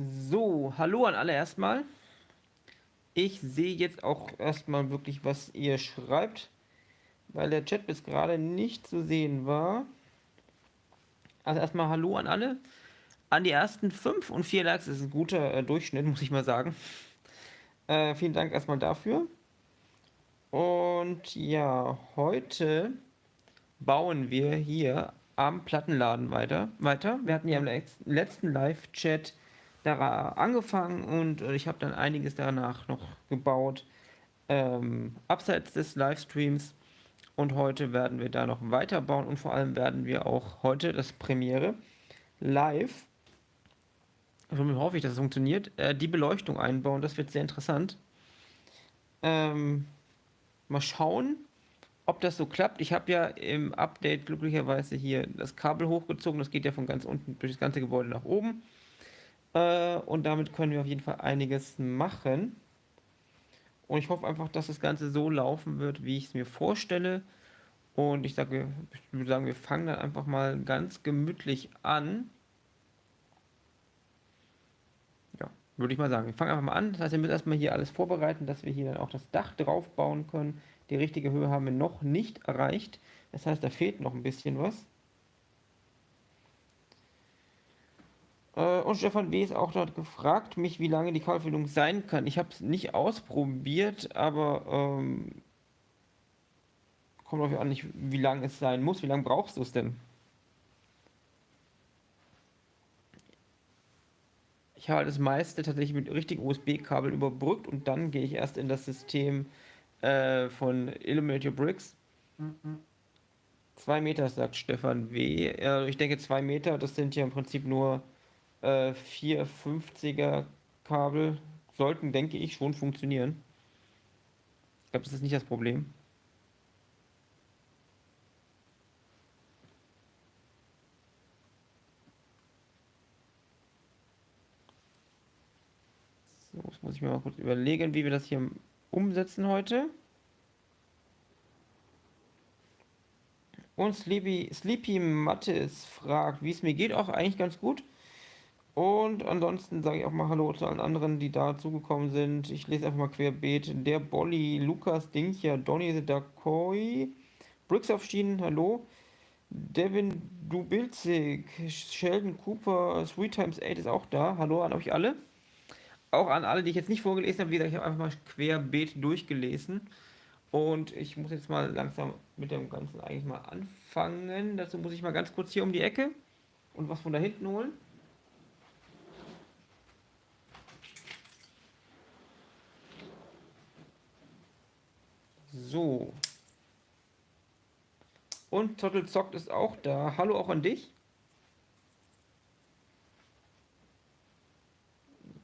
So, hallo an alle erstmal. Ich sehe jetzt auch erstmal wirklich, was ihr schreibt, weil der Chat bis gerade nicht zu sehen war. Also erstmal hallo an alle. An die ersten 5 und 4 Likes ist ein guter Durchschnitt, muss ich mal sagen. Vielen Dank erstmal dafür. Und ja, heute bauen wir hier am Plattenladen weiter. Wir hatten ja im letzten Live-Chat da angefangen und ich habe dann einiges danach noch gebaut. Abseits des Livestreams, und heute werden wir da noch weiterbauen und vor allem werden wir auch heute das Premiere live, somit hoffe ich, dass es funktioniert, die Beleuchtung einbauen. Das wird sehr interessant. Ähm, Mal schauen, ob das so klappt. Ich habe ja im Update glücklicherweise hier das Kabel hochgezogen. Das geht ja von ganz unten durch das ganze Gebäude nach oben. Und damit können wir auf jeden Fall einiges machen. Und ich hoffe einfach, dass das Ganze so laufen wird, wie ich es mir vorstelle. Und ich würde sagen, wir fangen dann einfach mal ganz gemütlich an. Ja, würde ich mal sagen. Wir fangen einfach mal an. Das heißt, wir müssen erstmal hier alles vorbereiten, dass wir hier dann auch das Dach drauf bauen können. Die richtige Höhe haben wir noch nicht erreicht. Das heißt, da fehlt noch ein bisschen was. Und Stefan W. ist auch dort gefragt, mich, wie lange die Kabelverbindung sein kann. Ich habe es nicht ausprobiert, aber kommt darauf an, nicht, wie lange es sein muss. Wie lange brauchst du es denn? Ich habe das meiste tatsächlich mit richtigen USB-Kabel überbrückt und dann gehe ich erst in das System von Illuminate Your Bricks. 2 Meter, sagt Stefan W. Ich denke 2 Meter, das sind ja im Prinzip nur 450er Kabel. Sollten, denke ich, schon funktionieren. Ich glaube, das ist nicht das Problem. So, jetzt muss ich mir mal kurz überlegen, wie wir das hier umsetzen heute. Und Sleepy Mattes fragt, wie es mir geht, auch eigentlich ganz gut. Und ansonsten sage ich auch mal Hallo zu allen anderen, die dazugekommen sind. Ich lese einfach mal querbeet. Der Bolli, Lukas Dinkja, Donny the Dakoi, Bricks auf Schienen, hallo. Devin Dubilzig, Sheldon Cooper, Three Times Eight ist auch da. Hallo an euch alle. Auch an alle, die ich jetzt nicht vorgelesen habe. Wie gesagt, ich habe einfach mal querbeet durchgelesen. Und ich muss jetzt mal langsam mit dem Ganzen eigentlich mal anfangen. Dazu muss ich mal ganz kurz hier um die Ecke und was von da hinten holen. So. Und Zottel zockt ist auch da. Hallo auch an dich.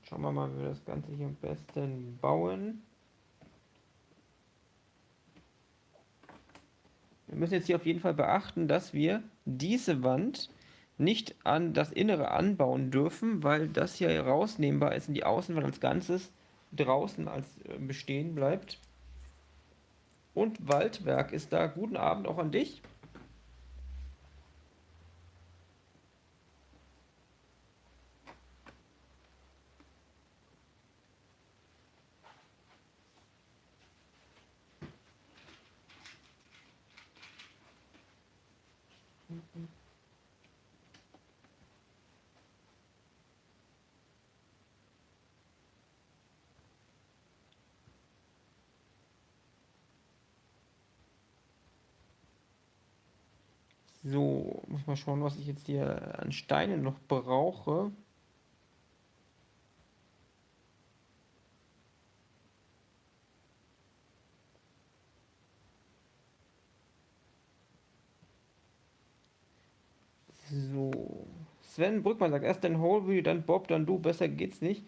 Schauen wir mal, wie wir das Ganze hier am besten bauen. Wir müssen jetzt hier auf jeden Fall beachten, dass wir diese Wand nicht an das Innere anbauen dürfen, weil das hier rausnehmbar ist und die Außenwand als Ganzes draußen als bestehen bleibt. Und Waldwerk ist da. Guten Abend auch an dich. So, muss ich mal schauen, was ich jetzt hier an Steinen noch brauche. So. Sven Brückmann sagt erst dein Holby, dann Bob, dann du, besser geht's nicht.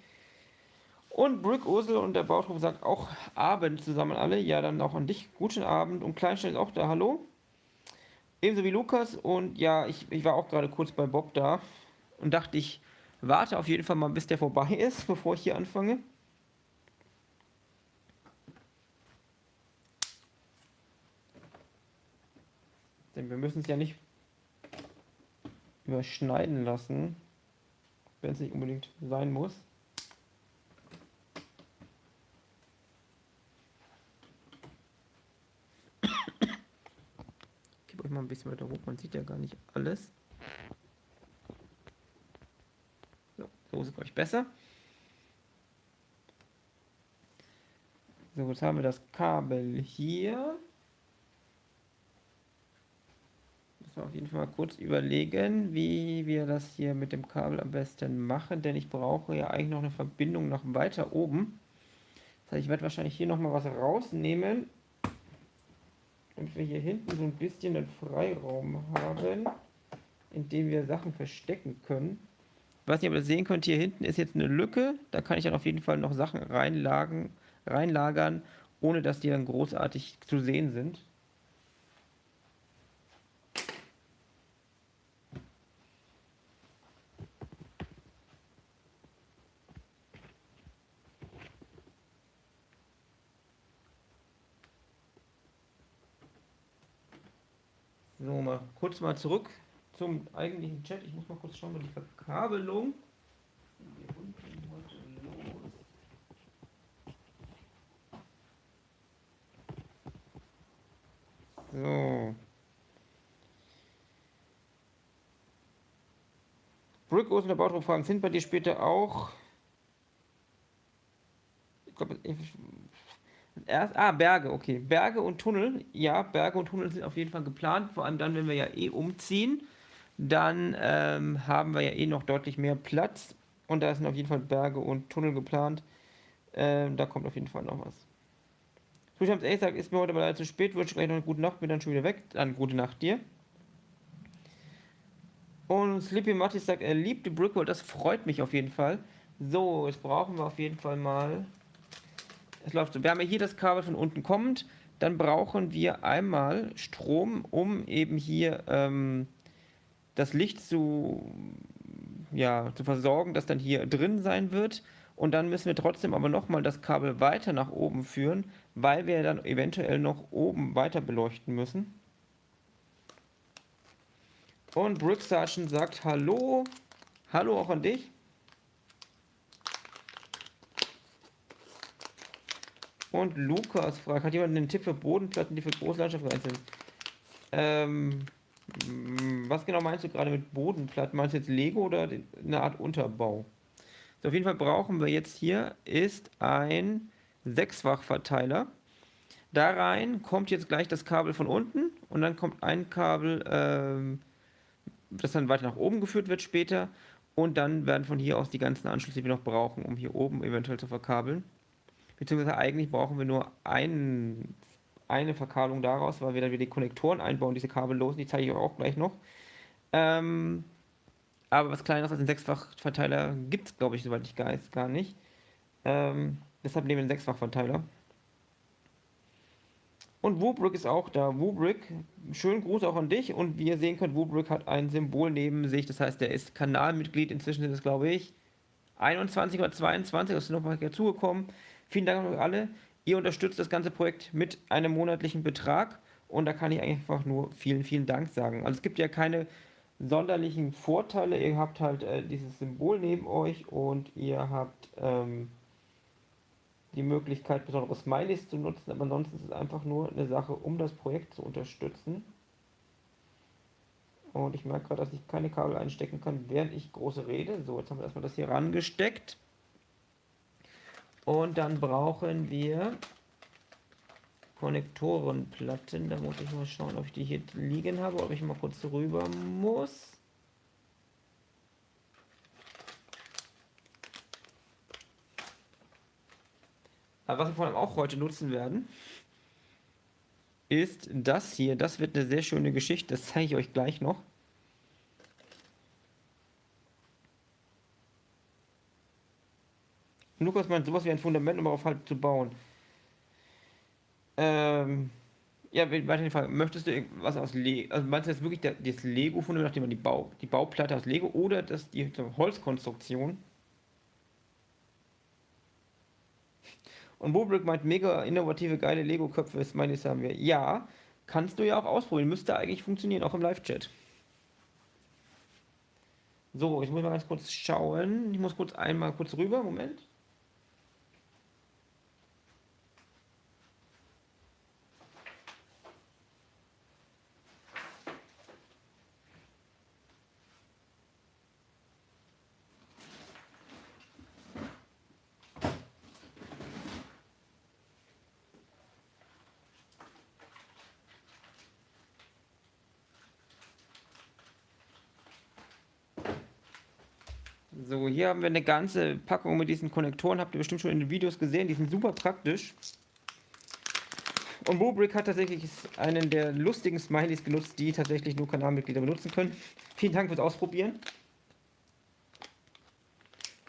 Und Brick Ursel und der Bautrupp sagt auch Abend zusammen alle. Ja, dann auch an dich. Guten Abend. Und Kleinstein ist auch da. Hallo. Ebenso wie Lukas. Und ja, ich war auch gerade kurz bei Bob da und dachte, ich warte auf jeden Fall mal, bis der vorbei ist, bevor ich hier anfange. Denn wir müssen es ja nicht überschneiden lassen. wenn es nicht unbedingt sein muss. Ich gebe euch mal ein bisschen weiter hoch, man sieht ja gar nicht alles. So ist es, glaube ich, besser. So, jetzt haben wir das Kabel hier. Müssen wir auf jeden Fall mal kurz überlegen, wie wir das hier mit dem Kabel am besten machen, denn ich brauche ja eigentlich noch eine Verbindung nach weiter oben. Das heißt, ich werde wahrscheinlich hier nochmal was rausnehmen, damit wir hier hinten so ein bisschen den Freiraum haben, in dem wir Sachen verstecken können. Ich weiß nicht, ob ihr das sehen könnt, hier hinten ist jetzt eine Lücke, da kann ich dann auf jeden Fall noch Sachen reinlagern, ohne dass die dann großartig zu sehen sind. So, kurz mal zurück zum eigentlichen Chat. Ich muss mal kurz schauen, wo die Verkabelung. So. Brückos und der Bautrupp fragen, sind bei dir später auch. Ich glaube, Berge, okay. Berge und Tunnel. Ja, Berge und Tunnel sind auf jeden Fall geplant. Vor allem dann, wenn wir ja eh umziehen. Dann haben wir ja eh noch deutlich mehr Platz. Und da sind auf jeden Fall Berge und Tunnel geplant. Da kommt auf jeden Fall noch was. Zuschauer sagt, ist mir heute mal leider zu spät, wünsche gleich noch eine gute Nacht, bin dann schon wieder weg. Dann gute Nacht dir. Und Sleepy Mattis sagt, er liebt die Brickworld, das freut mich auf jeden Fall. So, jetzt brauchen wir auf jeden Fall mal. Es läuft so. Wir haben ja hier das Kabel von unten kommend. Dann brauchen wir einmal Strom, um eben hier das Licht zu versorgen, das dann hier drin sein wird. Und dann müssen wir trotzdem aber nochmal das Kabel weiter nach oben führen, weil wir dann eventuell noch oben weiter beleuchten müssen. Und Brick Sergeant sagt Hallo. Hallo auch an dich. Und Lukas fragt, hat jemand einen Tipp für Bodenplatten, die für Großlandschaften geeignet sind? Was genau meinst du gerade mit Bodenplatten? Meinst du jetzt Lego oder eine Art Unterbau? So, auf jeden Fall brauchen wir jetzt hier ist ein 6-fach-Verteiler. Da rein kommt jetzt gleich das Kabel von unten und dann kommt ein Kabel, das dann weiter nach oben geführt wird später. Und dann werden von hier aus die ganzen Anschlüsse, die wir noch brauchen, um hier oben eventuell zu verkabeln. Beziehungsweise eigentlich brauchen wir nur eine Verkabelung daraus, weil wir dann wieder die Konnektoren einbauen, diese kabellosen, die zeige ich euch auch gleich noch. Aber was Kleineres als ein 6-fach-Verteiler gibt es, glaube ich, soweit ich weiß, gar nicht. Deshalb nehmen wir einen 6-fach-Verteiler. Und Wubrick ist auch da. Wubrick, schönen Gruß auch an dich. Und wie ihr sehen könnt, Wubrick hat ein Symbol neben sich. Das heißt, er ist Kanalmitglied. Inzwischen sind es, glaube ich, 21 oder 22. Das ist noch mal dazugekommen. Vielen Dank an euch alle. Ihr unterstützt das ganze Projekt mit einem monatlichen Betrag. Und da kann ich einfach nur vielen, vielen Dank sagen. Also es gibt ja keine sonderlichen Vorteile. Ihr habt halt dieses Symbol neben euch und ihr habt die Möglichkeit, besondere Smileys zu nutzen, aber ansonsten ist es einfach nur eine Sache, um das Projekt zu unterstützen. Und ich merke gerade, dass ich keine Kabel einstecken kann, während ich große rede. So, jetzt haben wir erstmal das hier rangesteckt. Und dann brauchen wir Konnektorenplatten. Da muss ich mal schauen, ob ich die hier liegen habe, ob ich mal kurz rüber muss. Aber was wir vor allem auch heute nutzen werden, ist das hier. Das wird eine sehr schöne Geschichte. Das zeige ich euch gleich noch. Lukas meint, sowas wie ein Fundament, um darauf halt zu bauen. Ja, weiterhin Frage. Möchtest du was aus Lego? Also meinst du jetzt wirklich das Lego-Fundament, nachdem man die Bauplatte aus Lego oder die Holzkonstruktion? Und Bobrick meint, mega innovative, geile Lego-Köpfe, Smileys haben wir. Ja, kannst du ja auch ausprobieren. Müsste eigentlich funktionieren, auch im Live-Chat. So, ich muss mal ganz kurz schauen. Ich muss einmal kurz rüber. Moment. So, hier haben wir eine ganze Packung mit diesen Konnektoren. Habt ihr bestimmt schon in den Videos gesehen. Die sind super praktisch. Und Mobrick hat tatsächlich einen der lustigen Smileys genutzt, die tatsächlich nur Kanalmitglieder benutzen können. Vielen Dank fürs Ausprobieren.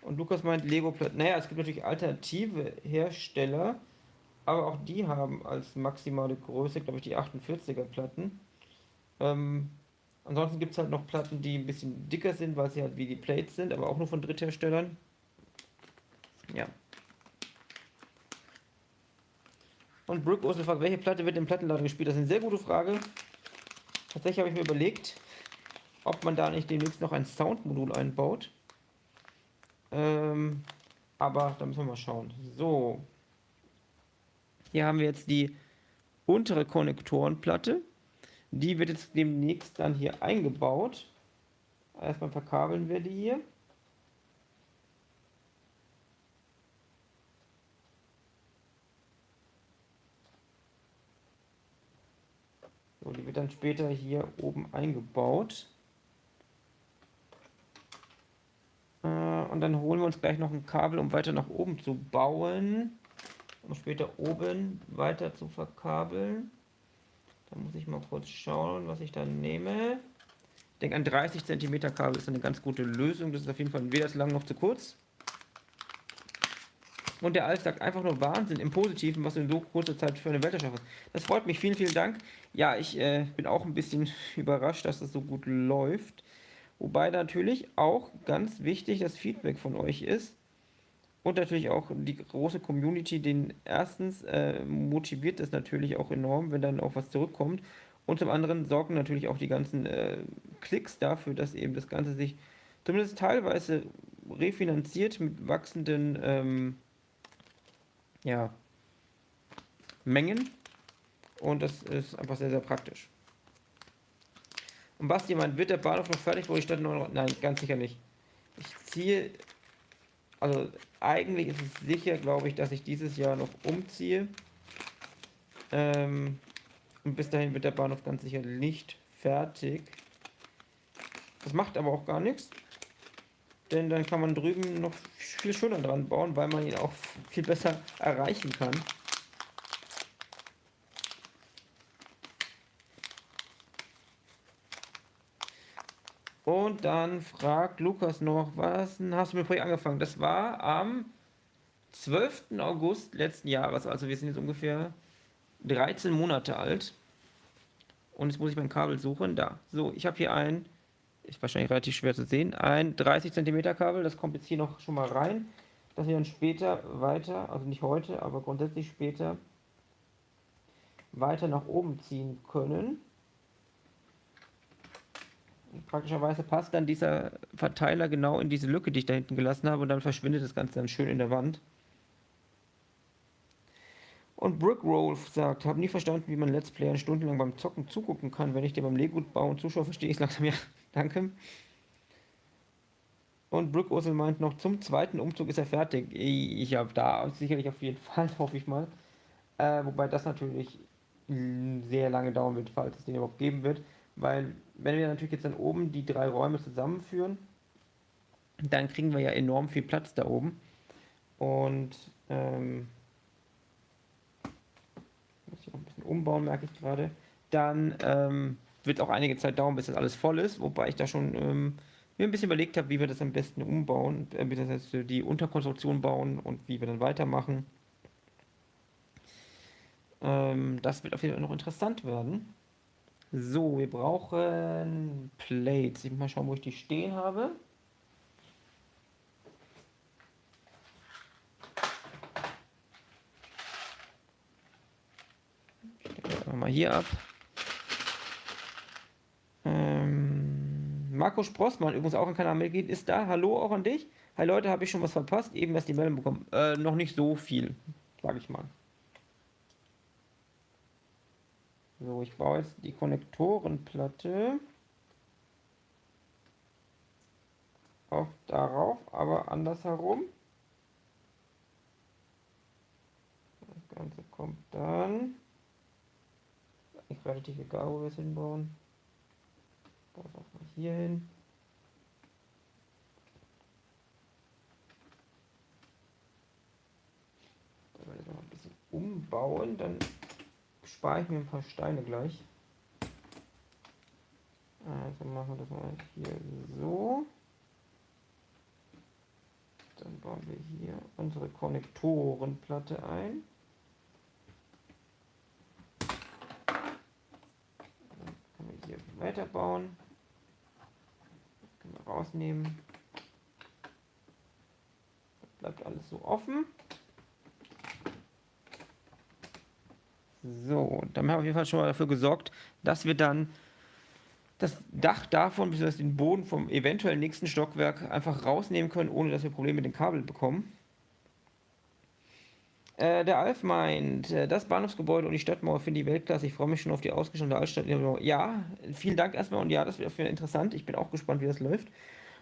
Und Lukas meint Lego Platten. Naja, es gibt natürlich alternative Hersteller, aber auch die haben als maximale Größe, glaube ich, die 48er Platten. Ansonsten gibt es halt noch Platten, die ein bisschen dicker sind, weil sie halt wie die Plates sind, aber auch nur von Drittherstellern. Ja. Und Brooke Ursel fragt, welche Platte wird im Plattenladen gespielt? Das ist eine sehr gute Frage. Tatsächlich habe ich mir überlegt, ob man da nicht demnächst noch ein Soundmodul einbaut. Aber da müssen wir mal schauen. So. Hier haben wir jetzt die untere Konnektorenplatte. Die wird jetzt demnächst dann hier eingebaut. Erstmal verkabeln wir die hier. So, die wird dann später hier oben eingebaut. Und dann holen wir uns gleich noch ein Kabel, um weiter nach oben zu bauen. Um später oben weiter zu verkabeln. Da muss ich mal kurz schauen, was ich da nehme. Ich denke, ein 30 cm Kabel ist eine ganz gute Lösung. Das ist auf jeden Fall weder zu lang noch zu kurz. Und der Alf sagt einfach nur Wahnsinn im Positiven, was du in so kurzer Zeit für eine Welt erschaffen hast. Das freut mich. Vielen, vielen Dank. Ja, ich bin auch ein bisschen überrascht, dass das so gut läuft. Wobei natürlich auch ganz wichtig das Feedback von euch ist. Und natürlich auch die große Community, den erstens motiviert das natürlich auch enorm, wenn dann auch was zurückkommt. Und zum anderen sorgen natürlich auch die ganzen Klicks dafür, dass eben das Ganze sich zumindest teilweise refinanziert mit wachsenden ja, Mengen. Und das ist einfach sehr, sehr praktisch. Und Basti meint, wird der Bahnhof noch fertig, wo die Stadt noch... Nein, ganz sicher nicht. Ich ziehe... Also eigentlich ist es sicher, glaube ich, dass ich dieses Jahr noch umziehe. Und bis dahin wird der Bahnhof ganz sicher nicht fertig. Das macht aber auch gar nichts. Denn dann kann man drüben noch viel schöner dran bauen, weil man ihn auch viel besser erreichen kann. Und dann fragt Lukas noch, was hast du mit dem Projekt angefangen? Das war am 12. August letzten Jahres, also wir sind jetzt ungefähr 13 Monate alt. Und jetzt muss ich mein Kabel suchen. Da. So, ich habe hier ist wahrscheinlich relativ schwer zu sehen, ein 30 cm Kabel, das kommt jetzt hier noch schon mal rein, dass wir dann später weiter, also nicht heute, aber grundsätzlich später weiter nach oben ziehen können. Und praktischerweise passt dann dieser Verteiler genau in diese Lücke, die ich da hinten gelassen habe, und dann verschwindet das Ganze dann schön in der Wand. Und Brickrolf sagt, habe nie verstanden, wie man Let's Playern stundenlang beim Zocken zugucken kann. Wenn ich dir beim Lego bauen zuschaue, verstehe ich es langsam. Ja, danke. Und Brooke meint noch, zum zweiten Umzug ist er fertig. Ich habe da sicherlich auf jeden Fall, hoffe ich mal. Wobei das natürlich sehr lange dauern wird, falls es den überhaupt geben wird. Weil, wenn wir natürlich jetzt dann oben die 3 Räume zusammenführen, dann kriegen wir ja enorm viel Platz da oben. Und, muss ich noch ein bisschen umbauen, merke ich gerade. Dann wird auch einige Zeit dauern, bis das alles voll ist. Wobei ich da schon mir ein bisschen überlegt habe, wie wir das am besten umbauen. Das heißt, die Unterkonstruktion bauen und wie wir dann weitermachen. Das wird auf jeden Fall noch interessant werden. So, wir brauchen Plates. Ich muss mal schauen, wo ich die stehen habe. Stellen wir mal hier ab. Marco Sprossmann, übrigens auch ein Kanalmitglied, ist da. Hallo auch an dich. Hi Leute, habe ich schon was verpasst? Eben erst die Meldung bekommen. Noch nicht so viel, sage ich mal. So, ich baue jetzt die Konnektorenplatte auch darauf, aber andersherum. Das Ganze kommt dann. Eigentlich relativ egal, wo wir es hinbauen. Baue es auch mal hier hin. Dann werde ich noch ein bisschen umbauen, dann spare ich mir ein paar Steine gleich. Also machen wir das mal hier so. Dann bauen wir hier unsere Konnektorenplatte ein. Dann können wir hier weiterbauen. Das können wir rausnehmen. Das bleibt alles so offen. So, dann haben wir auf jeden Fall schon mal dafür gesorgt, dass wir dann das Dach davon, bzw. den Boden vom eventuell nächsten Stockwerk einfach rausnehmen können, ohne dass wir Probleme mit den Kabeln bekommen. Der Alf meint, das Bahnhofsgebäude und die Stadtmauer finde ich Weltklasse. Ich freue mich schon auf die ausgestattete Altstadt. Ja, vielen Dank erstmal und ja, das wird interessant. Ich bin auch gespannt, wie das läuft.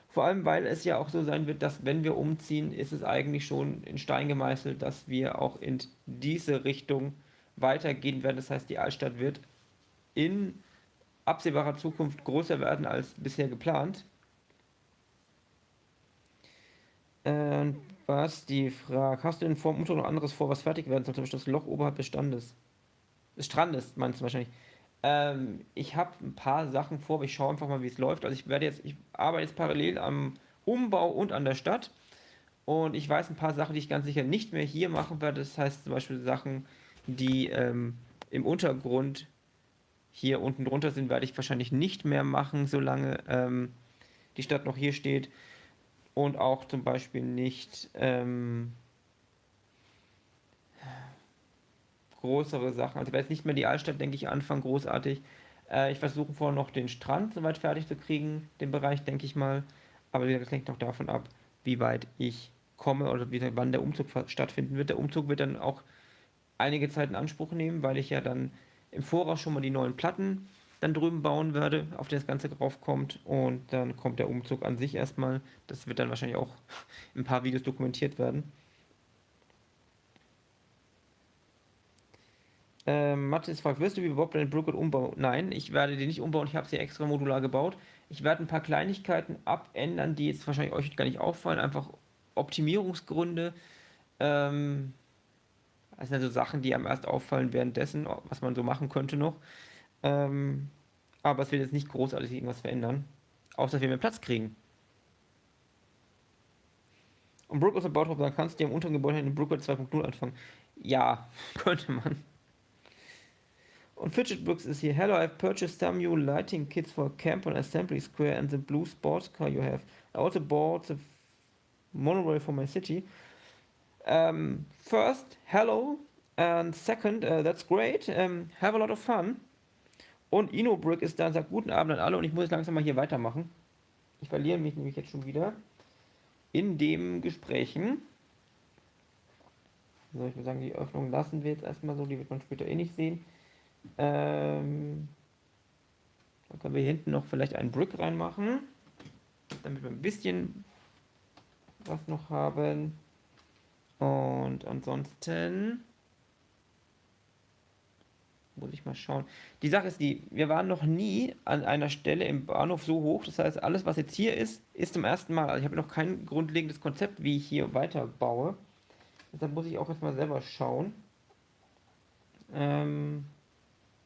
Vor allem, weil es ja auch so sein wird, dass wenn wir umziehen, ist es eigentlich schon in Stein gemeißelt, dass wir auch in diese Richtung weitergehen werden. Das heißt, die Altstadt wird in absehbarer Zukunft größer werden als bisher geplant. Was die Frage, hast du denn vor dem Umzug noch anderes vor, was fertig werden soll? Zum Beispiel das Loch oberhalb des Strandes, meinst du wahrscheinlich. Ich habe ein paar Sachen vor, aber ich schaue einfach mal, wie es läuft. Also ich arbeite jetzt parallel am Umbau und an der Stadt. Und ich weiß ein paar Sachen, die ich ganz sicher nicht mehr hier machen werde. Das heißt zum Beispiel Sachen, die im Untergrund hier unten drunter sind, werde ich wahrscheinlich nicht mehr machen, solange die Stadt noch hier steht. Und auch zum Beispiel nicht größere Sachen. Also ich werde jetzt nicht mehr die Altstadt, denke ich, anfangen, großartig. Ich versuche vorher noch den Strand soweit fertig zu kriegen, den Bereich, denke ich mal. Aber wie gesagt, das hängt noch davon ab, wie weit ich komme oder wann der Umzug stattfinden wird. Der Umzug wird dann auch einige Zeit in Anspruch nehmen, weil ich ja dann im Voraus schon mal die neuen Platten dann drüben bauen werde, auf die das Ganze drauf kommt. Und dann kommt der Umzug an sich erstmal. Das wird dann wahrscheinlich auch in ein paar Videos dokumentiert werden. Mathis fragt, wirst du wie Bob deine Brookwood umbauen? Nein, ich werde die nicht umbauen, ich habe sie extra modular gebaut. Ich werde ein paar Kleinigkeiten abändern, die jetzt wahrscheinlich euch gar nicht auffallen, einfach Optimierungsgründe. Das sind also Sachen, die einem erst auffallen währenddessen, was man so machen könnte noch. Ähm, aber es wird jetzt nicht großartig irgendwas verändern. Außer dass wir mehr Platz kriegen. Und Brook aus der Bautrop, dann kannst du dir im unteren Gebäude in Brookwood 2.0 anfangen. Ja, könnte man. Und Fidget Brooks ist hier. Hello, I've purchased some new lighting kits for camp on Assembly Square and the blue sports car you have. I also bought the monorail for my city. First, hello. And second, that's great. Have a lot of fun. Und InnoBrick ist da und sagt guten Abend an alle und ich muss jetzt langsam mal hier weitermachen. Ich verliere mich nämlich jetzt schon wieder in dem Gesprächen. So, ich würde sagen, die Öffnung lassen wir jetzt erstmal so, die wird man später eh nicht sehen. Dann können wir hier hinten noch vielleicht einen Brick reinmachen, damit wir ein bisschen was noch haben. Und ansonsten muss ich mal schauen. Die Sache ist die, wir waren noch nie an einer Stelle im Bahnhof so hoch. Das heißt, alles, was jetzt hier ist zum ersten Mal. Also ich habe noch kein grundlegendes Konzept, wie ich hier weiter baue. Deshalb muss ich auch erstmal selber schauen.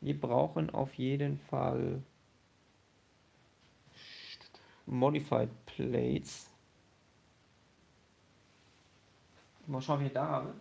Wir brauchen auf jeden Fall Modified Plates. Mal schauen, wie ich da habe.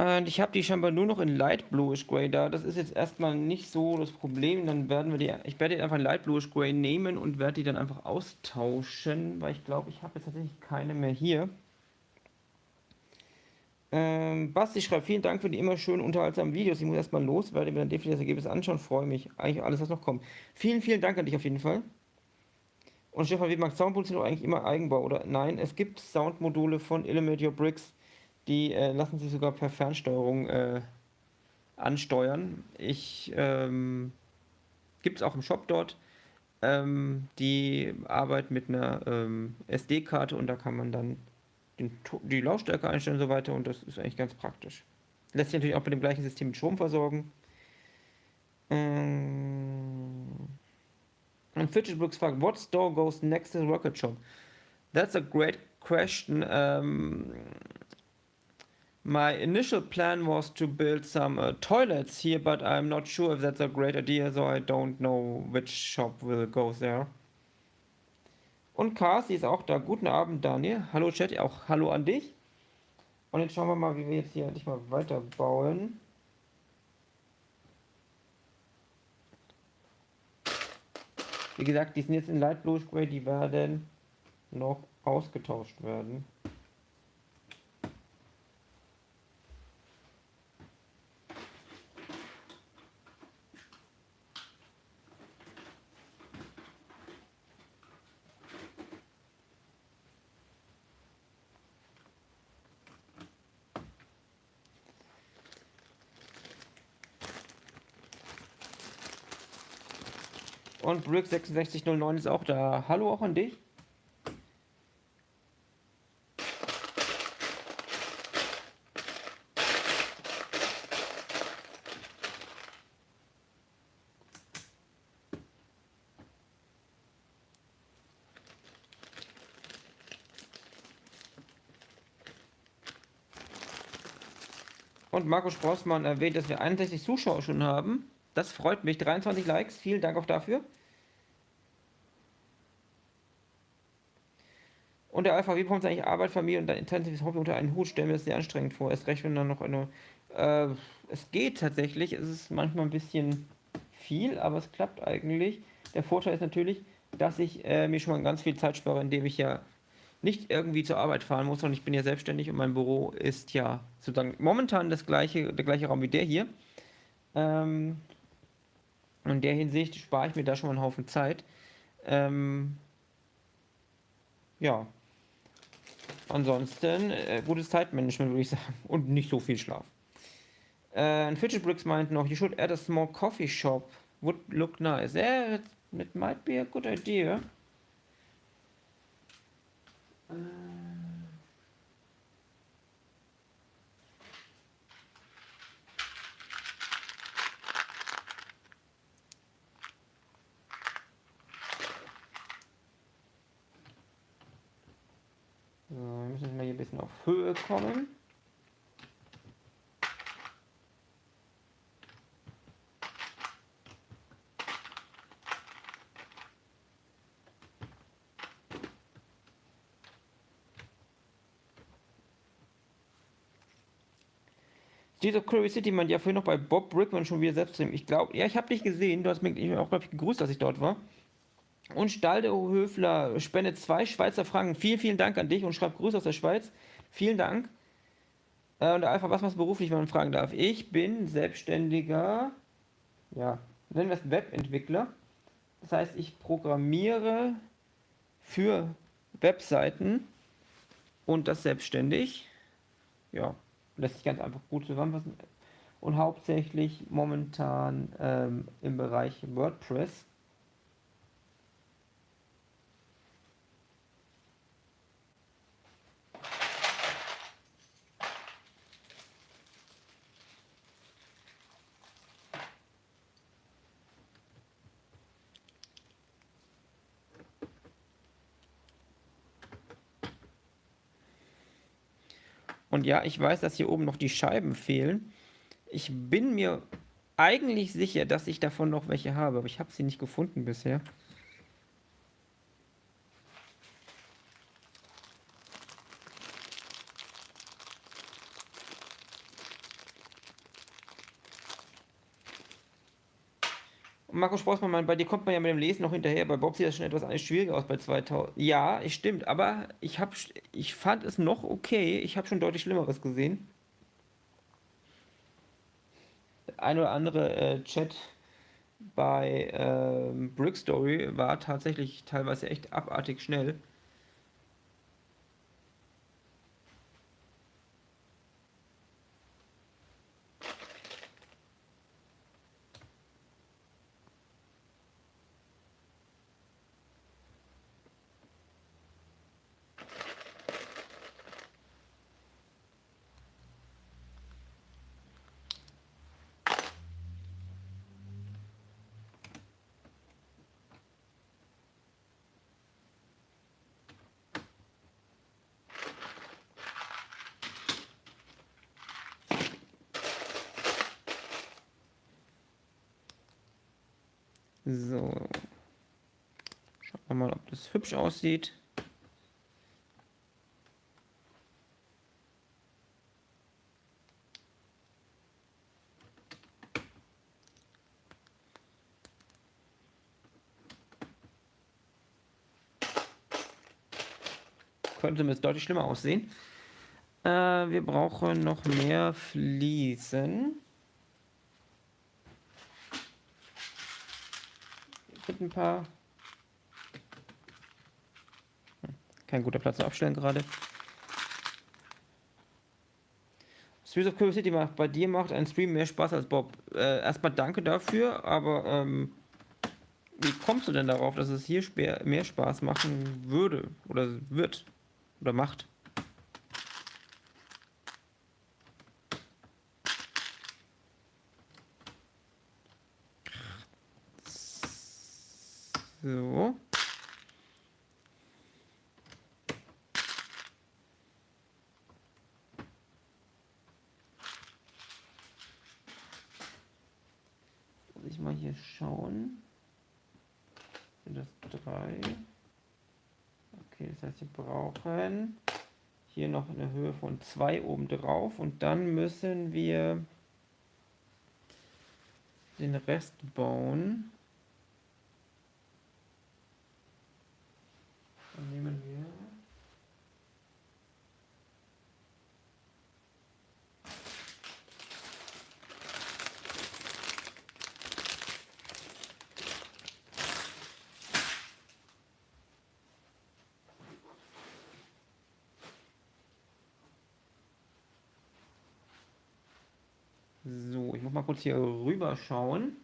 Und ich habe die scheinbar nur noch in Light Bluish Gray da. Das ist jetzt erstmal nicht so das Problem. Dann werden wir die. Ich werde jetzt einfach Light Bluish Gray nehmen und werde die dann einfach austauschen, weil ich glaube, ich habe jetzt tatsächlich keine mehr hier. Basti schreibt, vielen Dank für die immer schönen unterhaltsamen Videos. Ich muss erstmal los, werde mir dann definitiv das Ergebnis anschauen. Freue mich. Eigentlich alles, was noch kommt. Vielen, vielen Dank an dich auf jeden Fall. Und Stefan, wie mag Soundpools sind doch eigentlich immer Eigenbau, oder? Nein, es gibt Soundmodule von Illuminate Your Bricks, die lassen sich sogar per Fernsteuerung ansteuern. Gibt es auch im Shop dort. Die arbeiten mit einer SD-Karte und da kann man dann die Lautstärke einstellen und so weiter und das ist eigentlich ganz praktisch. Lässt sich natürlich auch mit dem gleichen System mit Strom versorgen. Und Fidget Brooks fragt, what store goes next to the Rocket Shop? That's a great question. My initial plan was to build some toilets here, but I'm not sure if that's a great idea, so I don't know which shop will go there. Und Kasi ist auch da. Guten Abend, Daniel. Hallo Chat, auch hallo an dich. Und jetzt schauen wir mal, wie wir jetzt hier endlich mal weiterbauen. Wie gesagt, die sind jetzt in Light Bluish Gray, die werden noch ausgetauscht werden. Und Brick6609 ist auch da. Hallo auch an dich. Und Marco Sprossmann erwähnt, dass wir 61 Zuschauer schon haben. Das freut mich. 23 Likes. Vielen Dank auch dafür. Und der Alpha, wie bekommt eigentlich Arbeit, Familie und dein intensives Hobby unter einen Hut? Stellen wir das sehr anstrengend vor. Erst recht, wenn dann noch eine. Es geht tatsächlich. Es ist manchmal ein bisschen viel, aber es klappt eigentlich. Der Vorteil ist natürlich, dass ich mir schon mal ganz viel Zeit spare, indem ich ja nicht irgendwie zur Arbeit fahren muss, sondern ich bin ja selbstständig und mein Büro ist ja sozusagen momentan der gleiche Raum wie der hier. In der Hinsicht spare ich mir da schon mal einen Haufen Zeit. Ja. Ansonsten gutes Zeitmanagement, würde ich sagen. Und nicht so viel Schlaf. And Fidget Bricks meint noch, you should add a small coffee shop. Would look nice. Yeah, it might be a good idea. So, wir müssen mal hier ein bisschen auf Höhe kommen. Streets of Curry City meint ja vorhin noch bei Bob Brickman schon wieder selbst streamen. Ich glaube, ja, ich habe dich gesehen. Du hast mich auch, glaube ich, gegrüßt, dass ich dort war. Und Stalde-Höfler spendet 2 Schweizer Franken. Vielen, vielen Dank an dich und schreibt Grüße aus der Schweiz. Vielen Dank. Und einfach, was machst du beruflich, wenn man fragen darf? Ich bin selbstständiger, ja, nennen wir es Webentwickler. Das heißt, ich programmiere für Webseiten und das selbstständig. Ja, lässt sich ganz einfach gut zusammenfassen. Und hauptsächlich momentan im Bereich WordPress. Und ja, ich weiß, dass hier oben noch die Scheiben fehlen. Ich bin mir eigentlich sicher, dass ich davon noch welche habe, aber ich habe sie nicht gefunden bisher. Und Marco Sportsmann, bei dir kommt man ja mit dem Lesen noch hinterher. Bei Bob sieht das schon etwas schwieriger aus bei 2000. Ja, es stimmt, aber ich fand es noch okay. Ich habe schon deutlich Schlimmeres gesehen. Der ein oder andere Chat bei Brickstory war tatsächlich teilweise echt abartig schnell. So, schauen wir mal, ob das hübsch aussieht. Könnte mir jetzt deutlich schlimmer aussehen. Wir brauchen noch mehr Fliesen. Es gibt ein paar. Kein guter Platz zum Abstellen gerade. Streets of Curiosity macht bei dir macht ein Stream mehr Spaß als Bob. Erstmal danke dafür, aber wie kommst du denn darauf, dass es hier mehr Spaß machen würde oder wird oder macht? So. Muss ich mal hier schauen. Sind das 3? Okay, das heißt, wir brauchen hier noch eine Höhe von 2 oben drauf und dann müssen wir den Rest bauen. Dann nehmen wir so, ich muss mal kurz hier rüber schauen.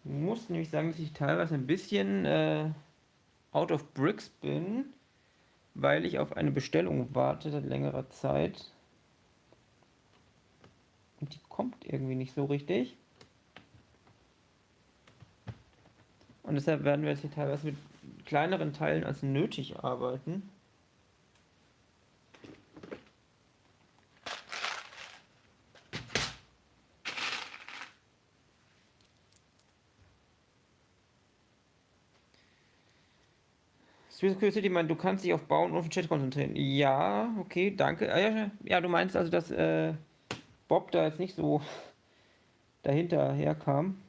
Ich muss nämlich sagen, dass ich teilweise ein bisschen out of bricks bin, weil ich auf eine Bestellung warte seit längerer Zeit. Und die kommt irgendwie nicht so richtig. Und deshalb werden wir jetzt hier teilweise mit kleineren Teilen als nötig arbeiten. Streets of Curiosity meint, du kannst dich auf Bauen und auf den Chat konzentrieren. Ja, okay, danke. Ja, du meinst also, dass Bob da jetzt nicht so dahinter herkam.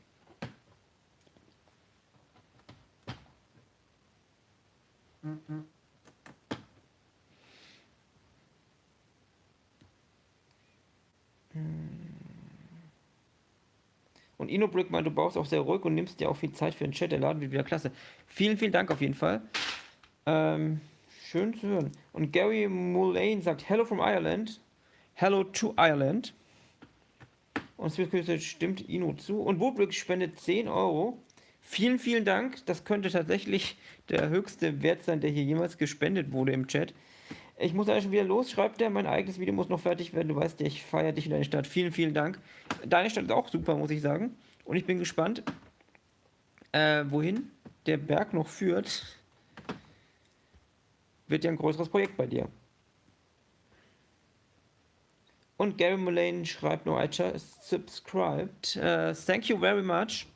Und Inobrick meint, du baust auch sehr ruhig und nimmst dir auch viel Zeit für den Chat. Der Laden wird wieder klasse. Vielen, vielen Dank auf jeden Fall. Schön zu hören. Und Gary Mullane sagt, Hello from Ireland. Hello to Ireland. Und Swisscurse stimmt Ino zu. Und Wobrick spendet 10 Euro. Vielen, vielen Dank. Das könnte tatsächlich der höchste Wert sein, der hier jemals gespendet wurde im Chat. Ich muss eigentlich schon wieder los, schreibt er. Mein eigenes Video muss noch fertig werden. Du weißt ja, ich feiere dich in deiner Stadt. Vielen, vielen Dank. Deine Stadt ist auch super, muss ich sagen. Und ich bin gespannt. Wohin? der Berg noch führt, wird ja ein größeres Projekt bei dir. Und Gary Mullane schreibt noch, I just subscribed. Thank you very much.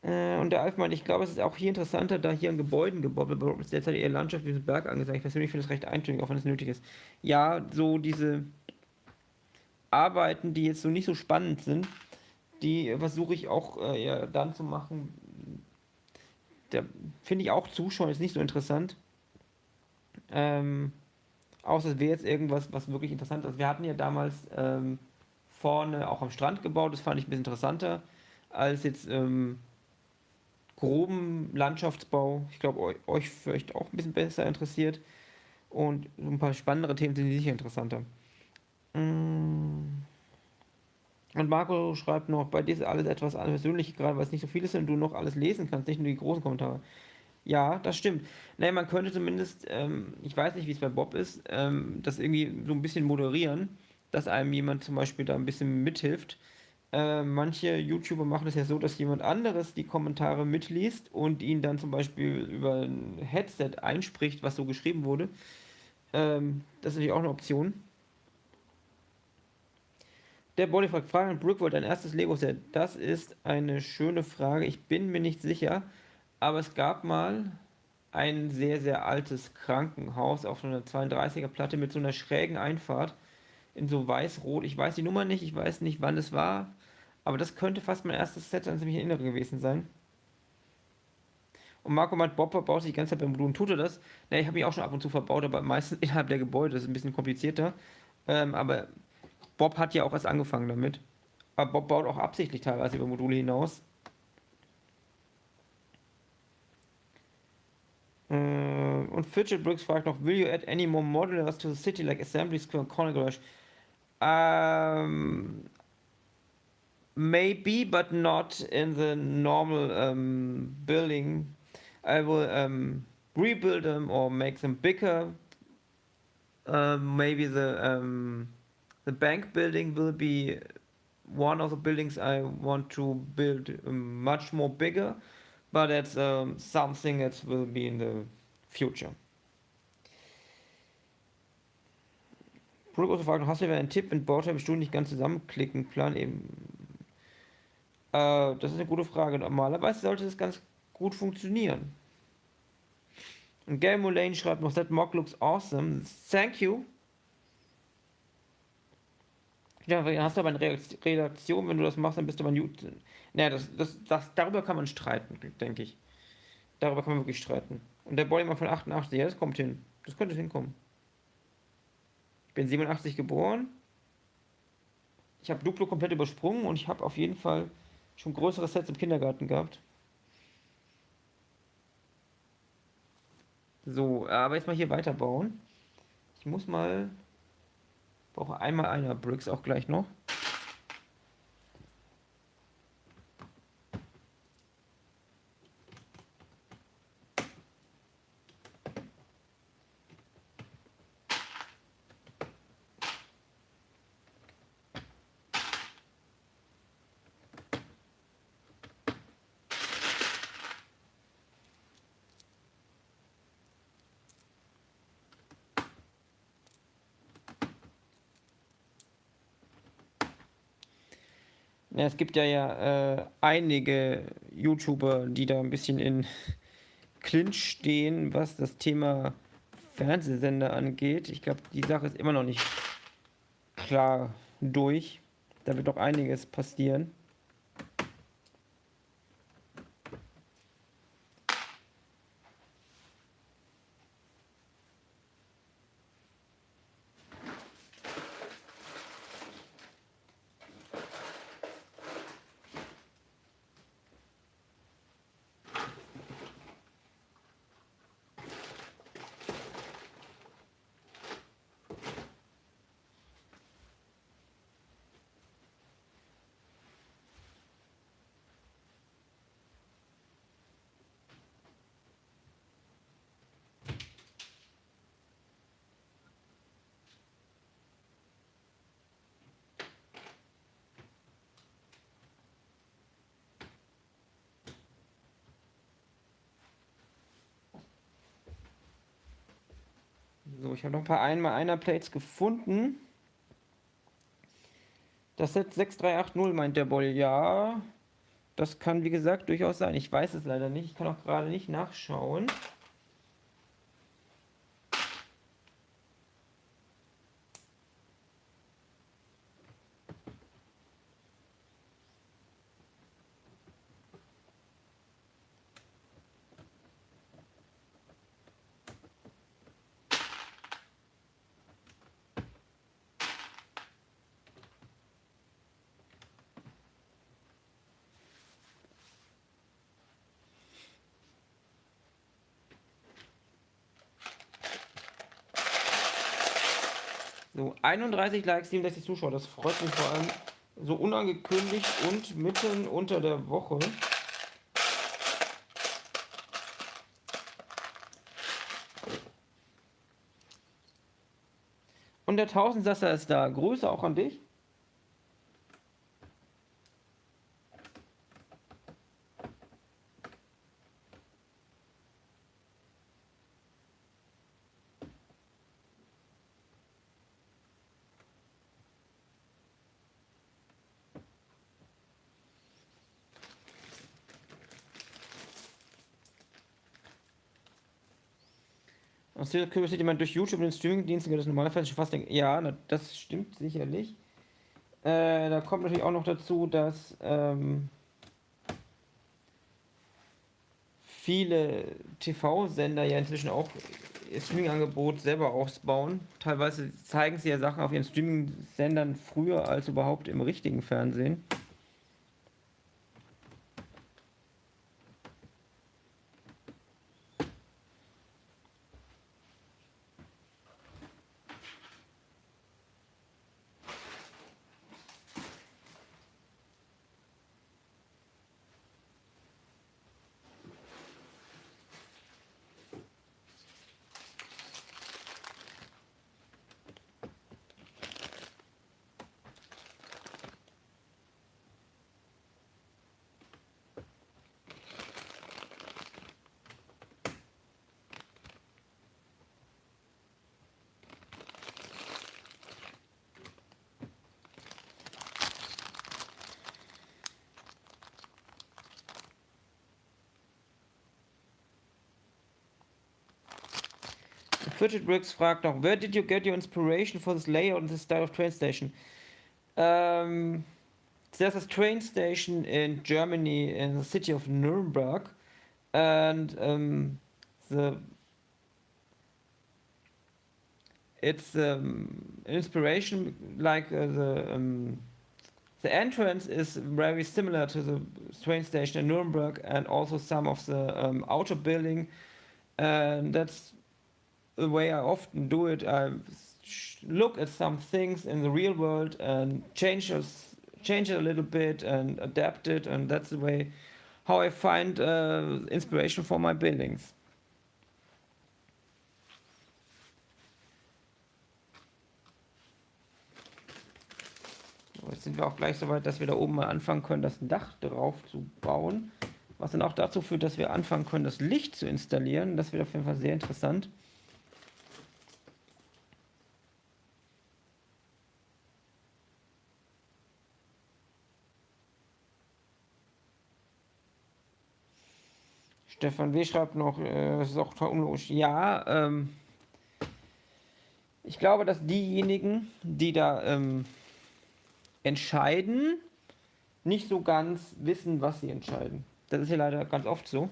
Und der Alf meint, ich glaube, es ist auch hier interessanter, da hier an Gebäuden gebaut wird. Ist derzeit eher Landschaft wie diesen Berg angesagt. Ich persönlich finde es recht eintönig, auch wenn es nötig ist. Ja, so diese Arbeiten, die jetzt so nicht so spannend sind, die versuche ich auch eher dann zu machen. Da finde ich auch Zuschauen ist nicht so interessant. Außer es wäre jetzt irgendwas, was wirklich interessant ist. Wir hatten ja damals vorne auch am Strand gebaut, das fand ich ein bisschen interessanter als jetzt groben Landschaftsbau. Ich glaube, euch vielleicht auch ein bisschen besser interessiert. Und so ein paar spannendere Themen sind sicher interessanter. Mm. Und Marco schreibt noch, bei dir ist alles etwas persönlich, gerade weil es nicht so viel ist und du noch alles lesen kannst, nicht nur die großen Kommentare. Ja, das stimmt. Naja, man könnte zumindest, ich weiß nicht, wie es bei Bob ist, das irgendwie so ein bisschen moderieren, dass einem jemand zum Beispiel da ein bisschen mithilft. Manche YouTuber machen es ja so, dass jemand anderes die Kommentare mitliest und ihn dann zum Beispiel über ein Headset einspricht, was so geschrieben wurde. Das ist natürlich auch eine Option. Der Bolli fragt, Frage an Brookwood, dein erstes Lego-Set. Das ist eine schöne Frage. Ich bin mir nicht sicher, aber es gab mal ein sehr, sehr altes Krankenhaus auf so einer 32er Platte mit so einer schrägen Einfahrt in so weiß-rot. Ich weiß die Nummer nicht, ich weiß nicht, wann es war, aber das könnte fast mein erstes Set, an das ich mich erinnere, gewesen sein. Und Marco meint, Bob verbaut sich die ganze Zeit bei Modulen. Tut er das? Ne, ich habe mich auch schon ab und zu verbaut, aber meistens innerhalb der Gebäude. Das ist ein bisschen komplizierter. Aber Bob hat ja auch erst angefangen damit. Aber Bob baut auch absichtlich teilweise über Module hinaus. Und Fidget Bricks fragt noch, will you add any more modulars to the city like Assembly Square, Corner Garage? Maybe, but not in the normal building. I will rebuild them or make them bigger. Maybe the bank building will be one of the buildings I want to build much more bigger, but that's something that will be in the future. Brooke fragt, hast du einen Tipp, wenn Bauteilstunden nicht ganz zusammenklicken? Plan eben. Das ist eine gute Frage. Normalerweise sollte das ganz gut funktionieren. Und Gail Mullane schreibt noch, that mock looks awesome. Thank you. Ja, hast du aber eine Redaktion, wenn du das machst, dann bist du aber YouTube. Naja, darüber kann man streiten, denke ich. Darüber kann man wirklich streiten. Und der Bodyman von 88, ja, das kommt hin. Das könnte hinkommen. Ich bin 87 geboren. Ich habe Duplo komplett übersprungen und ich habe auf jeden Fall schon größere Sets im Kindergarten gehabt. So, aber jetzt mal hier weiterbauen. Ich muss mal. Brauche einmal einer Bricks auch gleich noch. Ja, es gibt ja einige YouTuber, die da ein bisschen in Clinch stehen, was das Thema Fernsehsender angeht. Ich glaube, die Sache ist immer noch nicht klar durch. Da wird noch einiges passieren. So, ich habe noch ein paar 1x1er-Plates gefunden. Das Set 6380 meint der Boll. Ja, das kann wie gesagt durchaus sein. Ich weiß es leider nicht. Ich kann auch gerade nicht nachschauen. So, 31 Likes, 67 Zuschauer. Das freut mich vor allem so unangekündigt und mitten unter der Woche. Und der Tausendsasser ist da. Grüße auch an dich. Aus dieser Kürbis sieht jemand durch YouTube und den Streamingdiensten das normalerweise schon fast denkt, ja, das stimmt sicherlich. Da kommt natürlich auch noch dazu, dass viele TV-Sender ja inzwischen auch ihr Streaming-Angebot selber ausbauen. Teilweise zeigen sie ja Sachen auf ihren Streaming-Sendern früher als überhaupt im richtigen Fernsehen. Fidget Bricks fragt noch, where did you get your inspiration for this layout and this style of train station? There's a train station in Germany, in the city of Nuremberg, and the it's inspiration like the entrance is very similar to the train station in Nuremberg, and also some of the outer building, and that's the way I often do it. I look at some things in the real world and change it a little bit and adapt it, and that's the way how I find inspiration for my buildings. So, jetzt sind wir auch gleich so weit, dass wir da oben mal anfangen können, das Dach drauf zu bauen, was dann auch dazu führt, dass wir anfangen können, das Licht zu installieren. Das wird auf jeden Fall sehr interessant. Stefan W. schreibt noch, das ist auch total unlogisch. Ja, ich glaube, dass diejenigen, die da entscheiden, nicht so ganz wissen, was sie entscheiden. Das ist ja leider ganz oft so.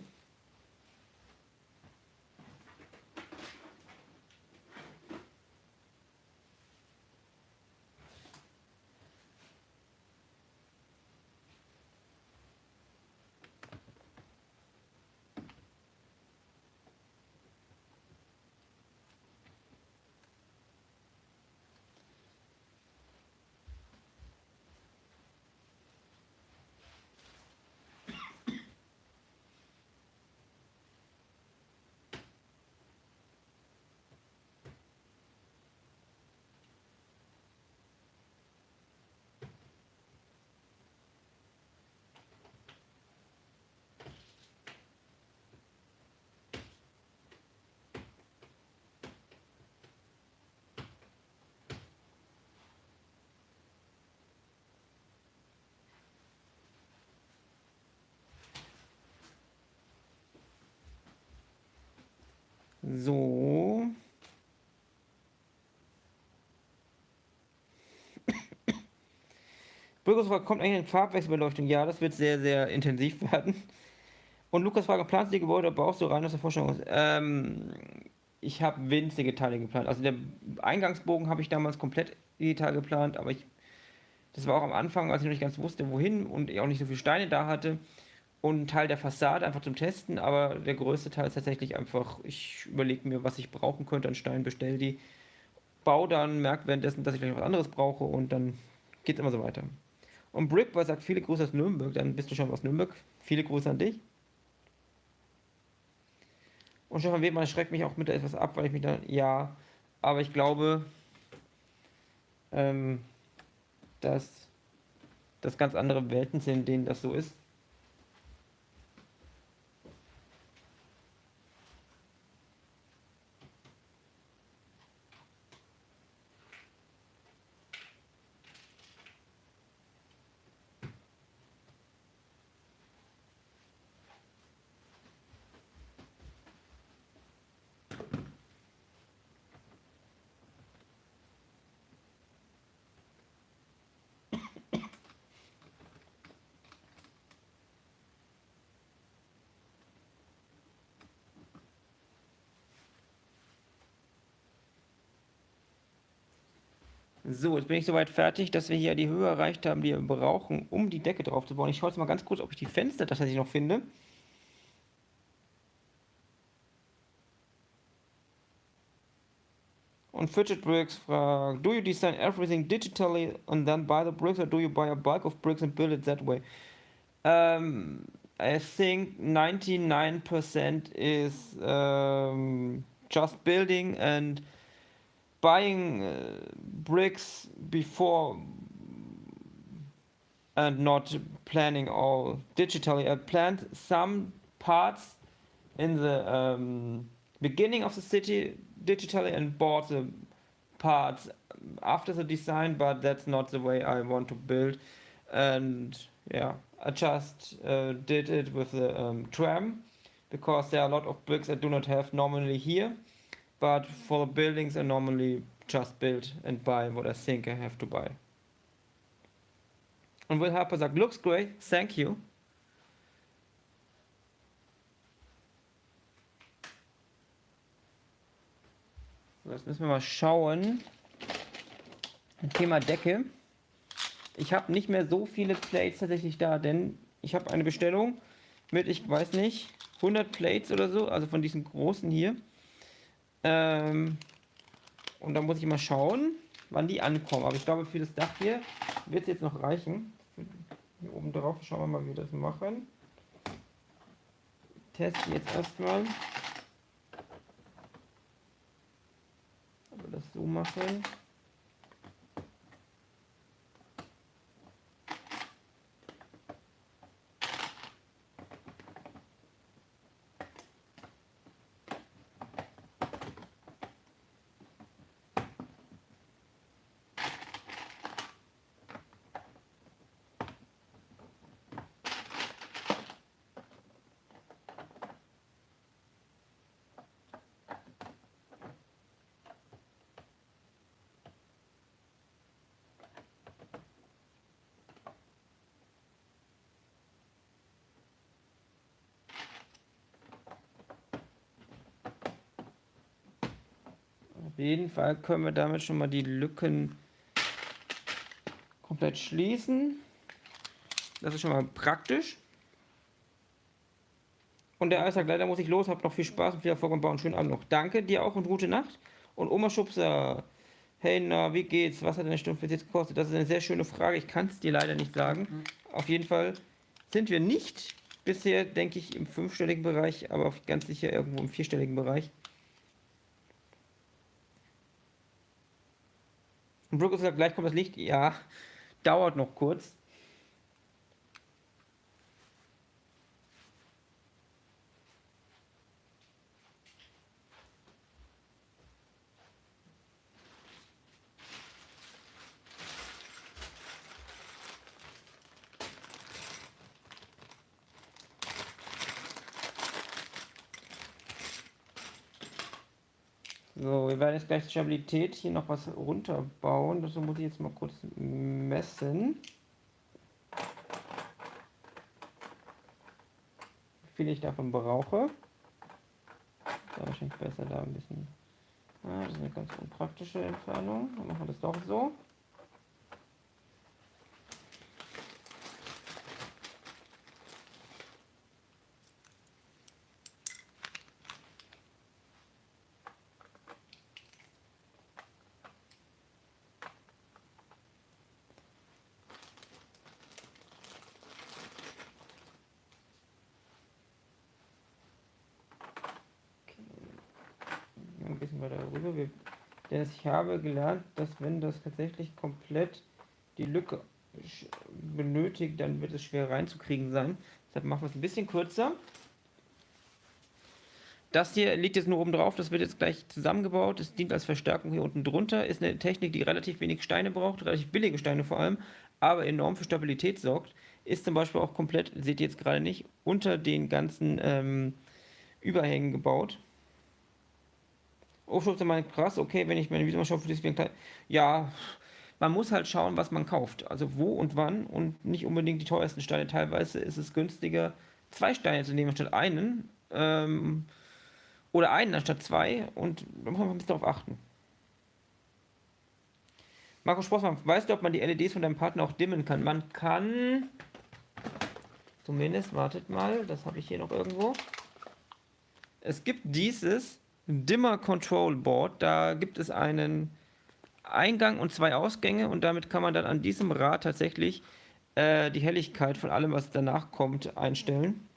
So. Bürgersfrage, kommt eigentlich eine Farbwechselbeleuchtung? Ja, das wird sehr, sehr intensiv werden. Und Lukas Frage, planst du die Gebäude oder baust du rein aus der Vorstellung aus? Ich habe winzige Teile geplant. Also der Eingangsbogen habe ich damals komplett digital geplant, aber das war auch am Anfang, als ich noch nicht ganz wusste, wohin und ich auch nicht so viele Steine da hatte. Und ein Teil der Fassade einfach zum Testen, aber der größte Teil ist tatsächlich einfach, ich überlege mir, was ich brauchen könnte an Steinen, bestelle die, baue dann, merke währenddessen, dass ich vielleicht was anderes brauche und dann geht es immer so weiter. Und Brickboy sagt, viele Grüße aus Nürnberg, dann bist du schon aus Nürnberg. Viele Grüße an dich. Und Stefan Webmann schreckt mich auch mit etwas ab, weil ich mich dann, ja, aber ich glaube, ähm, dass das ganz andere Welten sind, in denen das so ist. So, jetzt bin ich soweit fertig, dass wir hier die Höhe erreicht haben, die wir brauchen, um die Decke drauf zu bauen. Ich schaue jetzt mal ganz kurz, ob ich die Fenster tatsächlich noch finde. Und Fidget Bricks fragt, do you design everything digitally and then buy the bricks or do you buy a bulk of bricks and build it that way? I think 99% is just building and buying bricks before and not planning all digitally. I planned some parts in the beginning of the city digitally and bought the parts after the design, but that's not the way I want to build. And yeah, I just did it with the tram because there are a lot of bricks I do not have normally here, but for the buildings I normally just build and buy what I think I have to buy. Und Will Harper sagt, looks great, thank you. So, jetzt müssen wir mal schauen. Thema Decke. Ich habe nicht mehr so viele Plates tatsächlich da, denn ich habe eine Bestellung mit, ich weiß nicht, 100 Plates oder so, also von diesen großen hier. Und da muss ich mal schauen, wann die ankommen. Aber ich glaube, für das Dach hier wird es jetzt noch reichen. Hier oben drauf schauen wir mal, wie wir das machen. Testen jetzt erstmal. Ob wir das so machen. Auf jeden Fall können wir damit schon mal die Lücken komplett schließen. Das ist schon mal praktisch. Und der Eis sagt, leider muss ich los, habt noch viel Spaß und viel Erfolg beim Bauen. Schönen Abend noch. Danke dir auch und gute Nacht. Und Oma Schubser, hey, na, wie geht's? Was hat eine Stunde jetzt gekostet? Das ist eine sehr schöne Frage. Ich kann es dir leider nicht sagen. Auf jeden Fall sind wir nicht bisher, denke ich, im 5-stelligen Bereich, aber ganz sicher irgendwo im 4-stelligen Bereich. Und Brooke sagt, gleich kommt das Licht. Ja, dauert noch kurz. So, wir werden jetzt gleich Stabilität hier noch was runterbauen. Das muss ich jetzt mal kurz messen. Wie viel ich davon brauche. Da wahrscheinlich besser da ein bisschen. Ja, das ist eine ganz unpraktische Entfernung. Dann machen wir das doch so. Ein bisschen weiter rüber. Denn ich habe gelernt, dass wenn das tatsächlich komplett die Lücke benötigt, dann wird es schwer reinzukriegen sein. Deshalb machen wir es ein bisschen kürzer. Das hier liegt jetzt nur oben drauf, das wird jetzt gleich zusammengebaut. Es dient als Verstärkung hier unten drunter. Ist eine Technik, die relativ wenig Steine braucht, relativ billige Steine vor allem, aber enorm für Stabilität sorgt. Ist zum Beispiel auch komplett, seht ihr jetzt gerade nicht, unter den ganzen Überhängen gebaut. Oh, Schubse mal krass, okay, wenn ich meine Video mal schaue, für das wie ja, man muss halt schauen, was man kauft. Also wo und wann und nicht unbedingt die teuersten Steine. Teilweise ist es günstiger, 2 Steine zu nehmen statt einen. Oder einen anstatt 2 und da muss man ein bisschen darauf achten. Markus Sprossmann, weißt du, ob man die LEDs von deinem Partner auch dimmen kann? Man kann, zumindest, wartet mal, das habe ich hier noch irgendwo. Es gibt dieses Dimmer Control Board, da gibt es einen Eingang und 2 Ausgänge und damit kann man dann an diesem Rad tatsächlich die Helligkeit von allem, was danach kommt, einstellen.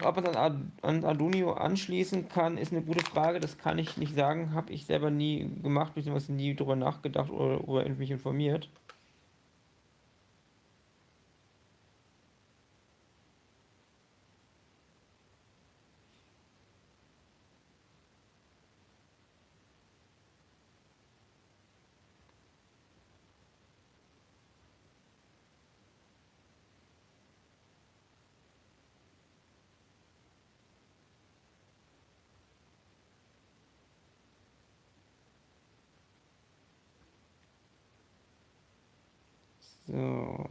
Ob man dann an Arduino anschließen kann, ist eine gute Frage. Das kann ich nicht sagen. Habe ich selber nie gemacht, beziehungsweise nie darüber nachgedacht oder mich informiert. So.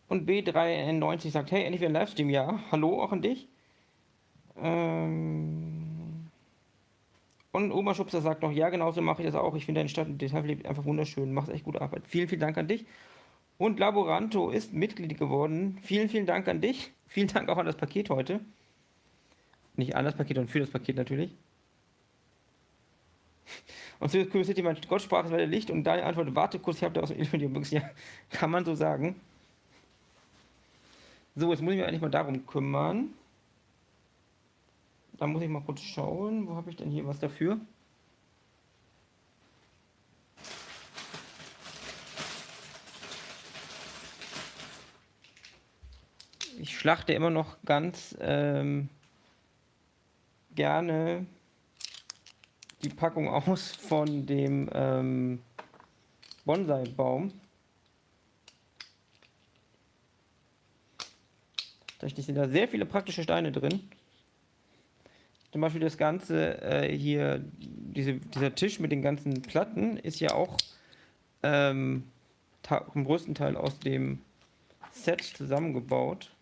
Und B390 sagt, hey, endlich wieder ein Livestream. Ja, hallo, auch an dich. Und Oma Schubser sagt noch, ja, genauso mache ich das auch. Ich finde deine Stadt und Detailverliebt einfach wunderschön. Machst echt gute Arbeit. Vielen, vielen Dank an dich. Und Laboranto ist Mitglied geworden. Vielen, vielen Dank an dich. Vielen Dank auch an das Paket heute. Nicht an das Paket, sondern für das Paket natürlich. Und zu City jemand Gott sprach, es werde Licht und Daniel antwortet, warte kurz, ich habe da aus dem Video. Ja, kann man so sagen. So, jetzt muss ich mich eigentlich mal darum kümmern. Da muss ich mal kurz schauen, wo habe ich denn hier was dafür? Ich schlachte immer noch ganz gerne die Packung aus von dem Bonsai-Baum. Da sind da sehr viele praktische Steine drin. Zum Beispiel das Ganze hier, dieser Tisch mit den ganzen Platten ist ja auch zum größten Teil aus dem Set zusammengebaut.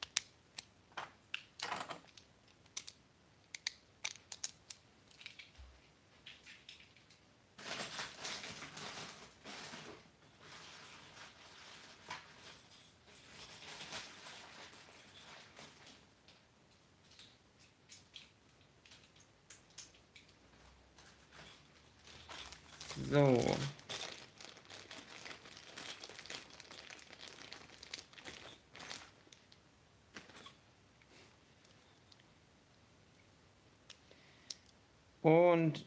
So. Und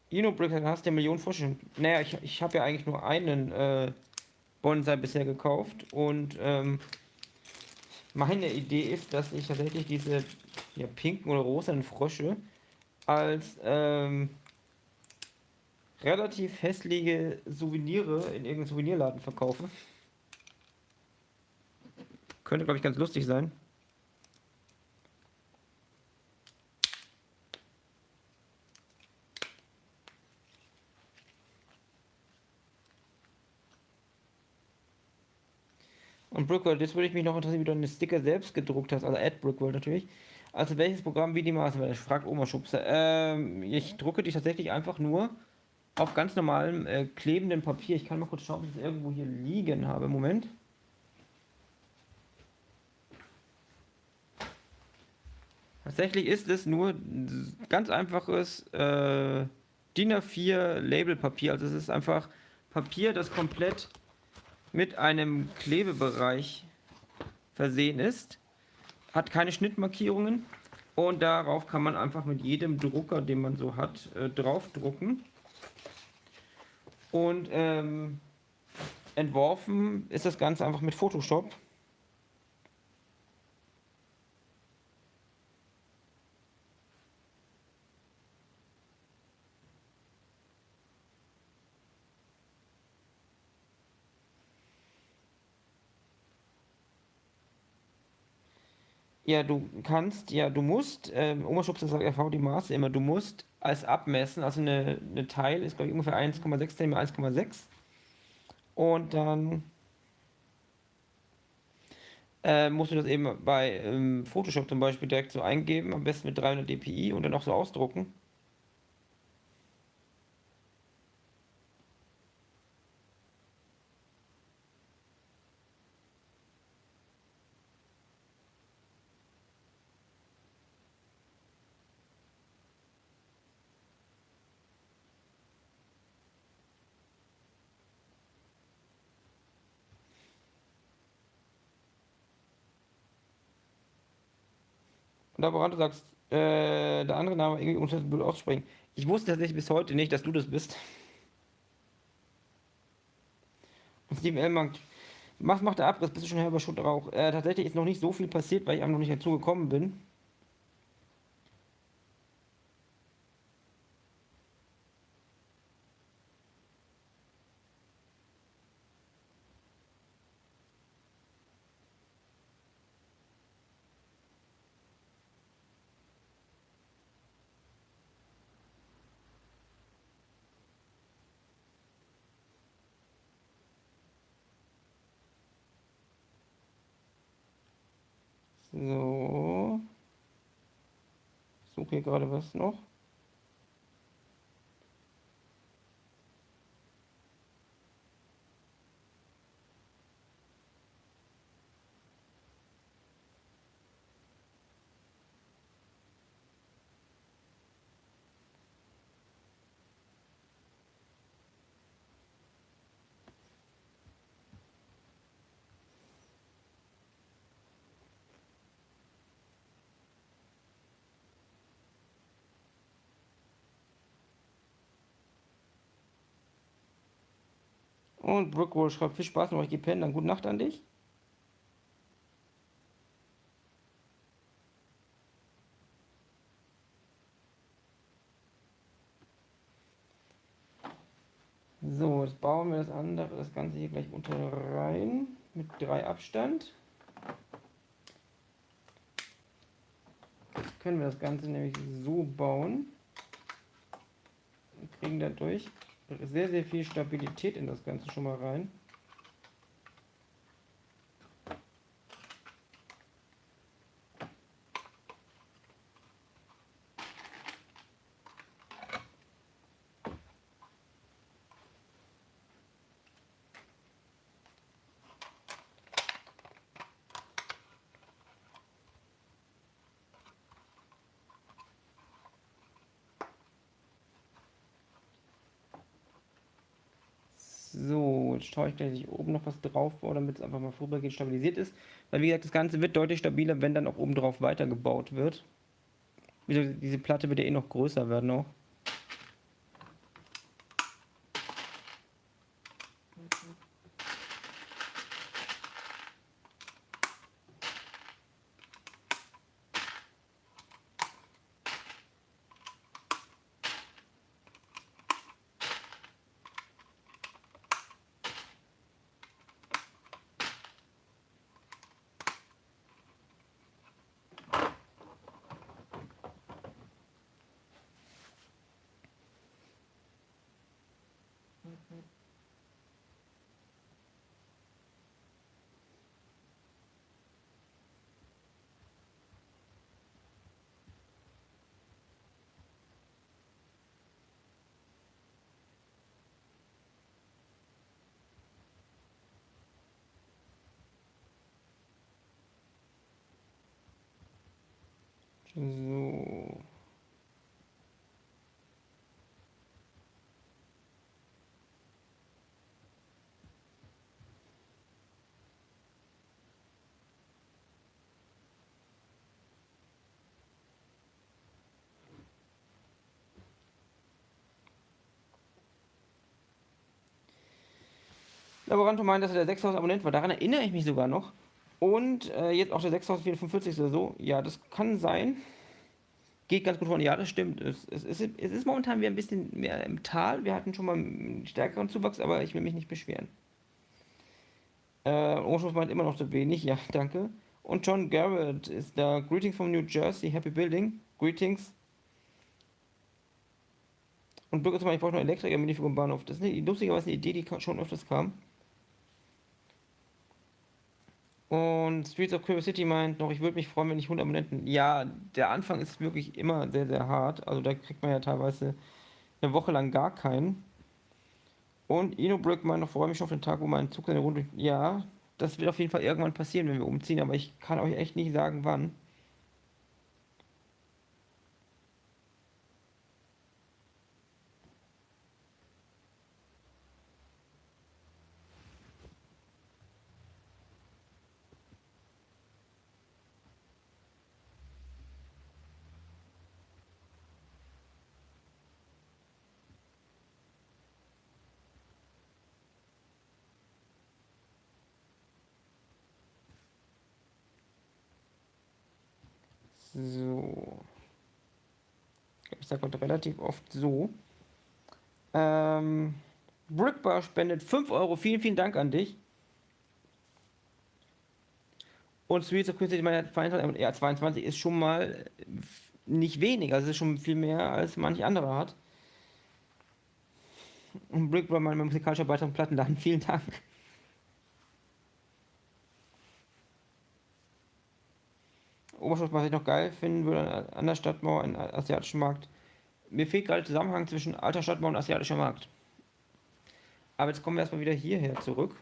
Inobrick, hast du ja Millionen Vorstellungen. Naja, ich habe ja eigentlich nur einen Bonsai bisher gekauft und meine Idee ist, dass ich tatsächlich diese pinken oder rosanen Frösche als relativ hässliche Souvenire in irgendeinem Souvenirladen verkaufe. Könnte, glaube ich, ganz lustig sein. Und Brookworld, jetzt würde ich mich noch interessieren, wie du deine Sticker selbst gedruckt hast, also Ad Brookworld natürlich. Also welches Programm, wie die Maße? Fragt Oma Schubser. Ich drucke die tatsächlich einfach nur auf ganz normalem klebendem Papier. Ich kann mal kurz schauen, ob ich das irgendwo hier liegen habe. Moment. Tatsächlich ist es nur ganz einfaches DIN A4 Labelpapier. Also es ist einfach Papier, das komplett mit einem Klebebereich versehen ist. Hat keine Schnittmarkierungen. Und darauf kann man einfach mit jedem Drucker, den man so hat, draufdrucken. Und entworfen ist das Ganze einfach mit Photoshop. Ja, du musst, Oma Schubser sagt RV die Maße immer, du musst als abmessen, also eine Teil ist, glaube ich, ungefähr 1,6 cm 1,6. Und dann musst du das eben bei Photoshop zum Beispiel direkt so eingeben, am besten mit 300 dpi und dann auch so ausdrucken. Und da, woran du sagst, der andere Name irgendwie unverständlich aussprechen. Ich wusste tatsächlich bis heute nicht, dass du das bist. Und Steven Elmang, macht der Abriss, bist du schon halber Schutt Rauch. Tatsächlich ist noch nicht so viel passiert, weil ich einfach noch nicht dazu gekommen bin. So, ich suche hier gerade was noch. Und Brookwool schreibt, viel Spaß noch, ich gehe pennen, dann gute Nacht an dich. So, jetzt bauen wir das Ganze hier gleich unter rein, mit 3 Abstand. Jetzt können wir das Ganze nämlich so bauen und kriegen dadurch sehr, sehr viel Stabilität in das Ganze schon mal rein. So, jetzt schaue ich gleich, dass ich oben noch was drauf baue, damit es einfach mal vorübergehend stabilisiert ist. Weil wie gesagt, das Ganze wird deutlich stabiler, wenn dann auch oben drauf weitergebaut wird. Diese Platte wird ja eh noch größer werden auch. So. Laboranto meint, dass er der 6000 Abonnent war. Daran erinnere ich mich sogar noch. Und jetzt auch der 6445 oder so. Ja, das kann sein. Geht ganz gut voran. Ja, das stimmt. Es ist momentan wieder ein bisschen mehr im Tal. Wir hatten schon mal einen stärkeren Zuwachs, aber ich will mich nicht beschweren. Urschuss meint immer noch zu wenig. Ja, danke. Und John Garrett ist da. Greetings from New Jersey. Happy Building. Greetings. Und Bürger zum Beispiel, ich brauche noch Elektriker mit vom Bahnhof. Das ist lustigerweise eine Idee, die schon öfters kam. Und Streets of Culver City meint noch, ich würde mich freuen, wenn ich 100 Abonnenten. Ja, der Anfang ist wirklich immer sehr, sehr hart. Also da kriegt man ja teilweise eine Woche lang gar keinen. Und Inobrick meint noch, freue mich schon auf den Tag, wo mein Zug seine Runde. Ja, das wird auf jeden Fall irgendwann passieren, wenn wir umziehen, aber ich kann euch echt nicht sagen, wann. So. Ich sage heute relativ oft so. Brickbar spendet 5 Euro. Vielen, vielen Dank an dich. Und Streets of Queen City, meine 22, ja, 22 ist schon mal nicht wenig. Also es ist schon viel mehr, als manch anderer hat. Und Brickbar, mein musikalischer Beitrag im Plattenladen. Vielen Dank. Oberschluss, was ich noch geil finden würde, an der Stadtmauer, im asiatischen Markt. Mir fehlt gerade der Zusammenhang zwischen alter Stadtmauer und asiatischer Markt. Aber jetzt kommen wir erstmal wieder hierher zurück.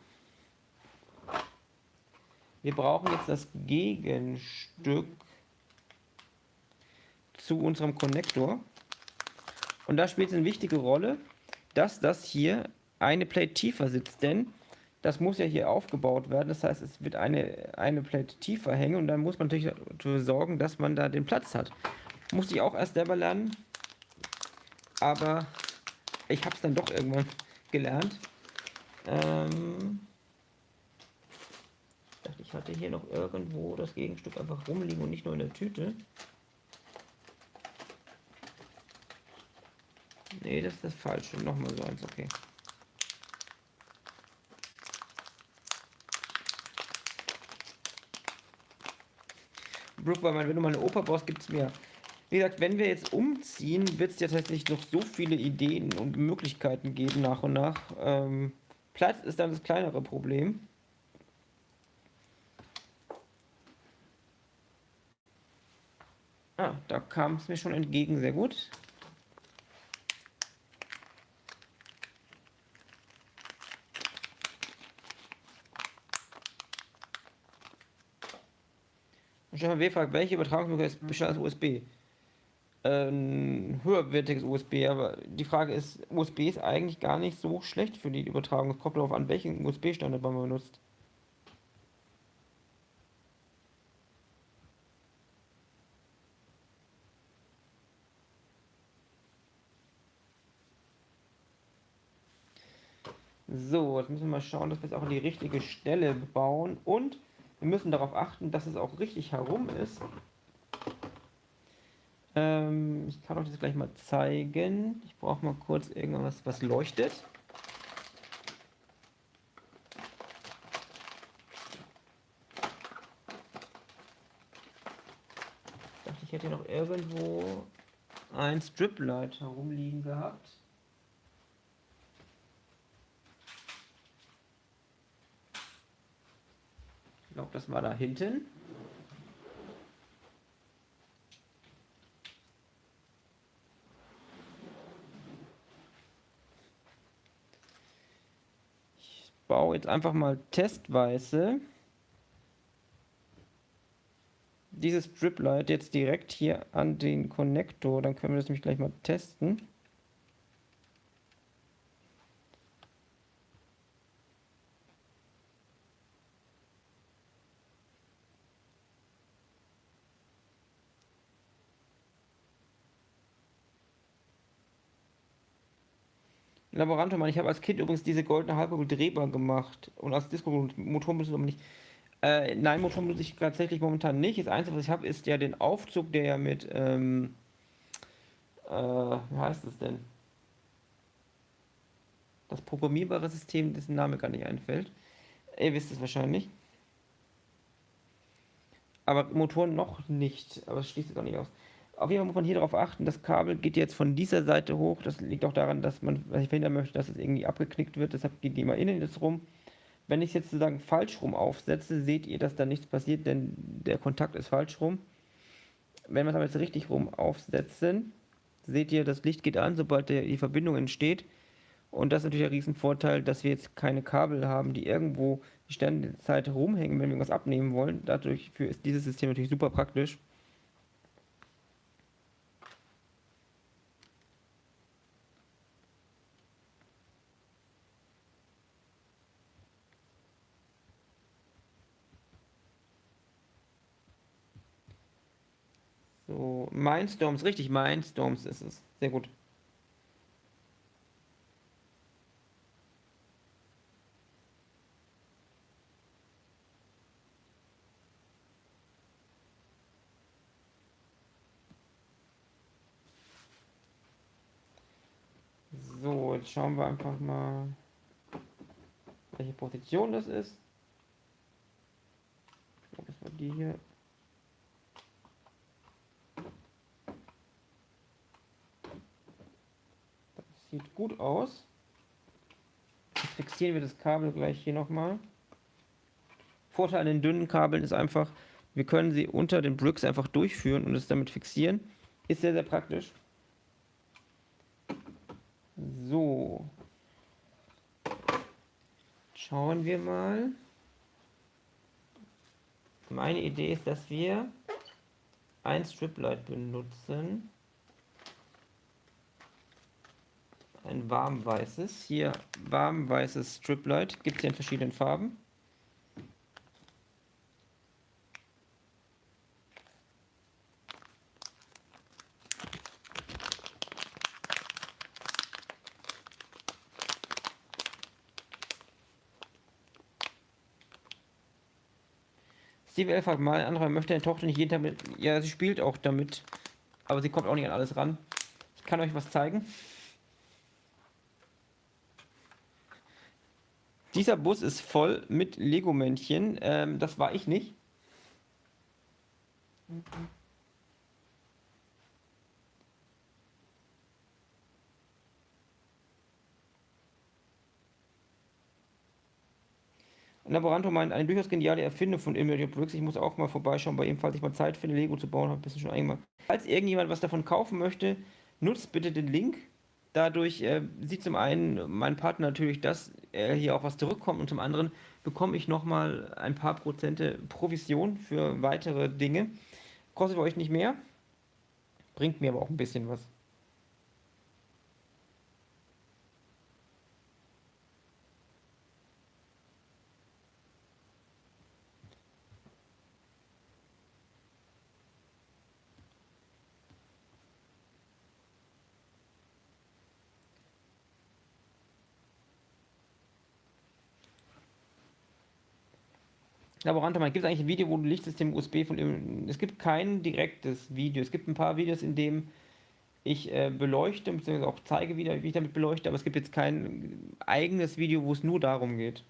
Wir brauchen jetzt das Gegenstück zu unserem Konnektor. Und da spielt es eine wichtige Rolle, dass das hier eine Plate tiefer sitzt. Denn das muss ja hier aufgebaut werden. Das heißt, es wird eine Plate tiefer hängen. Und dann muss man natürlich dafür sorgen, dass man da den Platz hat. Musste ich auch erst selber lernen. Aber ich habe es dann doch irgendwann gelernt. Ich dachte, ich hatte hier noch irgendwo das Gegenstück einfach rumliegen und nicht nur in der Tüte. Nee, das ist das Falsche. Nochmal so eins, okay. Brooke, wenn du mal eine Oper brauchst, gibt es mehr. Wie gesagt, wenn wir jetzt umziehen, wird es ja tatsächlich noch so viele Ideen und Möglichkeiten geben nach und nach. Platz ist dann das kleinere Problem. Ah, da kam es mir schon entgegen, sehr gut. Stefan W. fragt, welche Übertragungsmöglichkeit ist besser als USB? Höherwertiges USB, aber die Frage ist, USB ist eigentlich gar nicht so schlecht für die Übertragung. Es kommt darauf an, welchen USB-Standard man benutzt. So, jetzt müssen wir mal schauen, dass wir es auch an die richtige Stelle bauen. Und wir müssen darauf achten, dass es auch richtig herum ist. Ich kann euch das gleich mal zeigen. Ich brauche mal kurz irgendwas, was leuchtet. Ich dachte, ich hätte noch irgendwo ein Striplight herumliegen gehabt. Ich glaube, das war da hinten. Ich baue jetzt einfach mal testweise dieses Strip-Light jetzt direkt hier an den Konnektor. Dann können wir das nämlich gleich mal testen. Laborantor, Mann, ich habe als Kind übrigens diese goldene Halbkugel drehbar gemacht. Und als Disco-Motoren benutzt aber nicht. Nein, Motoren benutze ich tatsächlich momentan nicht. Das Einzige, was ich habe, ist ja den Aufzug, der ja mit, wie heißt es denn? Das programmierbare System, dessen Name gar nicht einfällt. Ihr wisst es wahrscheinlich. Aber Motoren noch nicht. Aber es schließt es auch nicht aus. Auf jeden Fall muss man hier darauf achten, das Kabel geht jetzt von dieser Seite hoch. Das liegt auch daran, dass ich verhindern möchte, dass es irgendwie abgeknickt wird. Deshalb geht die immer innen jetzt rum. Wenn ich es jetzt sozusagen falsch rum aufsetze, seht ihr, dass da nichts passiert, denn der Kontakt ist falsch rum. Wenn wir es aber jetzt richtig rum aufsetzen, seht ihr, das Licht geht an, sobald die Verbindung entsteht. Und das ist natürlich ein Riesenvorteil, dass wir jetzt keine Kabel haben, die irgendwo die Sternzeit rumhängen, wenn wir irgendwas abnehmen wollen. Dadurch ist dieses System natürlich super praktisch. So, Mindstorms, richtig, Mindstorms ist es. Sehr gut. So, jetzt schauen wir einfach mal, welche Position das ist. Ich glaube, das war die hier. Das sieht gut aus. Jetzt fixieren wir das Kabel gleich hier nochmal. Vorteil an den dünnen Kabeln ist einfach, wir können sie unter den Bricks einfach durchführen und es damit fixieren. Ist sehr, sehr praktisch. So. Schauen wir mal. Meine Idee ist, dass wir ein Striplight benutzen. Ein warmweißes. Hier warmweißes Striplight. Gibt es ja in verschiedenen Farben. Steve L. fragt mal, andere möchte deine Tochter nicht jeden Tag mit. Ja, sie spielt auch damit. Aber sie kommt auch nicht an alles ran. Ich kann euch was zeigen. Dieser Bus ist voll mit Lego-Männchen. Das war ich nicht. Laboranto meint, eine durchaus geniale Erfindung von Immediate Bricks. Ich muss auch mal vorbeischauen bei ihm, falls ich mal Zeit finde, Lego zu bauen. Habe ein bisschen schon eingemacht. Falls irgendjemand was davon kaufen möchte, nutzt bitte den Link. Dadurch sieht zum einen mein Partner natürlich, dass hier auch was zurückkommt und zum anderen bekomme ich nochmal ein paar Prozente Provision für weitere Dinge. Kostet euch nicht mehr, bringt mir aber auch ein bisschen was. Laborante, man gibt es eigentlich ein Video, wo du Lichtsystem USB von. Es gibt kein direktes Video. Es gibt ein paar Videos, in dem ich beleuchte, beziehungsweise auch zeige, wie ich damit beleuchte, aber es gibt jetzt kein eigenes Video, wo es nur darum geht.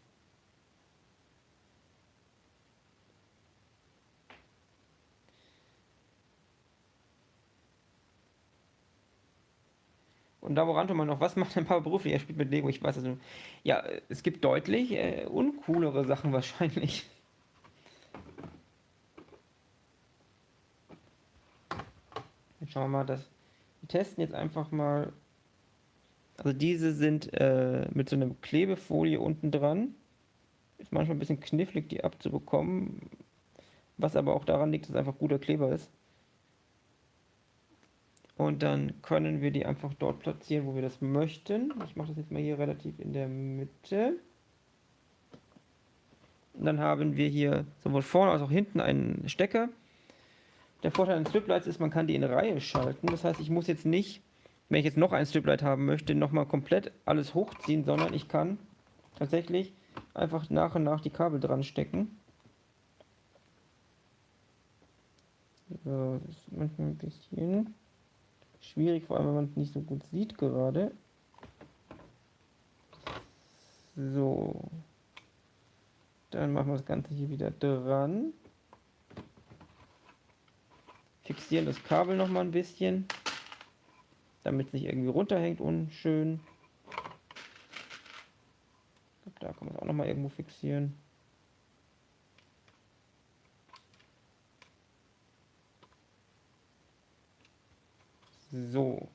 Und Laboranto mal noch, was macht ein paar beruflich? Er spielt mit Lego, ich weiß es nicht. Ja, es gibt deutlich uncoolere Sachen wahrscheinlich. Jetzt schauen wir mal, wir testen jetzt einfach mal. Also diese sind mit so einer Klebefolie unten dran. Ist manchmal ein bisschen knifflig, die abzubekommen. Was aber auch daran liegt, dass es einfach guter Kleber ist. Und dann können wir die einfach dort platzieren, wo wir das möchten. Ich mache das jetzt mal hier relativ in der Mitte. Und dann haben wir hier sowohl vorne als auch hinten einen Stecker. Der Vorteil an Striplights ist, man kann die in Reihe schalten. Das heißt, ich muss jetzt nicht, wenn ich jetzt noch ein Striplight haben möchte, nochmal komplett alles hochziehen, sondern ich kann tatsächlich einfach nach und nach die Kabel dran stecken. So, das ist manchmal ein bisschen schwierig, vor allem wenn man es nicht so gut sieht gerade. So. Dann machen wir das Ganze hier wieder dran. Fixieren das Kabel nochmal ein bisschen, damit es nicht irgendwie runterhängt, unschön. Da kann man es auch nochmal irgendwo fixieren. So.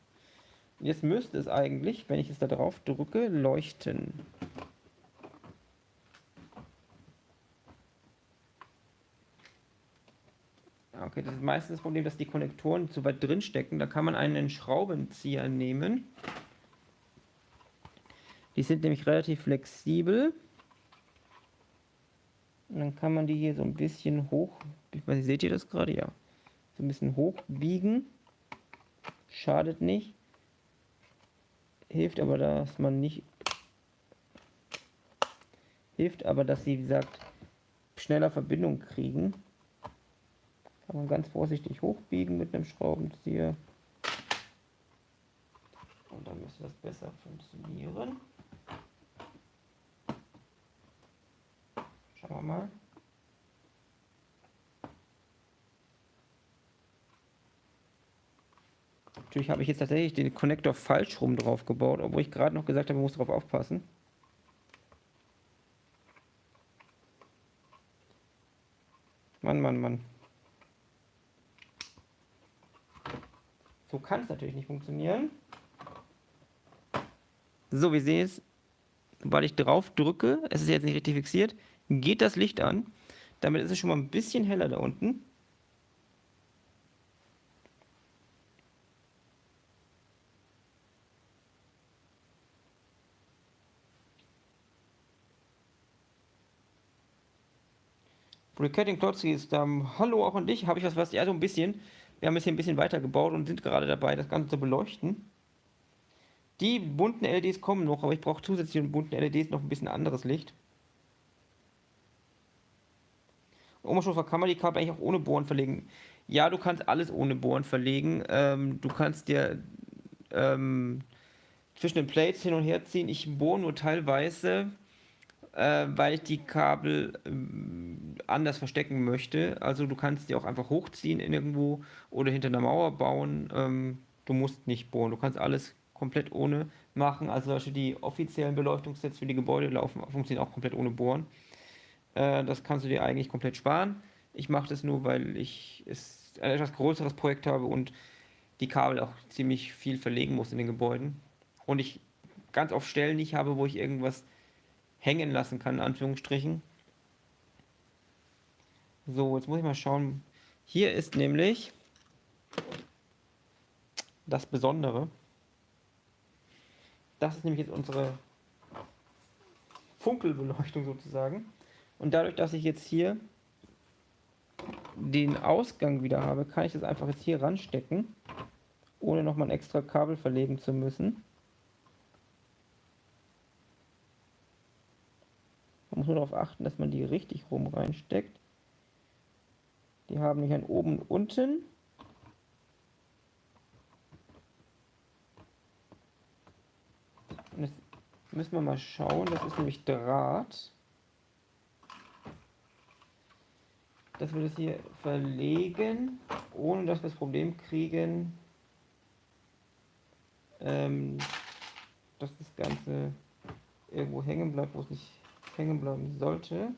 Jetzt müsste es eigentlich, wenn ich es da drauf drücke, leuchten. Okay, das ist meistens das Problem, dass die Konnektoren zu weit drin stecken. Da kann man einen Schraubenzieher nehmen. Die sind nämlich relativ flexibel. Und dann kann man die hier so ein bisschen hoch, ich weiß nicht, seht ihr das gerade? Ja. So ein bisschen hochbiegen. Schadet nicht. Hilft aber, dass man nicht. Hilft aber, dass sie, wie gesagt, schneller Verbindung kriegen. Kann man ganz vorsichtig hochbiegen mit einem Schraubenzieher. Und dann müsste das besser funktionieren. Schauen wir mal. Natürlich habe ich jetzt tatsächlich den Konnektor falsch rum drauf gebaut, obwohl ich gerade noch gesagt habe, man muss darauf aufpassen. Mann. So kann es natürlich nicht funktionieren. So, wir sehen jetzt, sobald ich drauf drücke, es ist jetzt nicht richtig fixiert, geht das Licht an. Damit ist es schon mal ein bisschen heller da unten. Recording Klotzki ist da. Hallo auch an dich. Habe ich was ja, so ein bisschen. Wir haben jetzt hier ein bisschen weiter gebaut und sind gerade dabei, das Ganze zu beleuchten. Die bunten LEDs kommen noch, aber ich brauche zusätzlich zu den bunten LEDs noch ein bisschen anderes Licht. Oberstufe kann man die Kabel eigentlich auch ohne Bohren verlegen. Ja, du kannst alles ohne Bohren verlegen. Du kannst dir zwischen den Plates hin und her ziehen. Ich bohre nur teilweise, weil ich die Kabel anders verstecken möchte. Also du kannst die auch einfach hochziehen in irgendwo oder hinter einer Mauer bauen. Du musst nicht bohren. Du kannst alles komplett ohne machen. Also zum Beispiel die offiziellen Beleuchtungssets für die Gebäude funktionieren auch komplett ohne Bohren. Das kannst du dir eigentlich komplett sparen. Ich mache das nur, weil ich ein etwas größeres Projekt habe und die Kabel auch ziemlich viel verlegen muss in den Gebäuden. Und ich ganz oft Stellen nicht habe, wo ich irgendwas hängen lassen kann, in Anführungsstrichen. So, jetzt muss ich mal schauen. Hier ist nämlich das Besondere. Das ist nämlich jetzt unsere Funkelbeleuchtung sozusagen. Und dadurch, dass ich jetzt hier den Ausgang wieder habe, kann ich das einfach jetzt hier ranstecken, ohne nochmal ein extra Kabel verlegen zu müssen. Man muss nur darauf achten, dass man die richtig rum reinsteckt. Die haben nicht ein oben und unten. Und jetzt müssen wir mal schauen, das ist nämlich Draht. Dass wir das hier verlegen, ohne dass wir das Problem kriegen, dass das Ganze irgendwo hängen bleibt, wo es nicht hängen bleiben sollte.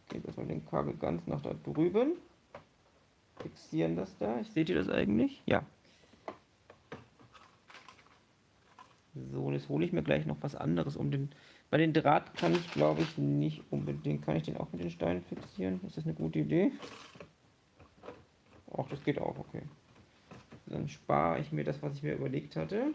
Gehen wir mal den Kabel ganz nach da drüben. Fixieren das da. Seht ihr das eigentlich? Ja. So, jetzt hole ich mir gleich noch was anderes um den. Bei den Draht kann ich, glaube ich, nicht unbedingt. Kann ich den auch mit den Steinen fixieren? Ist das eine gute Idee? Ach, das geht auch, okay. Dann spare ich mir das, was ich mir überlegt hatte.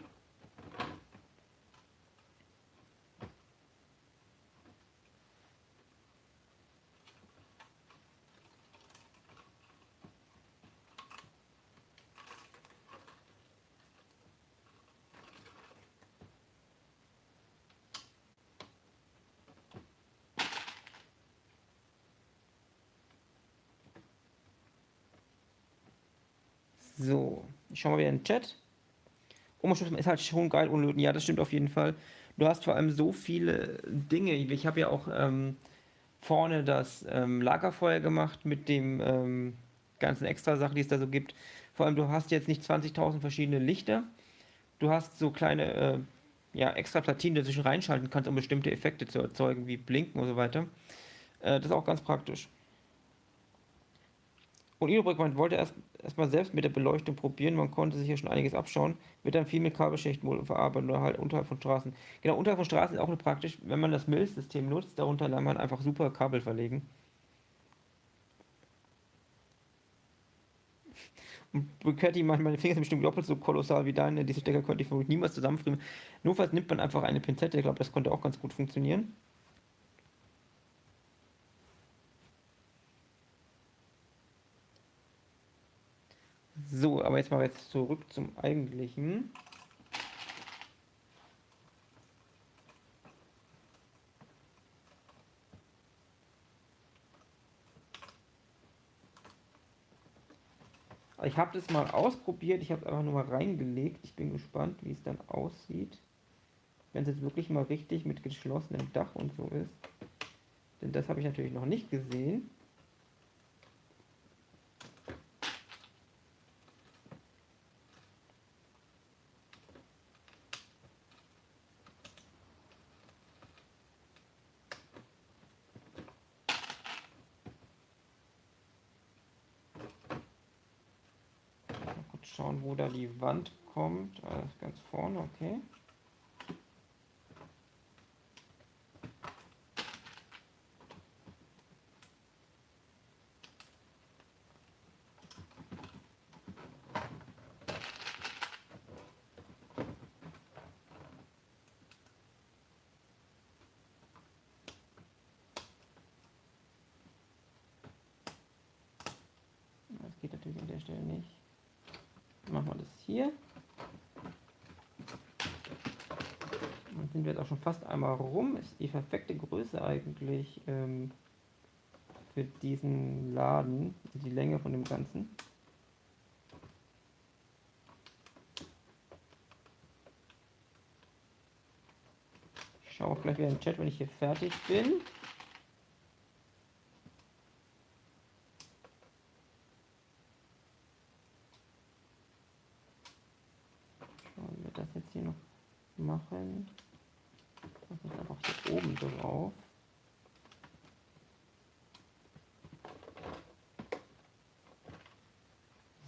So, ich schaue mal wieder in den Chat. Oberschriften ist halt schon geil unlöten. Ja, das stimmt auf jeden Fall. Du hast vor allem so viele Dinge. Ich habe ja auch vorne das Lagerfeuer gemacht mit dem ganzen Extra-Sachen, die es da so gibt. Vor allem, du hast jetzt nicht 20.000 verschiedene Lichter. Du hast so kleine ja, extra Platinen, die du zwischen reinschalten kannst, um bestimmte Effekte zu erzeugen, wie Blinken und so weiter. Das ist auch ganz praktisch. Und Inobreak wollte erstmal selbst mit der Beleuchtung probieren. Man konnte sich hier schon einiges abschauen. Wird dann viel mit Kabelschichten verarbeitet oder halt unterhalb von Straßen. Genau, unterhalb von Straßen ist auch eine praktisch, wenn man das Mills-System nutzt, darunter kann man einfach super Kabel verlegen. Und Bugatti meint, meine Finger sind bestimmt doppelt so kolossal wie deine. Diese Stecker könnte ich vermutlich niemals zusammenfriemeln. Notfalls nimmt man einfach eine Pinzette. Ich glaube, das konnte auch ganz gut funktionieren. So, aber jetzt mal jetzt zurück zum Eigentlichen. Ich habe das mal ausprobiert, ich habe es einfach nur mal reingelegt. Ich bin gespannt, wie es dann aussieht, wenn es jetzt wirklich mal richtig mit geschlossenem Dach und so ist. Denn das habe ich natürlich noch nicht gesehen. Mal kurz schauen, wo da die Wand kommt. Ganz vorne, okay. Das geht natürlich an der Stelle nicht. Machen wir das hier. Dann sind wir jetzt auch schon fast einmal rum. Ist die perfekte Größe eigentlich für diesen Laden. Die Länge von dem Ganzen. Ich schaue auch gleich wieder in den Chat, wenn ich hier fertig bin. Schauen wir das jetzt hier noch machen. Das ist einfach hier oben drauf.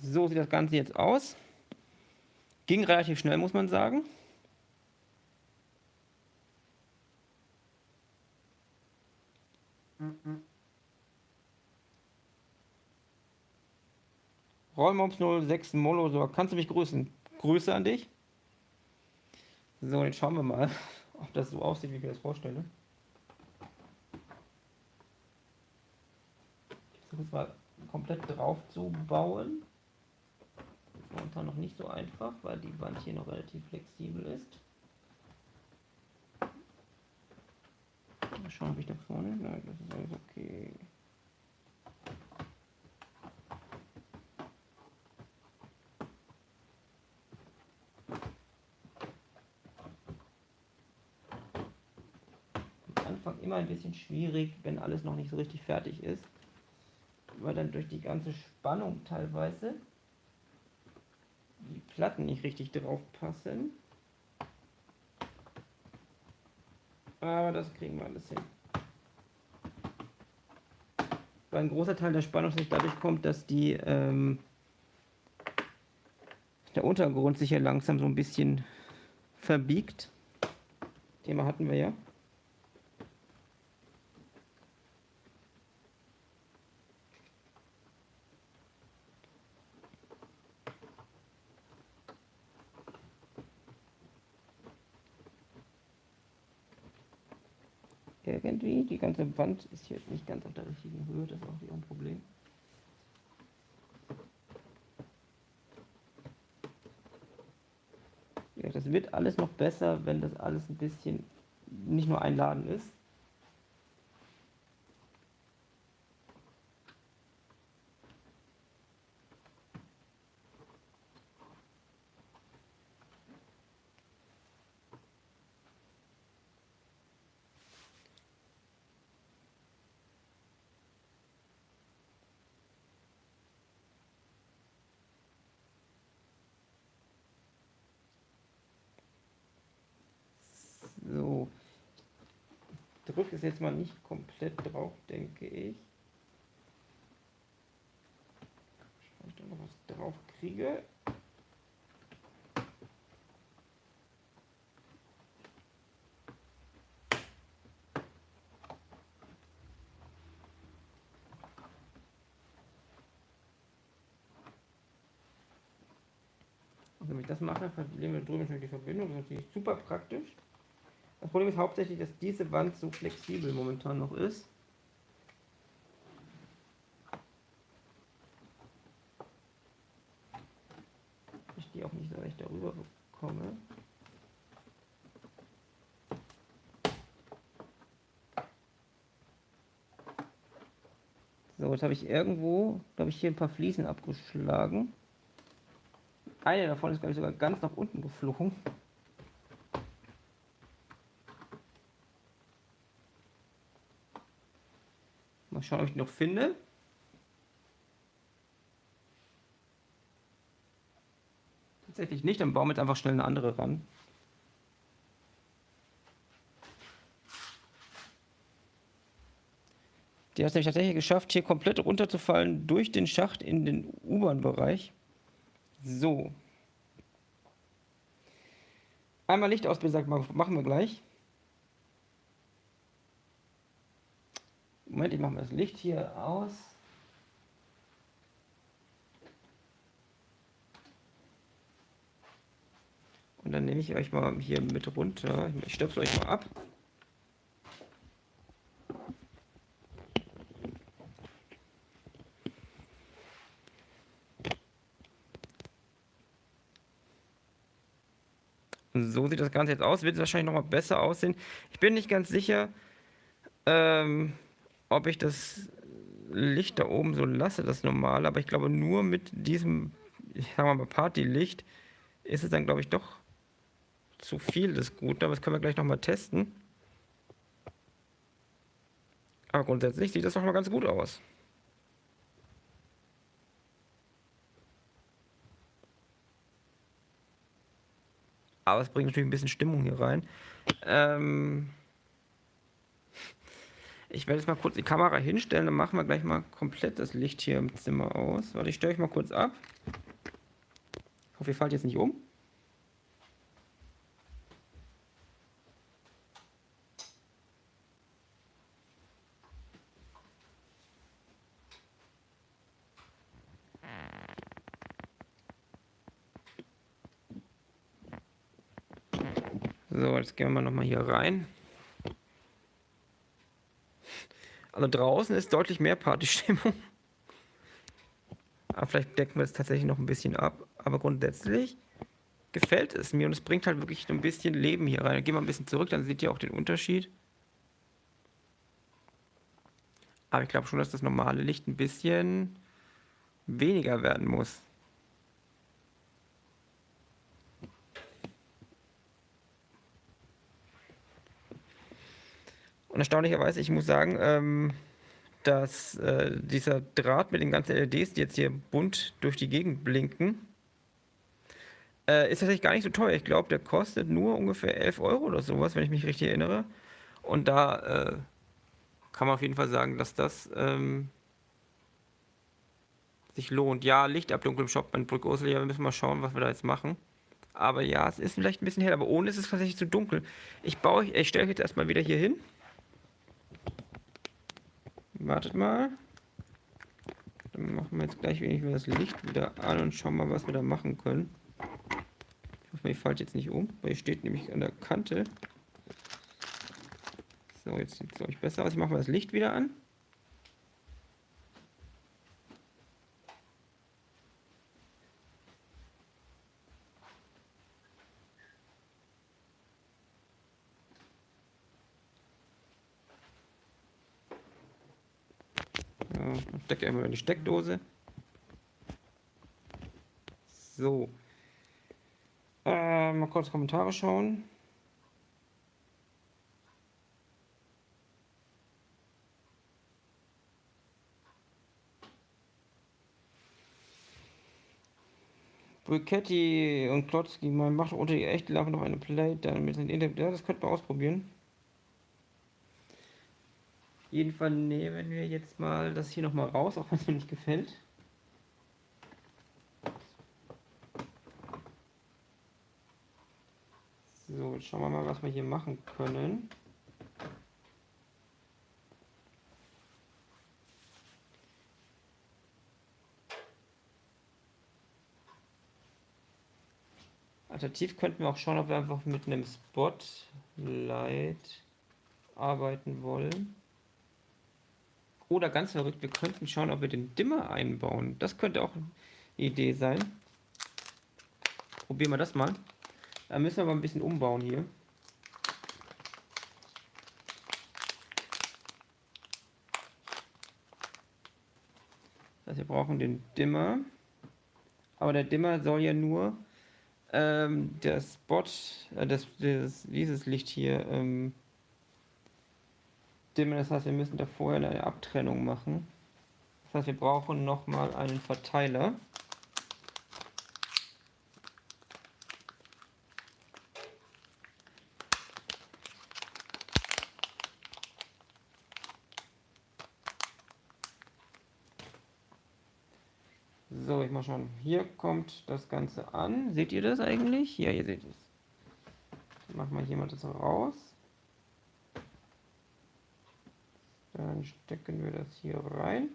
So sieht das Ganze jetzt aus. Ging relativ schnell, muss man sagen. Rollmops 06 Molosor, kannst du mich grüßen? Grüße an dich. So, jetzt schauen wir mal, ob das so aussieht, wie ich mir das vorstelle. Ich versuche es mal komplett drauf zu bauen. Ist momentan noch nicht so einfach, weil die Wand hier noch relativ flexibel ist. Mal schauen, ob ich da vorne. Nein, das ist alles okay. Am Anfang immer ein bisschen schwierig, wenn alles noch nicht so richtig fertig ist. Weil dann durch die ganze Spannung teilweise die Platten nicht richtig drauf passen. Aber das kriegen wir alles hin. Weil ein großer Teil der Spannung nicht dadurch kommt, dass der Untergrund sich ja langsam so ein bisschen verbiegt. Thema hatten wir ja. Irgendwie, die ganze Wand ist hier nicht ganz auf der richtigen Höhe, das ist auch ein Problem. Ja, das wird alles noch besser, wenn das alles ein bisschen nicht nur ein Laden ist. So, ich drücke es jetzt mal nicht komplett drauf, denke ich. Wenn ich da noch was drauf kriege. Und wenn ich das mache, verlieren wir drüben schon die Verbindung. Das ist natürlich super praktisch. Das Problem ist hauptsächlich, dass diese Wand so flexibel momentan noch ist. Ich die auch nicht so leicht darüber bekomme. So, jetzt habe ich irgendwo, glaube ich, hier ein paar Fliesen abgeschlagen. Eine davon ist, glaube ich, sogar ganz nach unten geflogen. Mal schauen, ob ich die noch finde. Tatsächlich nicht, dann bauen wir jetzt einfach schnell eine andere ran. Die hat es nämlich tatsächlich geschafft, hier komplett runterzufallen durch den Schacht in den U-Bahn-Bereich. So. Einmal Licht ausbilden, machen wir gleich. Moment, ich mache mal das Licht hier aus. Und dann nehme ich euch mal hier mit runter. Ich stöpsel euch mal ab. So sieht das Ganze jetzt aus. Wird es wahrscheinlich noch mal besser aussehen. Ich bin nicht ganz sicher, ob ich das Licht da oben so lasse, das normale. Aber ich glaube, nur mit diesem, ich sag mal, Partylicht ist es dann, glaube ich, doch zu viel des Guten. Aber das können wir gleich noch mal testen. Aber grundsätzlich sieht das doch mal ganz gut aus. Aber es bringt natürlich ein bisschen Stimmung hier rein. Ich werde jetzt mal kurz die Kamera hinstellen, dann machen wir gleich mal komplett das Licht hier im Zimmer aus. Warte, ich stelle euch mal kurz ab. Ich hoffe, ihr fallt jetzt nicht um. So, jetzt gehen wir nochmal hier rein. Also draußen ist deutlich mehr Partystimmung. Aber vielleicht decken wir es tatsächlich noch ein bisschen ab. Aber grundsätzlich gefällt es mir und es bringt halt wirklich ein bisschen Leben hier rein. Gehen wir ein bisschen zurück, dann seht ihr auch den Unterschied. Aber ich glaube schon, dass das normale Licht ein bisschen weniger werden muss. Und erstaunlicherweise, ich muss sagen, dass dieser Draht mit den ganzen LEDs, die jetzt hier bunt durch die Gegend blinken, ist tatsächlich gar nicht so teuer. Ich glaube, der kostet nur ungefähr 11 Euro oder sowas, wenn ich mich richtig erinnere. Und da kann man auf jeden Fall sagen, dass das sich lohnt. Ja, Lichtabdunklung im Shop bei Brück Ursula, wir müssen mal schauen, was wir da jetzt machen. Aber ja, es ist vielleicht ein bisschen hell, aber ohne ist es tatsächlich zu dunkel. Ich stelle euch jetzt erstmal wieder hier hin. Wartet mal. Dann machen wir jetzt gleich wenigstens das Licht wieder an und schauen mal, was wir da machen können. Ich hoffe, ich falle jetzt nicht um, weil ihr steht nämlich an der Kante. So, jetzt sieht es, glaube ich, besser aus. Ich mache mal das Licht wieder an. So, dann stecke ich einmal in die Steckdose. So. Mal kurz Kommentare schauen. Bricetti und Klotzki, man macht unter die echte Lampe noch eine Plate, dann mit den Internet. Ja, das könnte man ausprobieren. Jedenfalls nehmen wir jetzt mal das hier nochmal raus, auch wenn es mir nicht gefällt. So, jetzt schauen wir mal, was wir hier machen können. Alternativ könnten wir auch schauen, ob wir einfach mit einem Spotlight arbeiten wollen. Oder ganz verrückt, wir könnten schauen, ob wir den Dimmer einbauen. Das könnte auch eine Idee sein. Probieren wir das mal. Da müssen wir aber ein bisschen umbauen hier. Das heißt, wir brauchen den Dimmer. Aber der Dimmer soll ja nur der Spot, dieses Licht hier dimmen. Das heißt, wir müssen da vorher eine Abtrennung machen. Das heißt, wir brauchen nochmal einen Verteiler. So, ich mal schauen. Hier kommt das Ganze an. Seht ihr das eigentlich? Ja, ihr seht es. Dann machen wir hier mal das raus. Dann stecken wir das hier rein.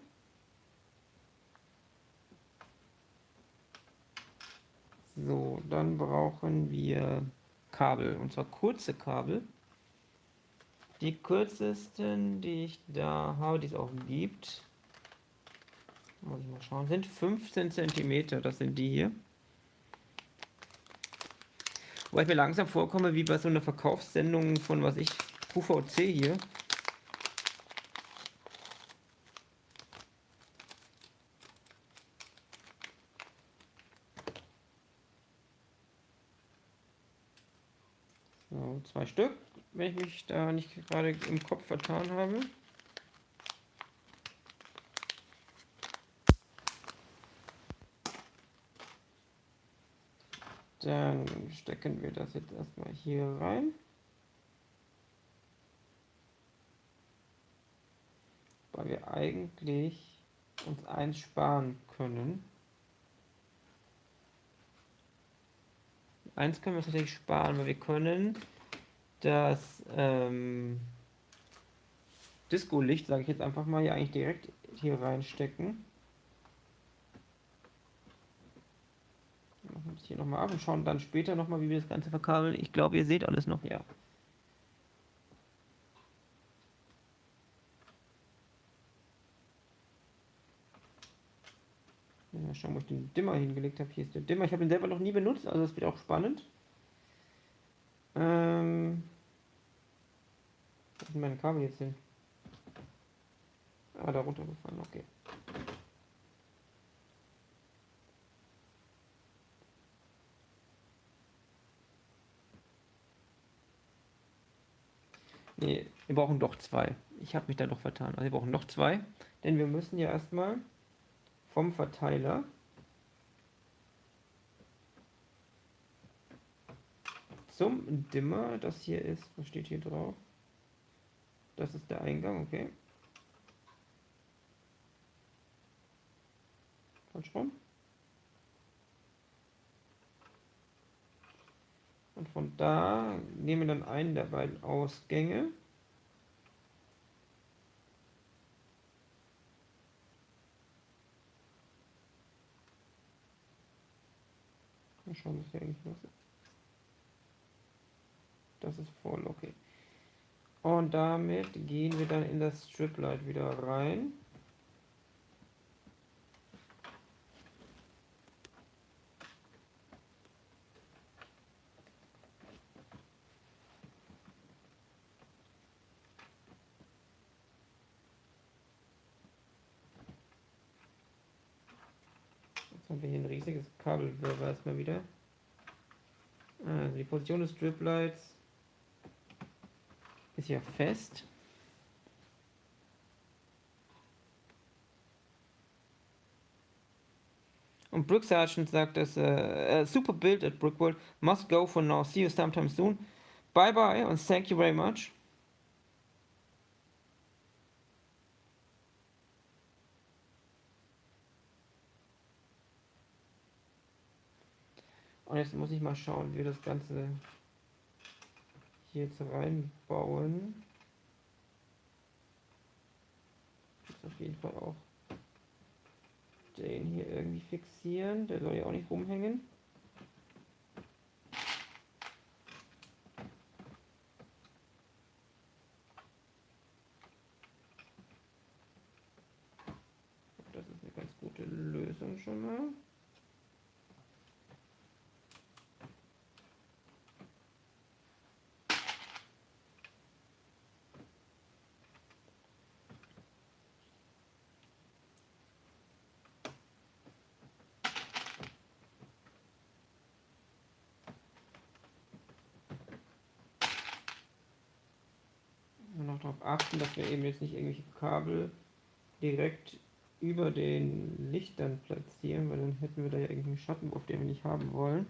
So, dann brauchen wir Kabel, und zwar kurze Kabel. Die kürzesten, die ich da habe, die es auch gibt, muss ich mal schauen, sind 15 cm. Das sind die hier. Wobei ich mir langsam vorkomme, wie bei so einer Verkaufssendung von, was ich, QVC hier. So, 2 Stück, wenn ich mich da nicht gerade im Kopf vertan habe. Dann stecken wir das jetzt erstmal hier rein. Weil wir eigentlich uns eins sparen können. Eins können wir tatsächlich sparen, weil wir können das Disco-Licht, sage ich jetzt einfach mal, hier eigentlich direkt hier reinstecken. Machen wir das hier nochmal ab und schauen dann später nochmal, wie wir das Ganze verkabeln. Ich glaube, ihr seht alles noch, ja. Mal schauen, wo ich den Dimmer hingelegt habe. Hier ist der Dimmer. Ich habe den selber noch nie benutzt, also das wird auch spannend. Wo sind meine Kabel jetzt hin? Ah, da runtergefallen, okay. Nee, wir brauchen doch 2. Ich habe mich da doch vertan. Also wir brauchen noch 2, denn wir müssen ja erstmal vom Verteiler zum Dimmer, das hier ist, was steht hier drauf? Das ist der Eingang, okay. Falsch rum. Und von da nehmen wir dann einen der beiden Ausgänge. Mal schauen, was hier eigentlich los ist. Das ist voll, okay. Und damit gehen wir dann in das Striplight wieder rein. Jetzt haben wir hier ein riesiges Kabelwirrwarr erstmal wieder. Also die Position des Striplights ist ja fest. Und Brick Sergeant sagt, dass super build at Brickworld must go for now. See you sometime soon. Bye bye und thank you very much. Und jetzt muss ich mal schauen, wie wir das Ganze hier jetzt reinbauen. Ich muss auf jeden Fall auch den hier irgendwie fixieren. Der soll ja auch nicht rumhängen. Das ist eine ganz gute Lösung schon mal. Noch darauf achten, dass wir eben jetzt nicht irgendwelche Kabel direkt über den Lichtern platzieren, weil dann hätten wir da ja irgendeinen Schattenwurf, den wir nicht haben wollen.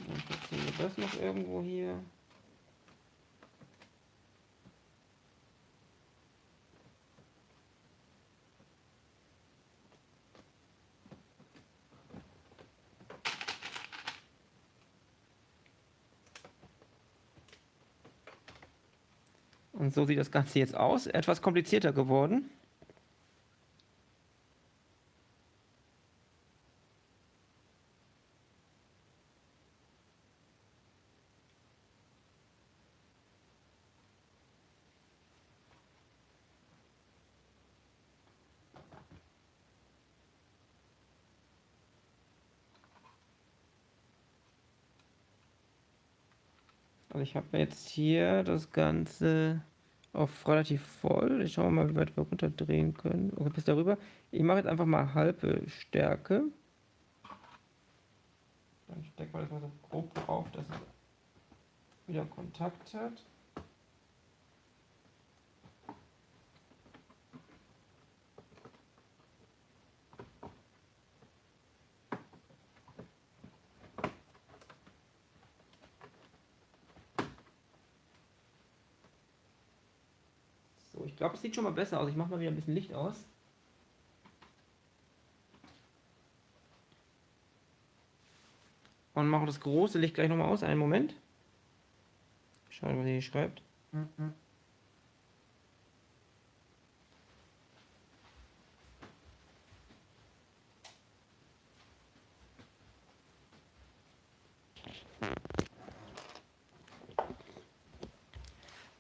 Dann platzieren wir das noch irgendwo hier. Und so sieht das Ganze jetzt aus. Etwas komplizierter geworden. Also ich habe jetzt hier das Ganze auf relativ voll. Ich schaue mal, wie weit wir runterdrehen können. Okay, bis darüber. Ich mache jetzt einfach mal halbe Stärke. Dann stecken wir das mal so grob drauf, dass es wieder Kontakt hat. So, ich glaube, es sieht schon mal besser aus. Ich mache mal wieder ein bisschen Licht aus. Und mache das große Licht gleich nochmal aus. Einen Moment. Schauen, was ihr hier schreibt.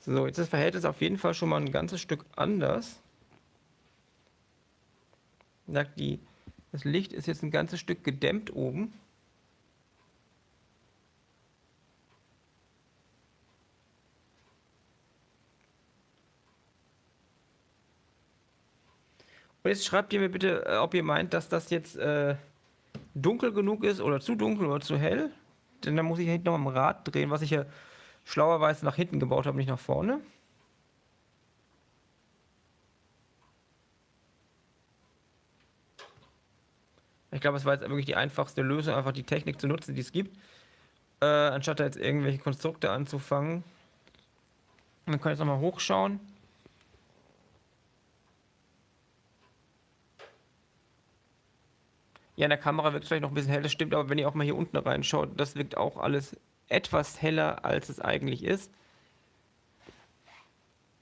So, jetzt ist das Verhältnis auf jeden Fall schon mal ein ganzes Stück anders. Sagt die, das Licht ist jetzt ein ganzes Stück gedämmt oben. Und jetzt schreibt ihr mir bitte, ob ihr meint, dass das jetzt dunkel genug ist oder zu dunkel oder zu hell. Denn dann muss ich hinten noch am Rad drehen, was ich ja schlauerweise nach hinten gebaut habe, nicht nach vorne. Ich glaube, es war jetzt wirklich die einfachste Lösung, einfach die Technik zu nutzen, die es gibt, anstatt da jetzt irgendwelche Konstrukte anzufangen. Wir können jetzt nochmal hochschauen. Ja, in der Kamera wirkt es vielleicht noch ein bisschen hell, das stimmt, aber wenn ihr auch mal hier unten reinschaut, das wirkt auch alles etwas heller, als es eigentlich ist.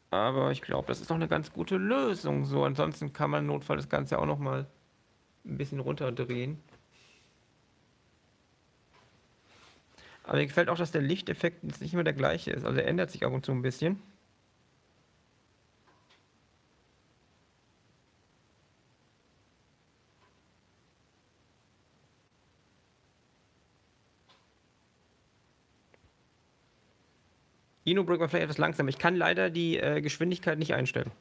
Aber ich glaube, das ist doch eine ganz gute Lösung. So, ansonsten kann man im Notfall das Ganze auch noch mal ein bisschen runterdrehen. Aber mir gefällt auch, dass der Lichteffekt jetzt nicht immer der gleiche ist. Also er ändert sich ab und zu ein bisschen. Inobrick war vielleicht etwas langsamer. Ich kann leider die Geschwindigkeit nicht einstellen.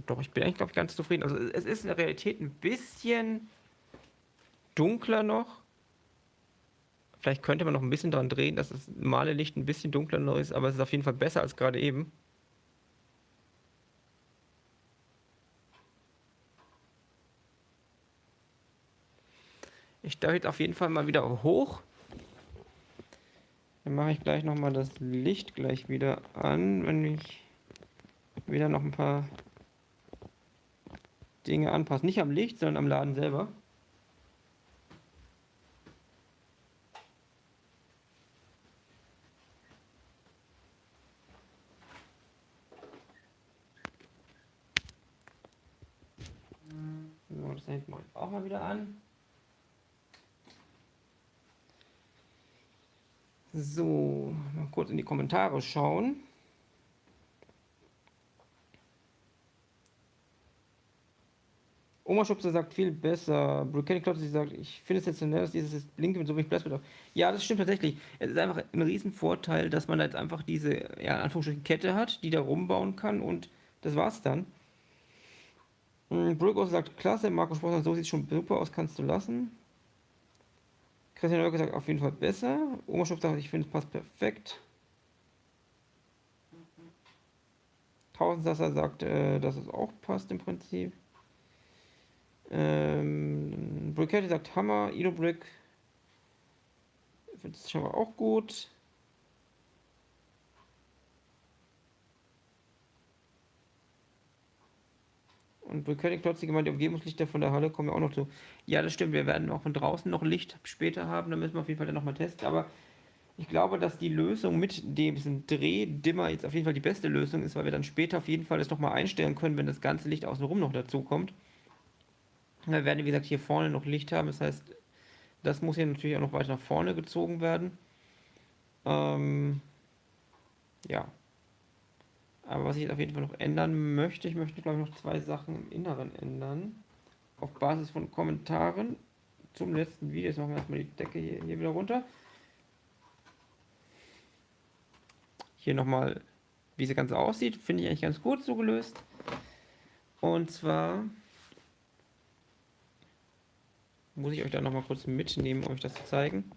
Doch, ich bin eigentlich, glaube ich, ganz zufrieden. Also es ist in der Realität ein bisschen dunkler noch. Vielleicht könnte man noch ein bisschen dran drehen, dass das normale Licht ein bisschen dunkler noch ist, aber es ist auf jeden Fall besser als gerade eben. Ich stelle jetzt auf jeden Fall mal wieder hoch. Dann mache ich gleich nochmal das Licht gleich wieder an, wenn ich wieder noch ein paar Dinge anpasse. Nicht am Licht, sondern am Laden selber. So, das da hinten mache ich auch mal wieder an. So, mal kurz in die Kommentare schauen. Oma Schubser sagt viel besser. Brückenny Klotz, sie sagt, ich finde es sensationell, dass dieses Blinken mit so wenig Platz bedarf. Ja, das stimmt tatsächlich. Es ist einfach ein Riesenvorteil, dass man jetzt einfach diese, ja, in Anführungsstrichen Kette hat, die da rumbauen kann und das war's dann. Brück sagt, klasse, Marco Sportmann, so sieht schon super aus, kannst du lassen. Christian Oelke sagt, auf jeden Fall besser. Oma Schubser sagt, ich finde, es passt perfekt. Tausendsasser sagt, dass es auch passt im Prinzip. Brickette sagt Hammer, Ido Brick findet es schon mal auch gut. Und Brickette Klotzig gemeint, die Umgebungslichter von der Halle kommen ja auch noch zu. Ja, das stimmt, wir werden auch von draußen noch Licht später haben, da müssen wir auf jeden Fall dann nochmal testen. Aber ich glaube, dass die Lösung mit diesem Drehdimmer jetzt auf jeden Fall die beste Lösung ist, weil wir dann später auf jeden Fall das nochmal einstellen können, wenn das ganze Licht außenrum noch dazu kommt. Wir werden, wie gesagt, hier vorne noch Licht haben, das heißt, das muss hier natürlich auch noch weiter nach vorne gezogen werden. Ja. Aber was ich jetzt auf jeden Fall noch ändern möchte, ich möchte, glaube ich, noch zwei Sachen im Inneren ändern. Auf Basis von Kommentaren zum letzten Video. Jetzt machen wir erstmal die Decke hier wieder runter. Hier nochmal, wie sie ganz aussieht, finde ich eigentlich ganz gut so gelöst. Und zwar muss ich euch da nochmal kurz mitnehmen, um euch das zu zeigen.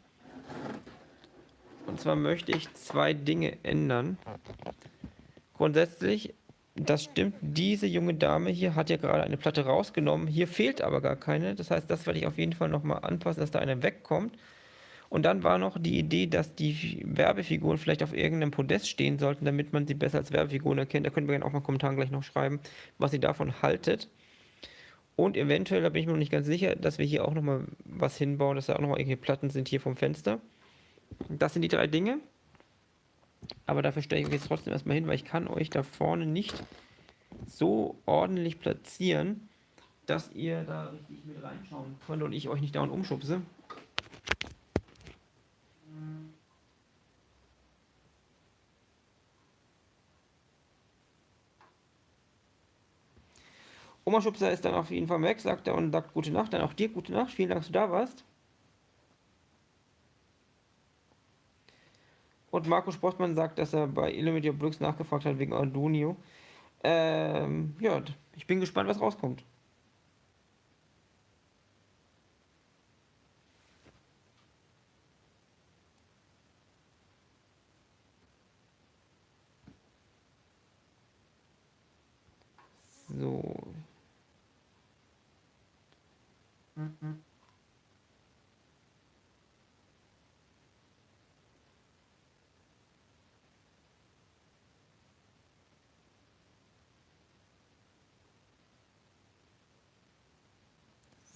Und zwar möchte ich zwei Dinge ändern. Grundsätzlich, das stimmt, diese junge Dame hier hat ja gerade eine Platte rausgenommen. Hier fehlt aber gar keine. Das heißt, das werde ich auf jeden Fall nochmal anpassen, dass da eine wegkommt. Und dann war noch die Idee, dass die Werbefiguren vielleicht auf irgendeinem Podest stehen sollten, damit man sie besser als Werbefiguren erkennt. Da könnt ihr gerne auch mal in den Kommentaren gleich noch schreiben, was ihr davon haltet. Und eventuell, da bin ich mir noch nicht ganz sicher, dass wir hier auch nochmal was hinbauen, dass da auch nochmal irgendwelche Platten sind hier vom Fenster. Das sind die drei Dinge. Aber dafür stelle ich euch jetzt trotzdem erstmal hin, weil ich kann euch da vorne nicht so ordentlich platzieren, dass ihr da richtig mit reinschauen könnt und ich euch nicht dauernd umschubse. Oma Schubser ist dann auf jeden Fall weg, sagt er und sagt gute Nacht. Dann auch dir gute Nacht. Vielen Dank, dass du da warst. Und Marco Sportmann sagt, dass er bei Illuminator Brooks nachgefragt hat wegen Arduino. Ja, ich bin gespannt, was rauskommt. So.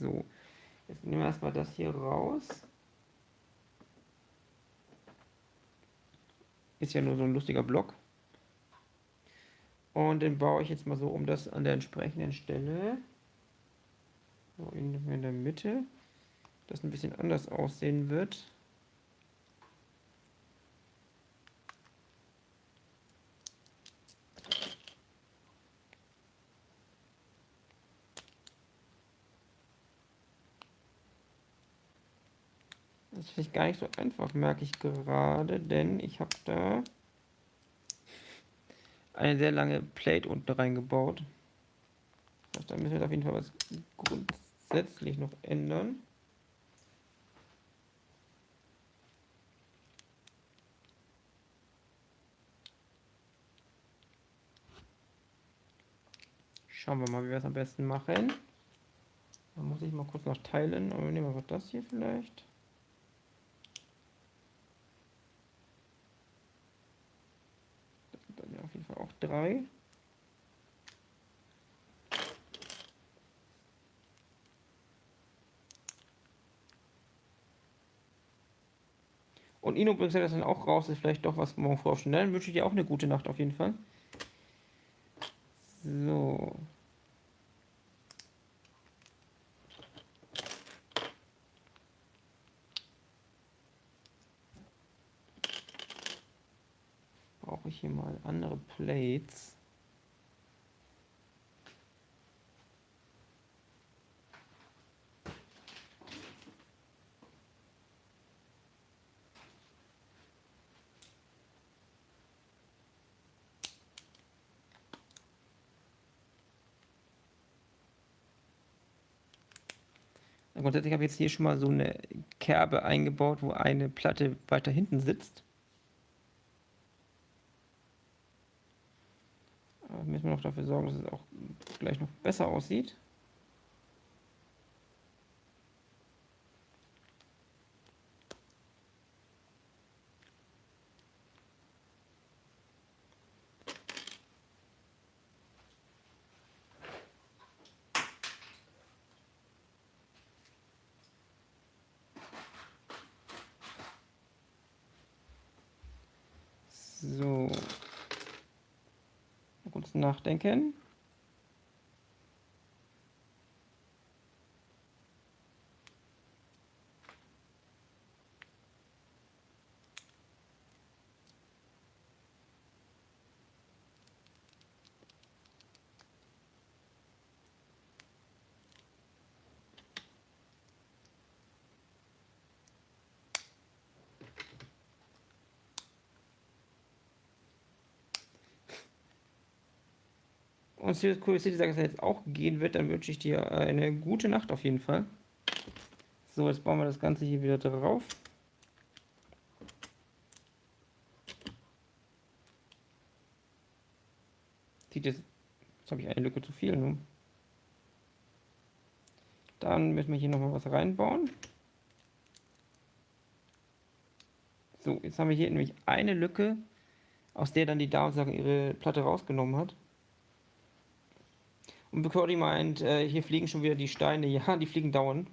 So, jetzt nehmen wir erstmal das hier raus. Ist ja nur so ein lustiger Block. Und den baue ich jetzt mal so um das an der entsprechenden Stelle. So in der Mitte. Das ein bisschen anders aussehen wird. Das ist vielleicht gar nicht so einfach, merke ich gerade, denn ich habe da eine sehr lange Plate unten reingebaut. Das heißt, da müssen wir auf jeden Fall was grundsätzlich noch ändern. Schauen wir mal, wie wir es am besten machen. Da muss ich mal kurz noch teilen, aber nehmen wir das hier vielleicht. Das sind dann ja auf jeden Fall auch 3. Und Ino bringt das dann auch raus, ist vielleicht doch was morgen früh aufstehen. Dann wünsche ich dir auch eine gute Nacht auf jeden Fall. So. Brauche ich hier mal andere Plates. Grundsätzlich habe ich jetzt hier schon mal so eine Kerbe eingebaut, wo eine Platte weiter hinten sitzt. Aber müssen wir noch dafür sorgen, dass es auch gleich noch besser aussieht. So. Mal kurz nachdenken. Und Serious Curiosity sagt, dass er jetzt auch gehen wird, dann wünsche ich dir eine gute Nacht auf jeden Fall. So, jetzt bauen wir das Ganze hier wieder drauf. Sieht jetzt habe ich eine Lücke zu viel. Ne? Dann müssen wir hier nochmal was reinbauen. So, jetzt haben wir hier nämlich eine Lücke, aus der dann die Dame ihre Platte rausgenommen hat. Und Cody meint, hier fliegen schon wieder die Steine. Ja, die fliegen dauernd.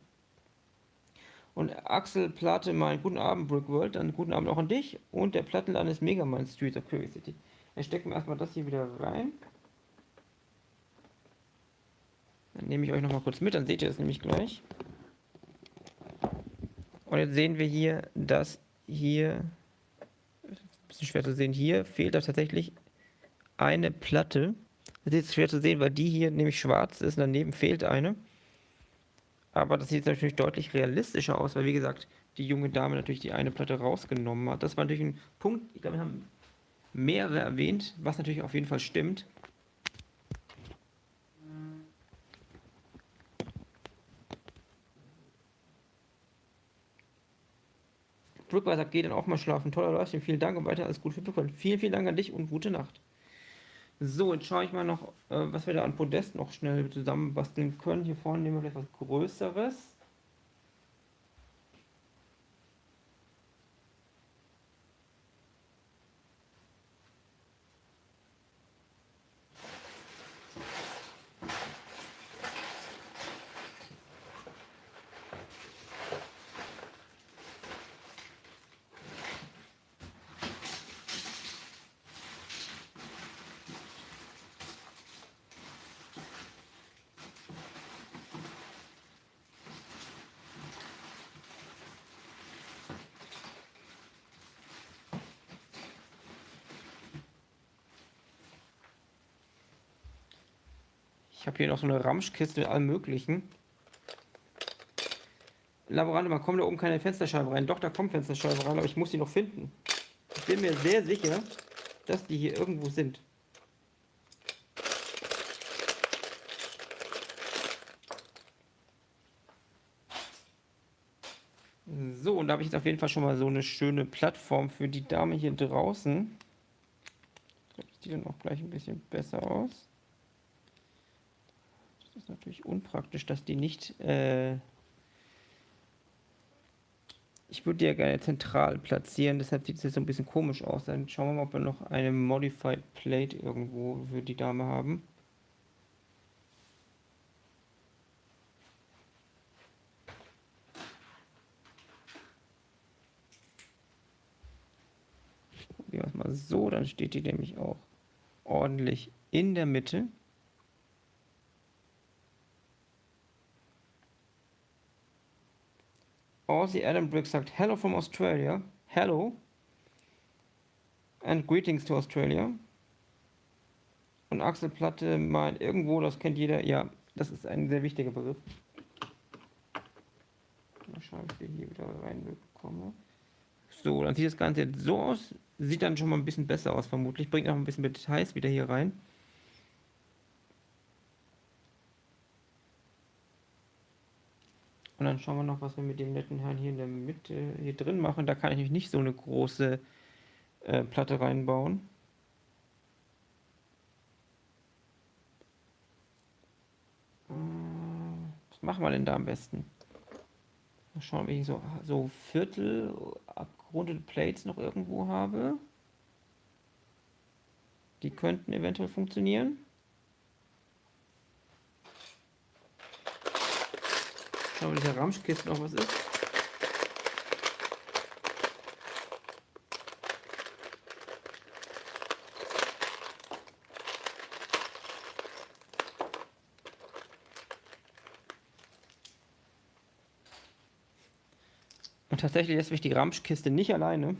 Und Axel Platte meint, guten Abend Brickworld, dann guten Abend auch an dich. Und der Plattenladen ist Megamind Streets of Curiosity. Dann stecken wir erstmal das hier wieder rein. Dann nehme ich euch nochmal kurz mit, dann seht ihr das nämlich gleich. Und jetzt sehen wir hier, dass hier, ein bisschen schwer zu sehen, hier fehlt da tatsächlich eine Platte. Das ist jetzt schwer zu sehen, weil die hier nämlich schwarz ist und daneben fehlt eine. Aber das sieht natürlich deutlich realistischer aus, weil wie gesagt, die junge Dame natürlich die eine Platte rausgenommen hat. Das war natürlich ein Punkt, ich glaube, wir haben mehrere erwähnt, was natürlich auf jeden Fall stimmt. Brookweiser sagt, geh dann auch mal schlafen. Toller Livestream, vielen Dank und weiter alles Gute für Brookweiser. Vielen, vielen Dank an dich und gute Nacht. So, jetzt schaue ich mal noch, was wir da an Podest noch schnell zusammenbasteln können. Hier vorne nehmen wir vielleicht was Größeres. Ich habe hier noch so eine Ramschkiste mit allem Möglichen. Laborante, man kommt da oben keine Fensterscheibe rein. Doch, da kommt Fensterscheibe rein, aber ich muss die noch finden. Ich bin mir sehr sicher, dass die hier irgendwo sind. So, und da habe ich jetzt auf jeden Fall schon mal so eine schöne Plattform für die Dame hier draußen. Ich glaube, das sieht dann auch gleich ein bisschen besser aus. Das ist natürlich unpraktisch, dass die nicht... ich würde die ja gerne zentral platzieren, deshalb sieht es jetzt so ein bisschen komisch aus. Dann schauen wir mal, ob wir noch eine Modified Plate irgendwo für die Dame haben. Probieren wir es mal so, dann steht die nämlich auch ordentlich in der Mitte. Aussie Adam Briggs sagt Hello from Australia. Hello. And greetings to Australia. Und Axel Platte meint irgendwo, das kennt jeder. Ja, das ist ein sehr wichtiger Begriff. Mal schauen, ob ich den hier wieder reinbekomme. So, dann sieht das Ganze jetzt so aus. Sieht dann schon mal ein bisschen besser aus, vermutlich. Bringt auch ein bisschen mehr Details wieder hier rein. Und dann schauen wir noch, was wir mit dem netten Herrn hier in der Mitte hier drin machen. Da kann ich nämlich nicht so eine große Platte reinbauen. Was machen wir denn da am besten? Mal schauen, ob ich so Viertel abgerundete Plates noch irgendwo habe. Die könnten eventuell funktionieren. Schauen wir, ob in der Ramschkiste noch was ist. Und tatsächlich lässt mich die Ramschkiste nicht alleine.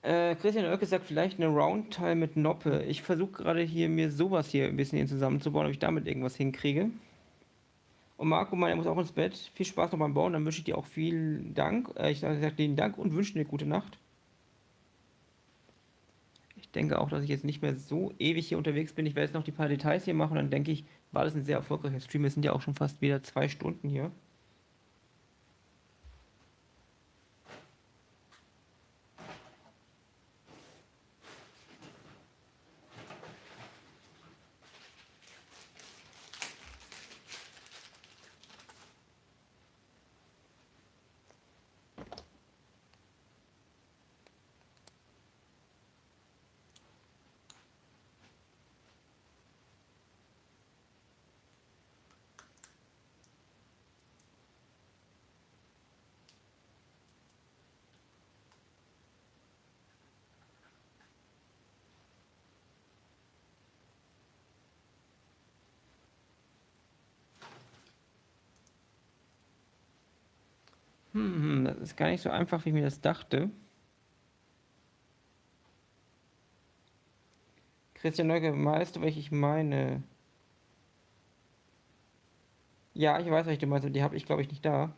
Christian Oelke sagt vielleicht eine Roundtile mit Noppe. Ich versuche gerade hier mir sowas hier ein bisschen zusammenzubauen, ob ich damit irgendwas hinkriege. Und Marco meint, er muss auch ins Bett. Viel Spaß noch beim Bauen, dann wünsche ich dir auch vielen Dank. Ich sage vielen Dank und wünsche dir eine gute Nacht. Ich denke auch, dass ich jetzt nicht mehr so ewig hier unterwegs bin. Ich werde jetzt noch die paar Details hier machen, dann denke ich, war das ein sehr erfolgreicher Stream. Wir sind ja auch schon fast wieder 2 Stunden hier. Das ist gar nicht so einfach, wie ich mir das dachte. Christian Neuke, weißt du, welche ich meine? Ja, ich weiß, welche du meinst, aber die habe ich, glaube ich, nicht da.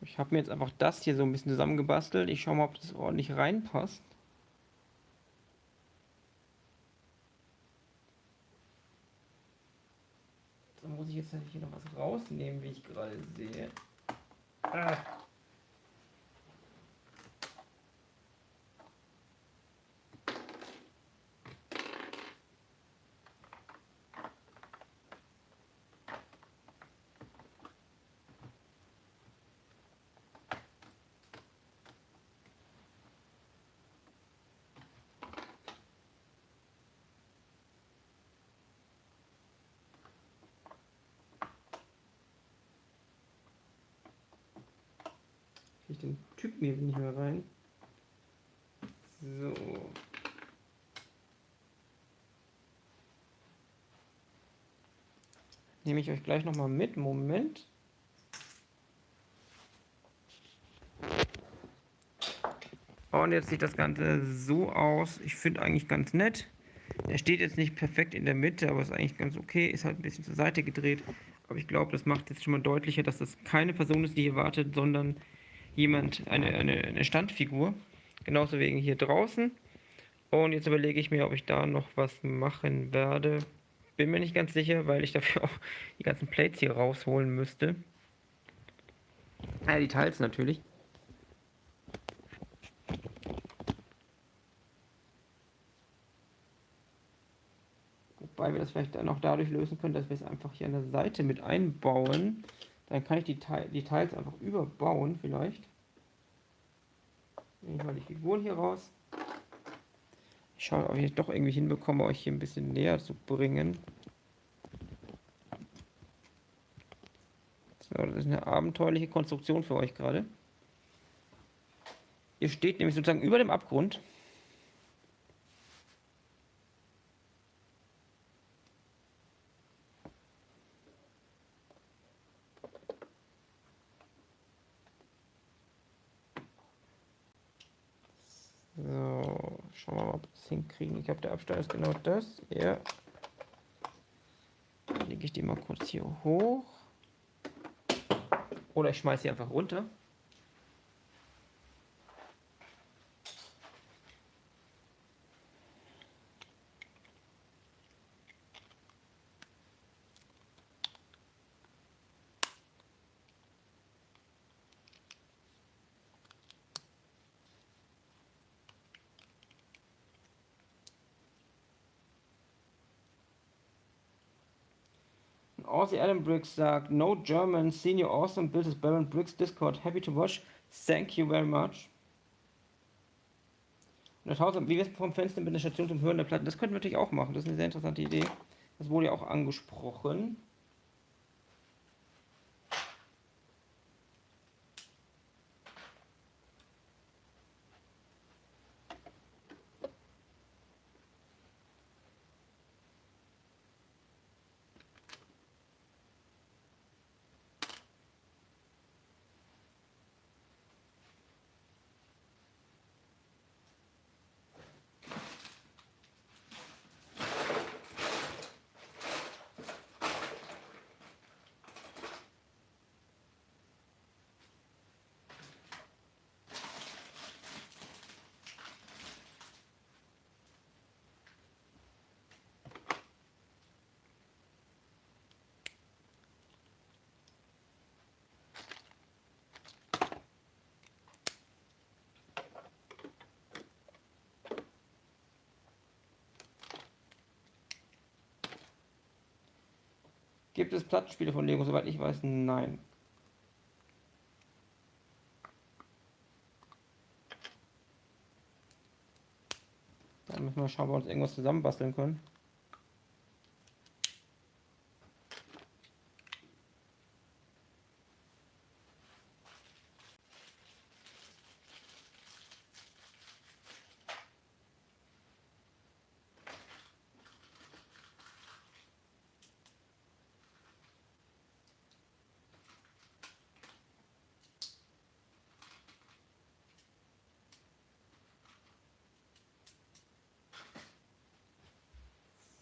Ich habe mir jetzt einfach das hier so ein bisschen zusammengebastelt. Ich schaue mal, ob das ordentlich reinpasst. Da muss ich jetzt hier noch was rausnehmen, wie ich gerade sehe. Ah. Kriege ich den Typen hier nicht mehr rein. So. Nehme ich euch gleich nochmal mit. Moment. Und jetzt sieht das Ganze so aus. Ich finde eigentlich ganz nett. Er steht jetzt nicht perfekt in der Mitte, aber ist eigentlich ganz okay. Ist halt ein bisschen zur Seite gedreht. Aber ich glaube, das macht jetzt schon mal deutlicher, dass das keine Person ist, die hier wartet, sondern jemand, eine Standfigur. Genauso wegen hier draußen. Und jetzt überlege ich mir, ob ich da noch was machen werde. Bin mir nicht ganz sicher, weil ich dafür auch die ganzen Plates hier rausholen müsste. Die Teils natürlich. Wobei wir das vielleicht dann auch dadurch lösen können, dass wir es einfach hier an der Seite mit einbauen. Dann kann ich die Teils einfach überbauen vielleicht. Nehme ich mal die Figuren hier raus. Ich schaue, ob ich doch irgendwie hinbekomme, euch hier ein bisschen näher zu bringen. So, das ist eine abenteuerliche Konstruktion für euch gerade. Ihr steht nämlich sozusagen über dem Abgrund. So, schauen wir mal, ob wir das hinkriegen. Ich glaube, der Abstand ist genau das. Ja. Dann lege ich die mal kurz hier hoch. Oder ich schmeiße sie einfach runter. Aussie Adam Briggs sagt, No German, Senior Awesome, built his Baron Briggs Discord, happy to watch, thank you very much. Und das Haus, wie wir es vom Fenster mit einer Station zum Hören der Platten, das könnten wir natürlich auch machen, das ist eine sehr interessante Idee. Das wurde ja auch angesprochen. Gibt es Plattenspiele von Lego? Soweit ich weiß, nein. Dann müssen wir schauen, ob wir uns irgendwas zusammenbasteln können.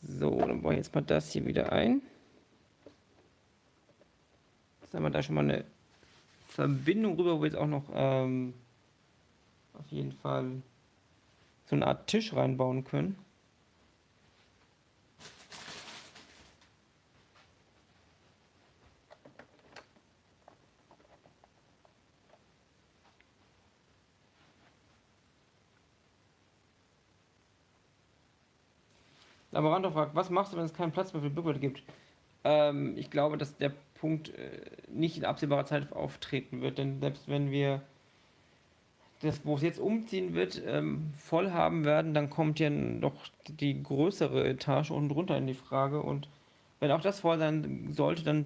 So, dann baue ich jetzt mal das hier wieder ein. Jetzt haben wir da schon mal eine Verbindung rüber, wo wir jetzt auch noch auf jeden Fall so eine Art Tisch reinbauen können. Laborando fragt, was machst du, wenn es keinen Platz mehr für Bückwörter gibt? Ich glaube, dass der Punkt nicht in absehbarer Zeit auftreten wird, denn selbst wenn wir das, wo es jetzt umziehen wird, voll haben werden, dann kommt ja noch die größere Etage unten drunter in die Frage. Und wenn auch das voll sein sollte, dann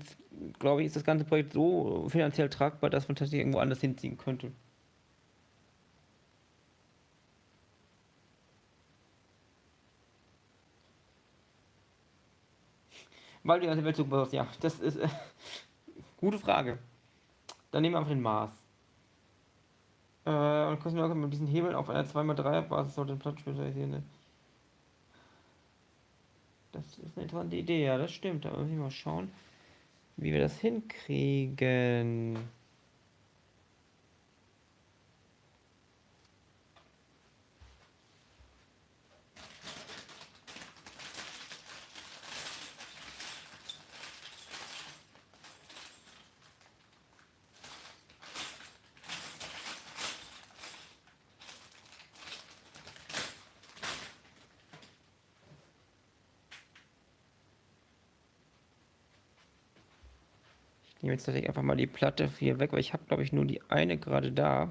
glaube ich, ist das ganze Projekt so finanziell tragbar, dass man tatsächlich irgendwo anders hinziehen könnte. Weil du die ganze Welt so brauchst, ja, das ist gute Frage. Dann nehmen wir einfach den Mars. Und Kostenwerke mit diesen Hebeln auf einer 2x3 Basis sollte den Platz spezialisieren. Ne? Das ist eine interessante Idee, ja, das stimmt. Da müssen wir mal schauen, wie wir das hinkriegen. Ich nehme jetzt tatsächlich einfach mal die Platte hier weg, weil ich habe, glaube ich, nur die eine gerade da.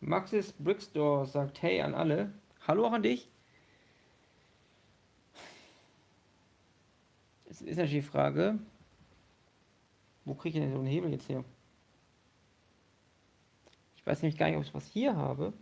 Maxis Brickstore sagt Hey an alle. Hallo auch an dich. Es ist natürlich die Frage, wo kriege ich denn so einen Hebel jetzt her? Ich weiß nämlich gar nicht, ob ich was hier habe.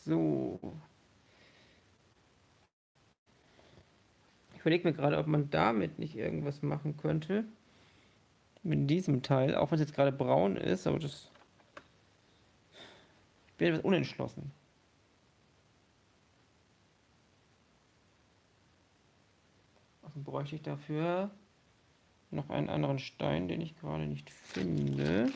So. Ich überlege mir gerade, ob man damit nicht irgendwas machen könnte. Mit diesem Teil, auch wenn es jetzt gerade braun ist, aber das. Ich bin etwas unentschlossen. Also bräuchte ich dafür noch einen anderen Stein, den ich gerade nicht finde.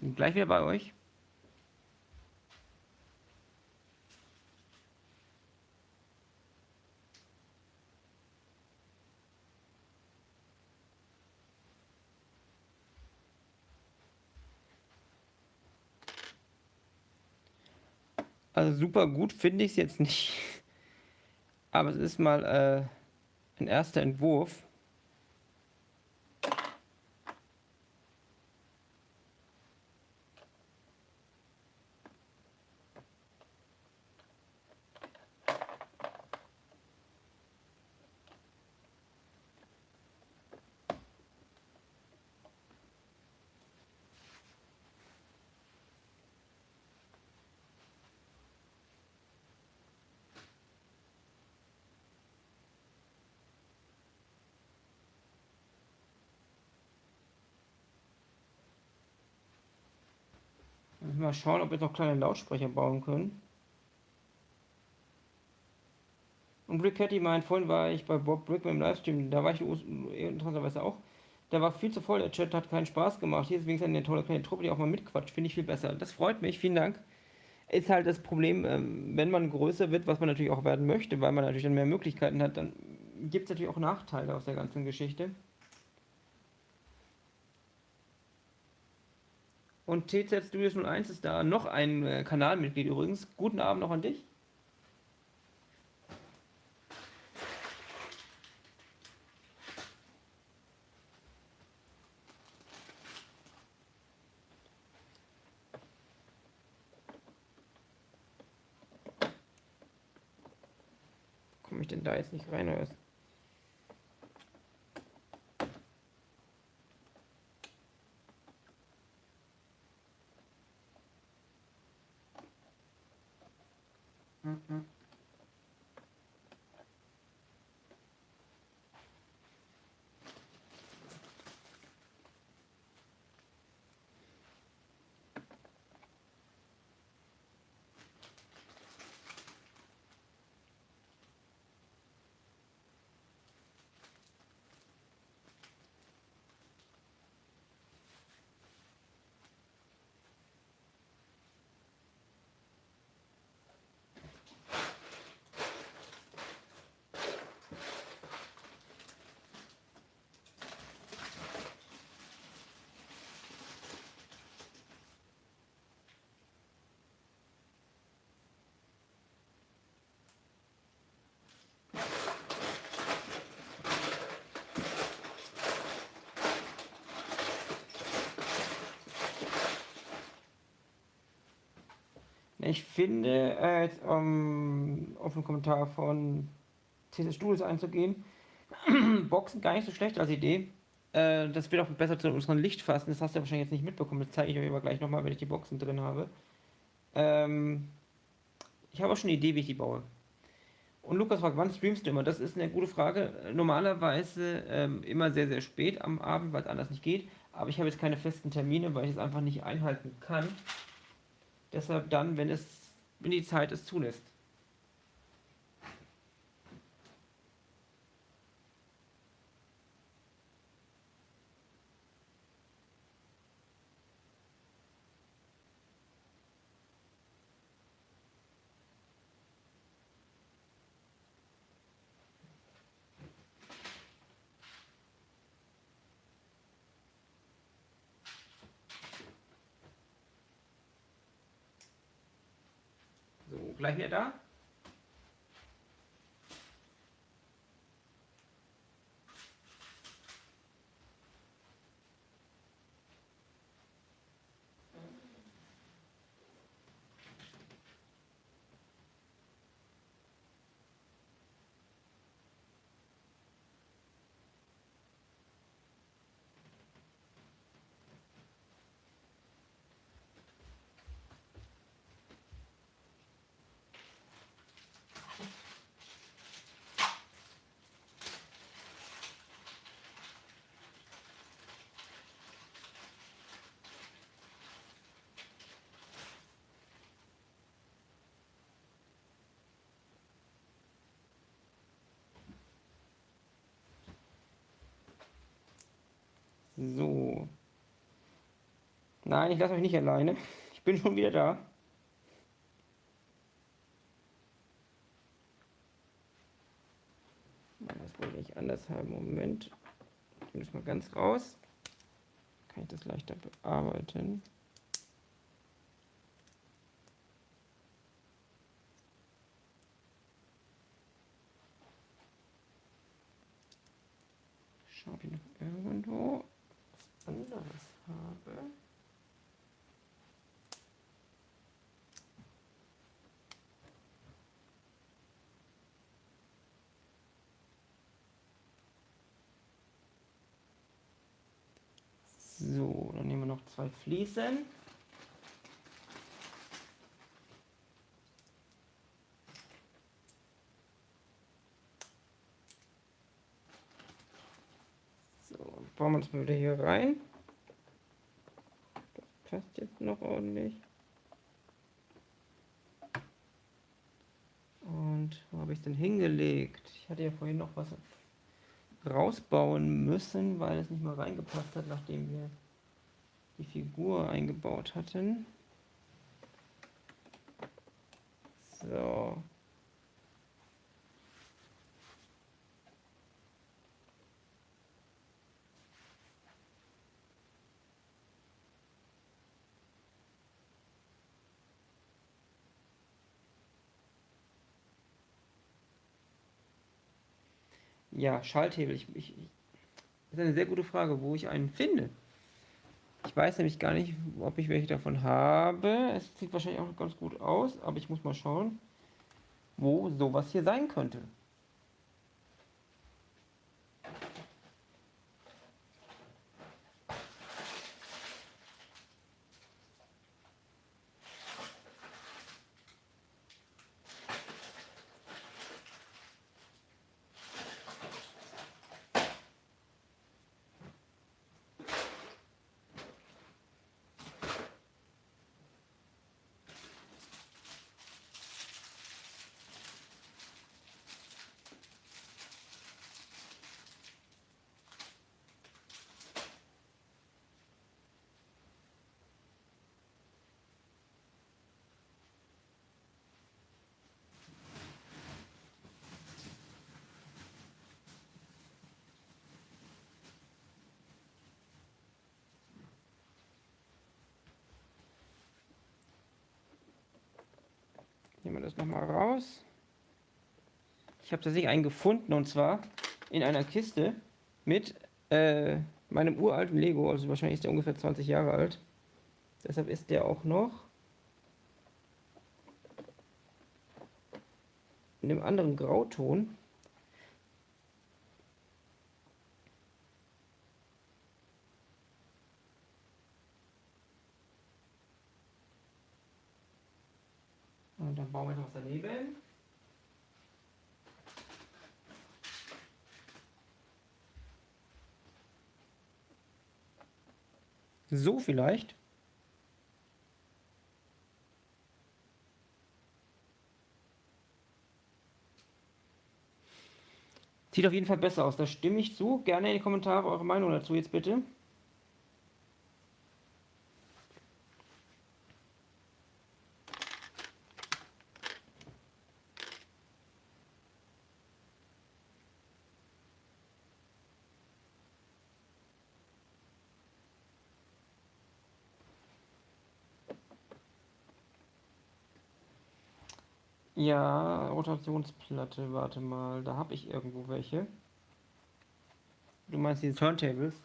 Bin gleich wieder bei euch. Also super gut finde ich es jetzt nicht, aber es ist mal ein erster Entwurf. Mal schauen, ob wir noch kleine Lautsprecher bauen können. Und Bricketty meint, vorhin war ich bei Bob Brickman im Livestream, da war ich interessanterweise auch. Da war viel zu voll, der Chat hat keinen Spaß gemacht. Hier ist wenigstens eine tolle kleine Truppe, die auch mal mitquatscht. Finde ich viel besser. Das freut mich, vielen Dank. Ist halt das Problem, wenn man größer wird, was man natürlich auch werden möchte, weil man natürlich dann mehr Möglichkeiten hat, dann gibt es natürlich auch Nachteile aus der ganzen Geschichte. Und TZ Studios 01 ist da noch ein Kanalmitglied übrigens. Guten Abend auch an dich. Komme ich denn da jetzt nicht rein? Oder? Ich finde, jetzt auf den Kommentar von TC Studios einzugehen, Boxen gar nicht so schlecht als Idee. Das wird auch besser zu unseren Lichtfassen. Das hast du ja wahrscheinlich jetzt nicht mitbekommen. Das zeige ich euch aber gleich nochmal, wenn ich die Boxen drin habe. Ähm, Ich habe auch schon eine Idee, wie ich die baue. Und Lukas fragt, wann streamst du immer? Das ist eine gute Frage. Normalerweise immer sehr, sehr spät am Abend, weil es anders nicht geht. Aber ich habe jetzt keine festen Termine, weil ich es einfach nicht einhalten kann. Deshalb dann, wenn die Zeit es zulässt. So, gleich wieder da. So. Nein, ich lasse euch nicht alleine. Ich bin schon wieder da. Das wollte ich anders haben. Moment. Ich nehme das mal ganz raus. Kann ich das leichter bearbeiten. Schau, ob ich noch irgendwo was anderes habe. So, dann nehmen wir noch 2 Fliesen. So, bauen wir das mal wieder hier rein. Das passt jetzt noch ordentlich. Und wo habe ich es denn hingelegt? Ich hatte ja vorhin noch was rausbauen müssen, weil es nicht mal reingepasst hat, nachdem wir die Figur eingebaut hatten. So. Ja, Schalthebel. Das ist eine sehr gute Frage, wo ich einen finde. Ich weiß nämlich gar nicht, ob ich welche davon habe. Es sieht wahrscheinlich auch ganz gut aus, aber ich muss mal schauen, wo sowas hier sein könnte. Nehmen wir das nochmal raus. Ich habe tatsächlich einen gefunden, und zwar in einer Kiste mit meinem uralten Lego. Also wahrscheinlich ist der ungefähr 20 Jahre alt. Deshalb ist der auch noch in einem anderen Grauton. Und dann bauen wir noch was daneben. So vielleicht. Sieht auf jeden Fall besser aus. Da stimme ich zu. Gerne in die Kommentare eure Meinung dazu jetzt bitte. Ja, Rotationsplatte, warte mal, da habe ich irgendwo welche. Du meinst diese Turntables?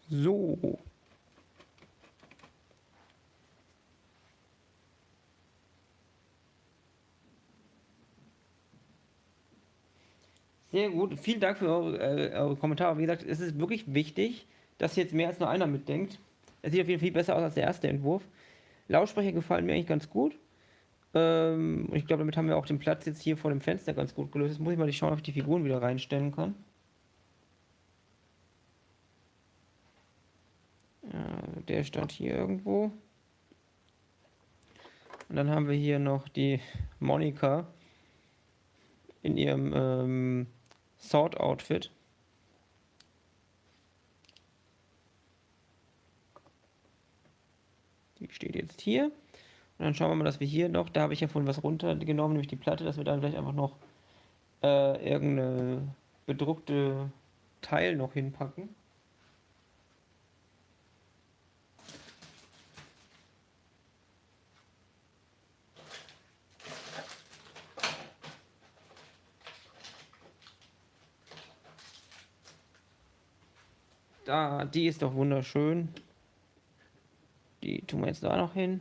So. Sehr gut. Vielen Dank für eure Kommentare. Wie gesagt, es ist wirklich wichtig, dass jetzt mehr als nur einer mitdenkt. Es sieht auf jeden Fall viel besser aus als der erste Entwurf. Lautsprecher gefallen mir eigentlich ganz gut. Ich glaube, damit haben wir auch den Platz jetzt hier vor dem Fenster ganz gut gelöst. Jetzt muss ich mal schauen, ob ich die Figuren wieder reinstellen kann. Der stand hier irgendwo. Und dann haben wir hier noch die Monika in ihrem Sword-Outfit. Die steht jetzt hier. Und dann schauen wir mal, dass wir hier noch, da habe ich ja vorhin was runtergenommen, nämlich die Platte, dass wir dann vielleicht einfach noch irgendeine bedruckte Teil noch hinpacken. Da, die ist doch wunderschön. Die tun wir jetzt da noch hin.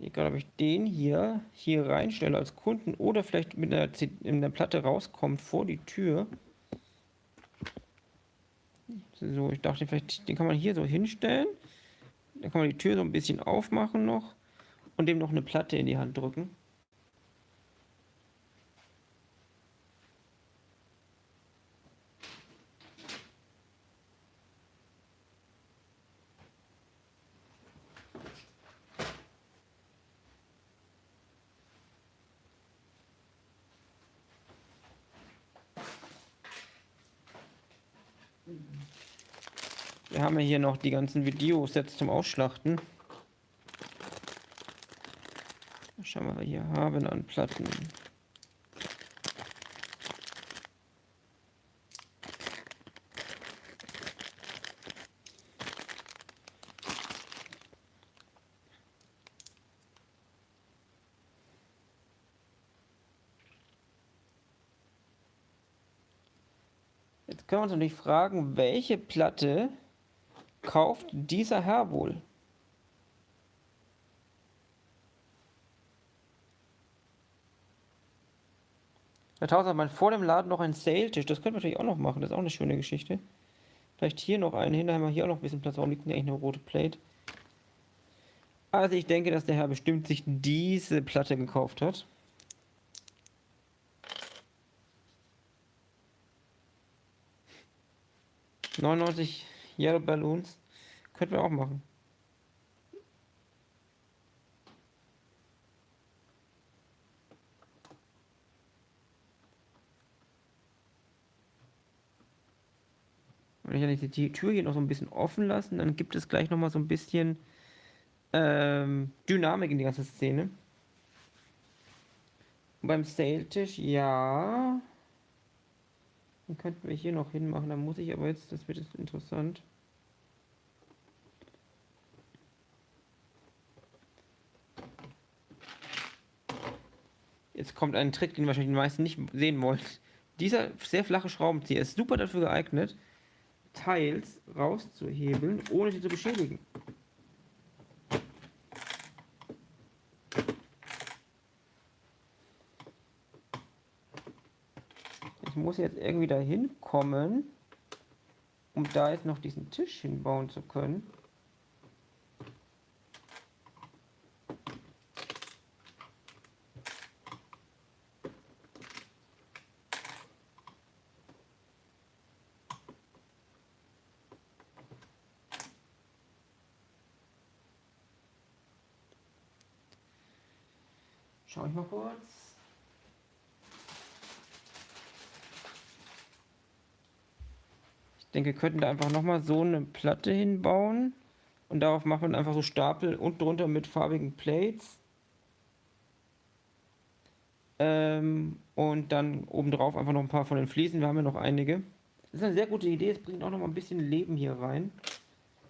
Egal, ob ich den hier reinstelle als Kunden oder vielleicht mit einer, in der Platte rauskommt vor die Tür. So, ich dachte vielleicht, den kann man hier so hinstellen. Dann kann man die Tür so ein bisschen aufmachen noch und dem noch eine Platte in die Hand drücken. Wir haben ja hier noch die ganzen Videosets zum Ausschlachten. Schauen wir, was wir hier haben an Platten. Jetzt können wir uns natürlich fragen, welche Platte kauft dieser Herr wohl? Da hat man vor dem Laden noch einen Sale-Tisch. Das könnte man natürlich auch noch machen. Das ist auch eine schöne Geschichte. Vielleicht hier noch einen hin. Da haben wir hier auch noch ein bisschen Platz. Warum liegt denn eigentlich eine rote Plate? Also ich denke, dass der Herr bestimmt sich diese Platte gekauft hat. 99 Yellow Balloons. Könnten wir auch machen. Wenn ich jetzt die Tür hier noch so ein bisschen offen lassen, dann gibt es gleich nochmal so ein bisschen Dynamik in die ganze Szene. Und beim Sale-Tisch, ja. Den könnten wir hier noch hinmachen. Da muss ich aber jetzt, das wird jetzt interessant. Jetzt kommt ein Trick, den wahrscheinlich die meisten nicht sehen wollen. Dieser sehr flache Schraubenzieher ist super dafür geeignet, Teils rauszuhebeln, ohne sie zu beschädigen. Ich muss jetzt irgendwie dahin kommen, um da jetzt noch diesen Tisch hinbauen zu können. Schau ich mal kurz. Ich denke, wir könnten da einfach nochmal so eine Platte hinbauen. Und darauf macht man einfach so Stapel und drunter mit farbigen Plates. Und dann obendrauf einfach noch ein paar von den Fliesen. Wir haben ja noch einige. Das ist eine sehr gute Idee. Es bringt auch noch mal ein bisschen Leben hier rein.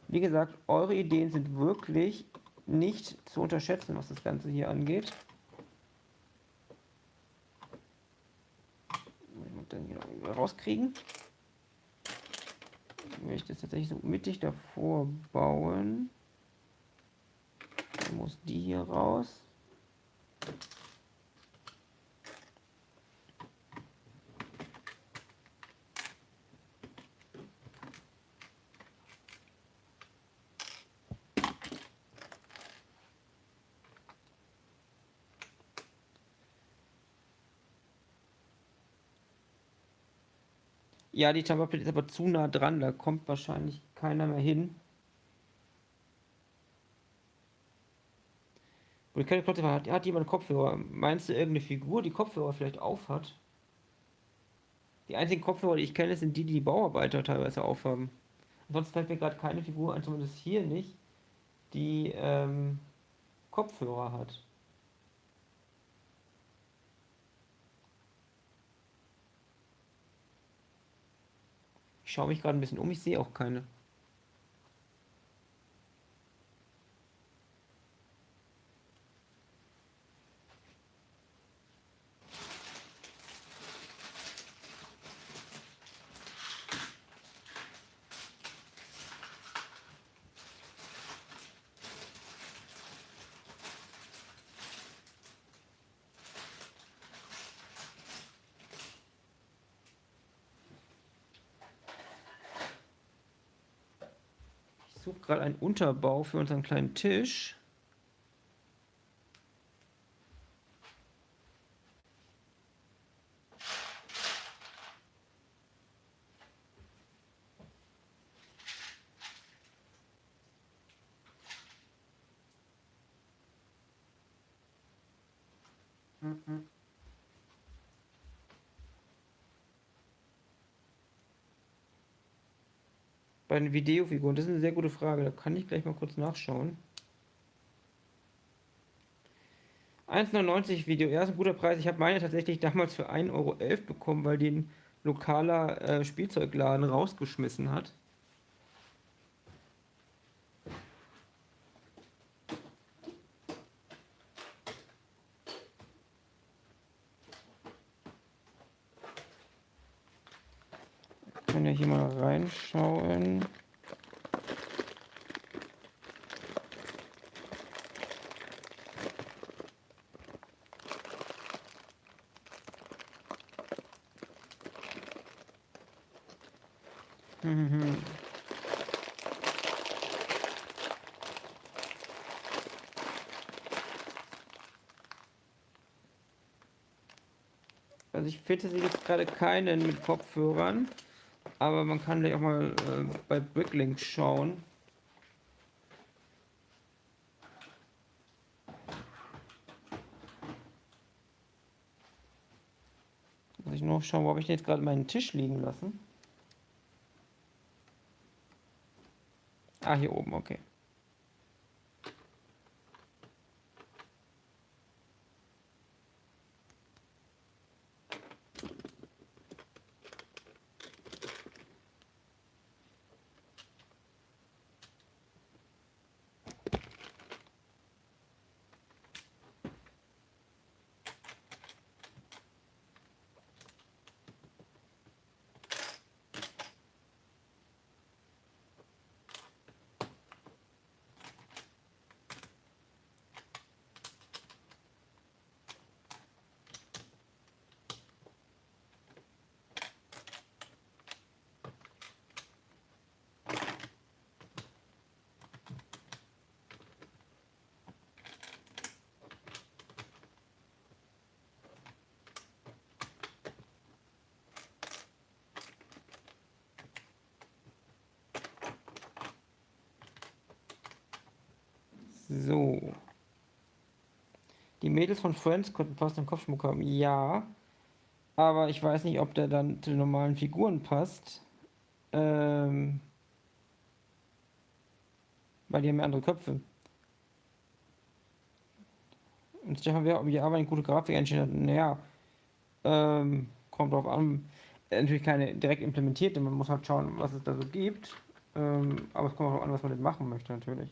Wie gesagt, eure Ideen sind wirklich nicht zu unterschätzen, was das Ganze hier angeht. Dann hier noch rauskriegen. Will ich das tatsächlich so mittig davor bauen. Dann muss die hier raus. Ja, die Tamperplate ist aber zu nah dran, da kommt wahrscheinlich keiner mehr hin. Und keine Klotze hat jemand Kopfhörer? Meinst du irgendeine Figur, die Kopfhörer vielleicht aufhat? Die einzigen Kopfhörer, die ich kenne, sind die, die die Bauarbeiter teilweise aufhaben. Ansonsten fällt mir gerade keine Figur ein, zumindest hier nicht, die Kopfhörer hat. Ich schaue mich gerade ein bisschen um, ich sehe auch keine. Ich suche gerade einen Unterbau für unseren kleinen Tisch. Bei den Videofiguren, das ist eine sehr gute Frage, da kann ich gleich mal kurz nachschauen. 1,99 Video, ja, ist ein guter Preis. Ich habe meine tatsächlich damals für 1,11 € bekommen, weil die ein lokaler Spielzeugladen rausgeschmissen hat. Wir können ja hier mal reinschauen. Also ich finde sie jetzt gerade keinen mit Kopfhörern, aber man kann gleich auch mal bei Bricklink schauen. Muss ich noch schauen, wo habe ich denn jetzt gerade meinen Tisch liegen lassen? Ah, hier oben, okay. So. Die Mädels von Friends konnten passenden Kopfschmuck haben. Ja. Aber ich weiß nicht, ob der dann zu den normalen Figuren passt. Weil die haben ja andere Köpfe. Und Stefan wäre, ob Java eine gute Grafik einstellt. Naja, kommt drauf an. Natürlich keine direkt implementierte, man muss halt schauen, was es da so gibt. Aber es kommt auch an, was man denn machen möchte, natürlich.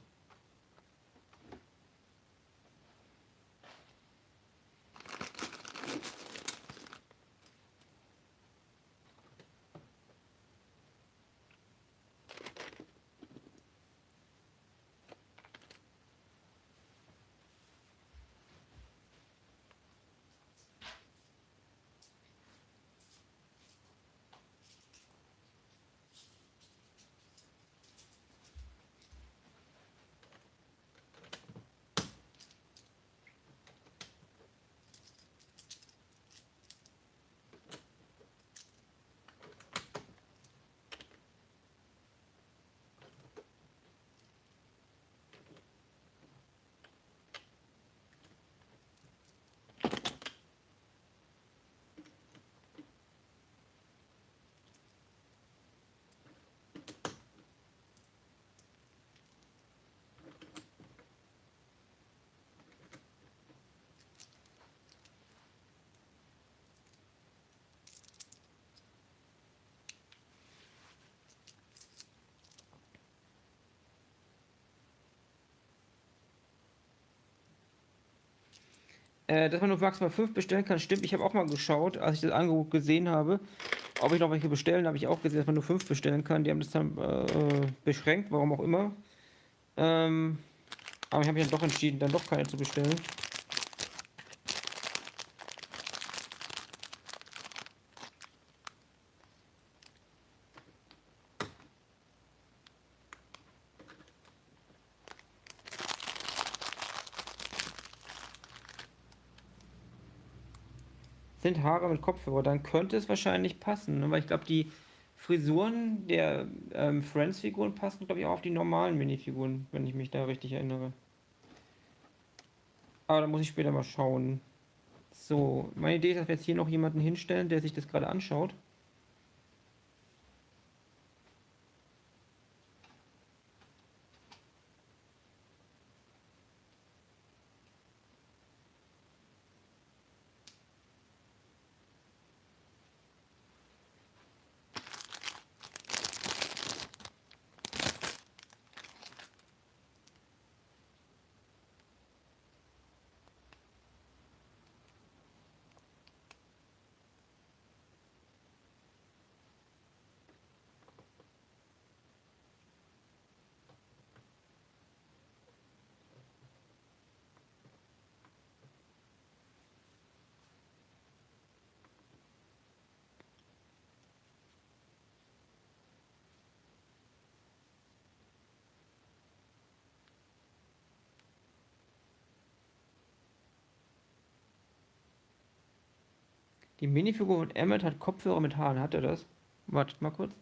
Dass man nur maximal 5 bestellen kann, stimmt. Ich habe auch mal geschaut, als ich das Angebot gesehen habe, ob ich noch welche bestellen, habe ich auch gesehen, dass man nur 5 bestellen kann. Die haben das dann beschränkt, warum auch immer. Aber ich habe mich dann doch entschieden, dann doch keine zu bestellen. Sind Haare mit Kopfhörer, dann könnte es wahrscheinlich passen, ne? Weil ich glaube, die Frisuren der Friends-Figuren passen, glaube ich, auch auf die normalen Minifiguren, wenn ich mich da richtig erinnere. Aber da muss ich später mal schauen. So, meine Idee ist, dass wir jetzt hier noch jemanden hinstellen, der sich das gerade anschaut. Die Minifigur und Emmet hat Kopfhörer mit Haaren. Hat er das? Wartet mal kurz.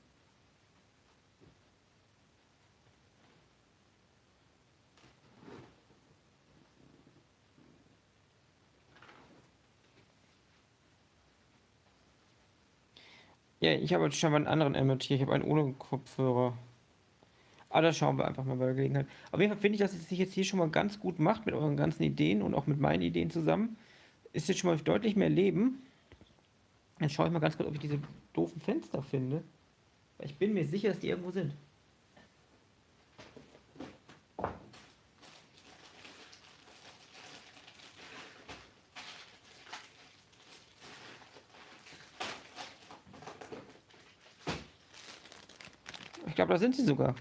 Ja, ich habe jetzt scheinbar einen anderen Emmet hier. Ich habe einen ohne Kopfhörer. Aber das schauen wir einfach mal bei der Gelegenheit. Auf jeden Fall finde ich, dass es sich jetzt hier schon mal ganz gut macht mit euren ganzen Ideen und auch mit meinen Ideen zusammen. Ist jetzt schon mal deutlich mehr Leben. Jetzt schaue ich mal ganz kurz, ob ich diese doofen Fenster finde. Weil ich bin mir sicher, dass die irgendwo sind. Ich glaube, da sind sie sogar.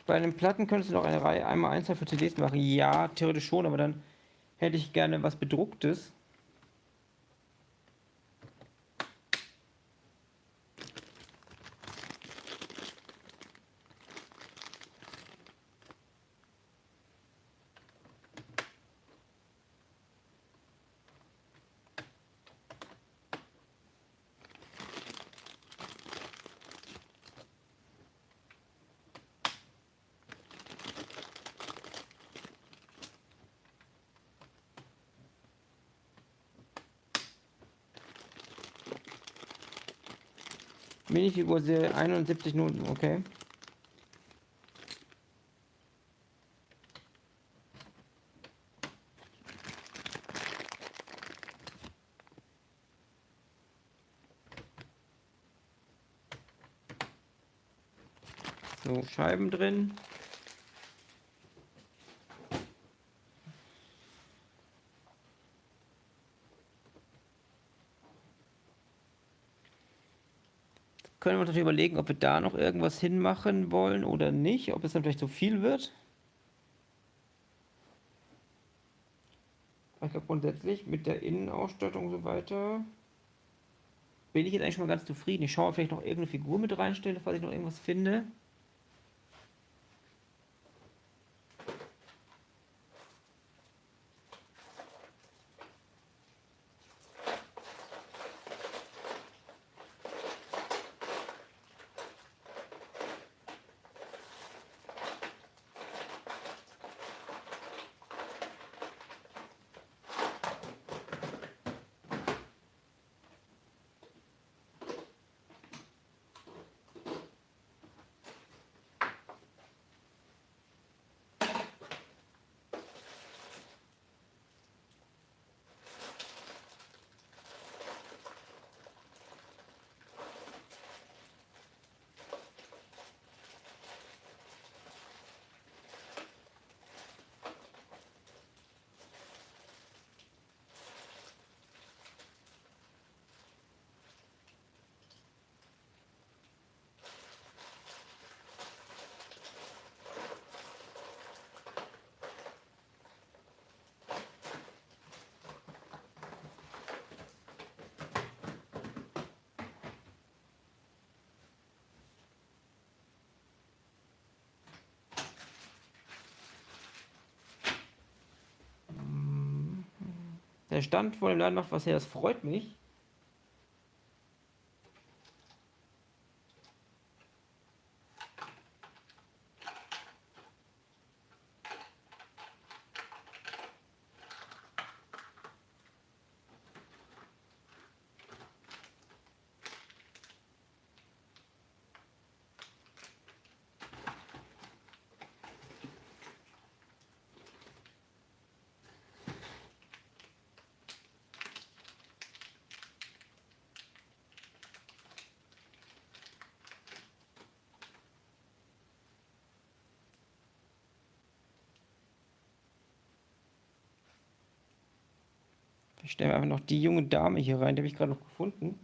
Bei den Platten könntest du noch eine Reihe einmal Einzahl für CDs machen. Ja, theoretisch schon, aber dann hätte ich gerne was Bedrucktes. Minifigur Serie 71 Minuten, okay. So, Scheiben drin. Können wir uns natürlich überlegen, ob wir da noch irgendwas hinmachen wollen oder nicht, ob es dann vielleicht zu viel wird. Ich glaube grundsätzlich mit der Innenausstattung und so weiter bin ich jetzt eigentlich schon mal ganz zufrieden. Ich schaue, ob ich vielleicht noch irgendeine Figur mit reinstelle, falls ich noch irgendwas finde. Der Stand vor dem Laden macht was her, das freut mich. Ich stelle einfach noch die junge Dame hier rein, die habe ich gerade noch gefunden.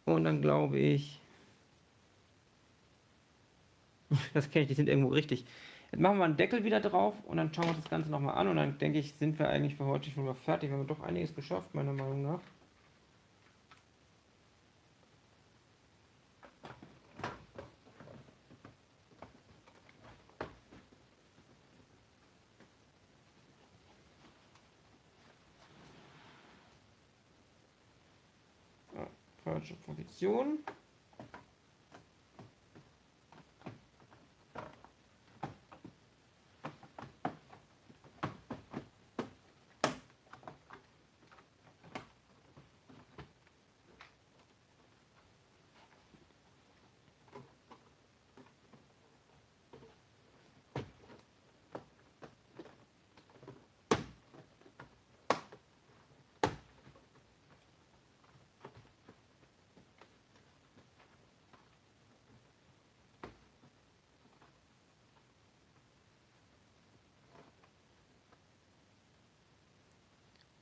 Und dann glaube ich, das kenne ich, die sind irgendwo richtig. Jetzt machen wir einen Deckel wieder drauf und dann schauen wir uns das Ganze nochmal an und dann denke ich, sind wir eigentlich für heute schon mal fertig. Wir haben doch einiges geschafft, meiner Meinung nach. Falsche Position.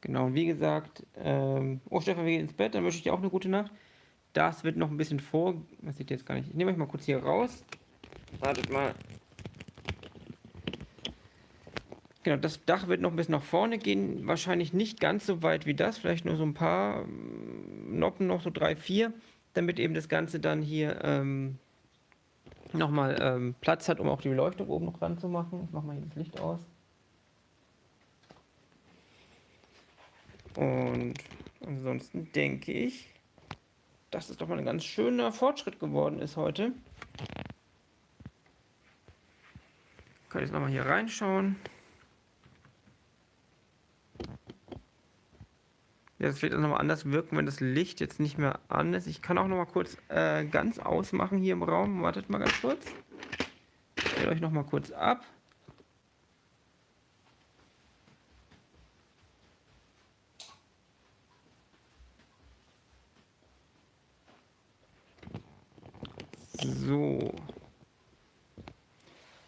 Genau, und wie gesagt, oh Stefan, wir gehen ins Bett, dann wünsche ich dir auch eine gute Nacht. Das wird noch ein bisschen vor. Das sieht jetzt gar nicht. Ich nehme euch mal kurz hier raus. Wartet mal. Genau, das Dach wird noch ein bisschen nach vorne gehen. Wahrscheinlich nicht ganz so weit wie das. Vielleicht nur so ein paar Noppen, noch so 3, 4. Damit eben das Ganze dann hier nochmal Platz hat, um auch die Beleuchtung oben noch dran zu machen. Ich mache mal hier das Licht aus. Und ansonsten denke ich, dass es doch mal ein ganz schöner Fortschritt geworden ist heute. Ich kann jetzt nochmal hier reinschauen. Ja, das wird dann nochmal anders wirken, wenn das Licht jetzt nicht mehr an ist. Ich kann auch nochmal kurz ganz ausmachen hier im Raum. Wartet mal ganz kurz. Ich stelle euch nochmal kurz ab. So.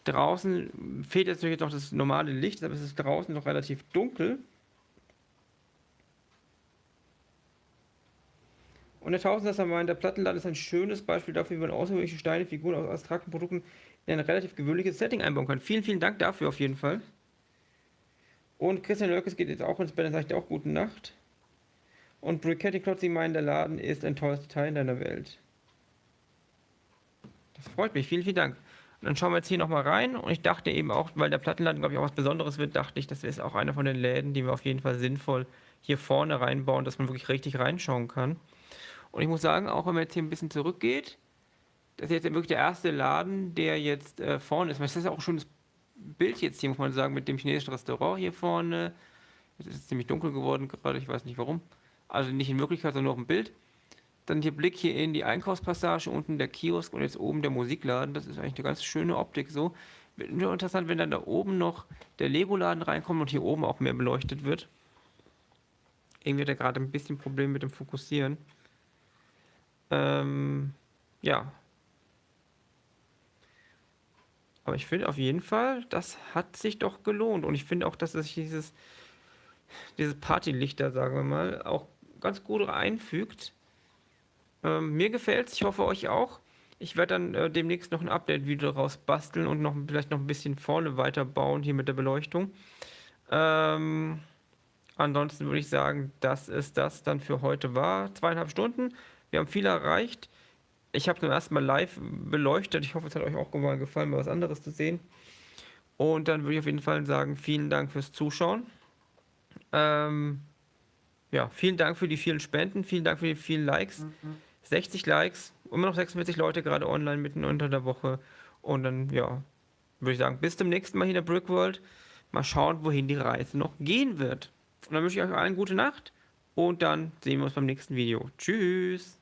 Draußen fehlt jetzt natürlich noch das normale Licht, aber es ist draußen noch relativ dunkel. Und der Tausendsasser meint, der Plattenladen ist ein schönes Beispiel dafür, wie man außergewöhnliche Steine, Figuren aus abstrakten Produkten in ein relativ gewöhnliches Setting einbauen kann. Vielen, vielen Dank dafür auf jeden Fall. Und Christian Lörkes geht jetzt auch ins Bett, dann sagt er auch gute Nacht. Und Bricetti Klotzi meint, der Laden ist ein tolles Detail in deiner Welt. Das freut mich, vielen, vielen Dank. Und dann schauen wir jetzt hier nochmal rein. Und ich dachte eben auch, weil der Plattenladen, glaube ich, auch was Besonderes wird, dachte ich, das ist auch einer von den Läden, die wir auf jeden Fall sinnvoll hier vorne reinbauen, dass man wirklich richtig reinschauen kann. Und ich muss sagen, auch wenn man jetzt hier ein bisschen zurückgeht, das ist jetzt wirklich der erste Laden, der jetzt vorne ist. Das ist auch schon das Bild jetzt hier, muss man sagen, mit dem chinesischen Restaurant hier vorne. Jetzt ist es ziemlich dunkel geworden gerade, ich weiß nicht warum. Also nicht in Wirklichkeit, sondern nur auf dem Bild. Dann der Blick hier in die Einkaufspassage, unten der Kiosk und jetzt oben der Musikladen. Das ist eigentlich eine ganz schöne Optik so. Wird nur interessant, wenn dann da oben noch der Lego-Laden reinkommt und hier oben auch mehr beleuchtet wird. Irgendwie hat er gerade ein bisschen Probleme mit dem Fokussieren. Ja. Aber ich finde auf jeden Fall, das hat sich doch gelohnt. Und ich finde auch, dass sich dieses Partylichter, sagen wir mal, auch ganz gut einfügt. Mir gefällt's, ich hoffe euch auch. Ich werde dann demnächst noch ein Update-Video raus basteln und vielleicht noch ein bisschen vorne weiterbauen hier mit der Beleuchtung. Ansonsten würde ich sagen, dass es das dann für heute war. 2,5 Stunden. Wir haben viel erreicht. Ich habe zum ersten Mal live beleuchtet. Ich hoffe, es hat euch auch mal gefallen, mal was anderes zu sehen. Und dann würde ich auf jeden Fall sagen, vielen Dank fürs Zuschauen. Ja, vielen Dank für die vielen Spenden. Vielen Dank für die vielen Likes. 60 Likes. Immer noch 46 Leute gerade online mitten unter der Woche. Und dann, ja, würde ich sagen, bis zum nächsten Mal hier in der Brickworld. Mal schauen, wohin die Reise noch gehen wird. Und dann wünsche ich euch allen gute Nacht. Und dann sehen wir uns beim nächsten Video. Tschüss.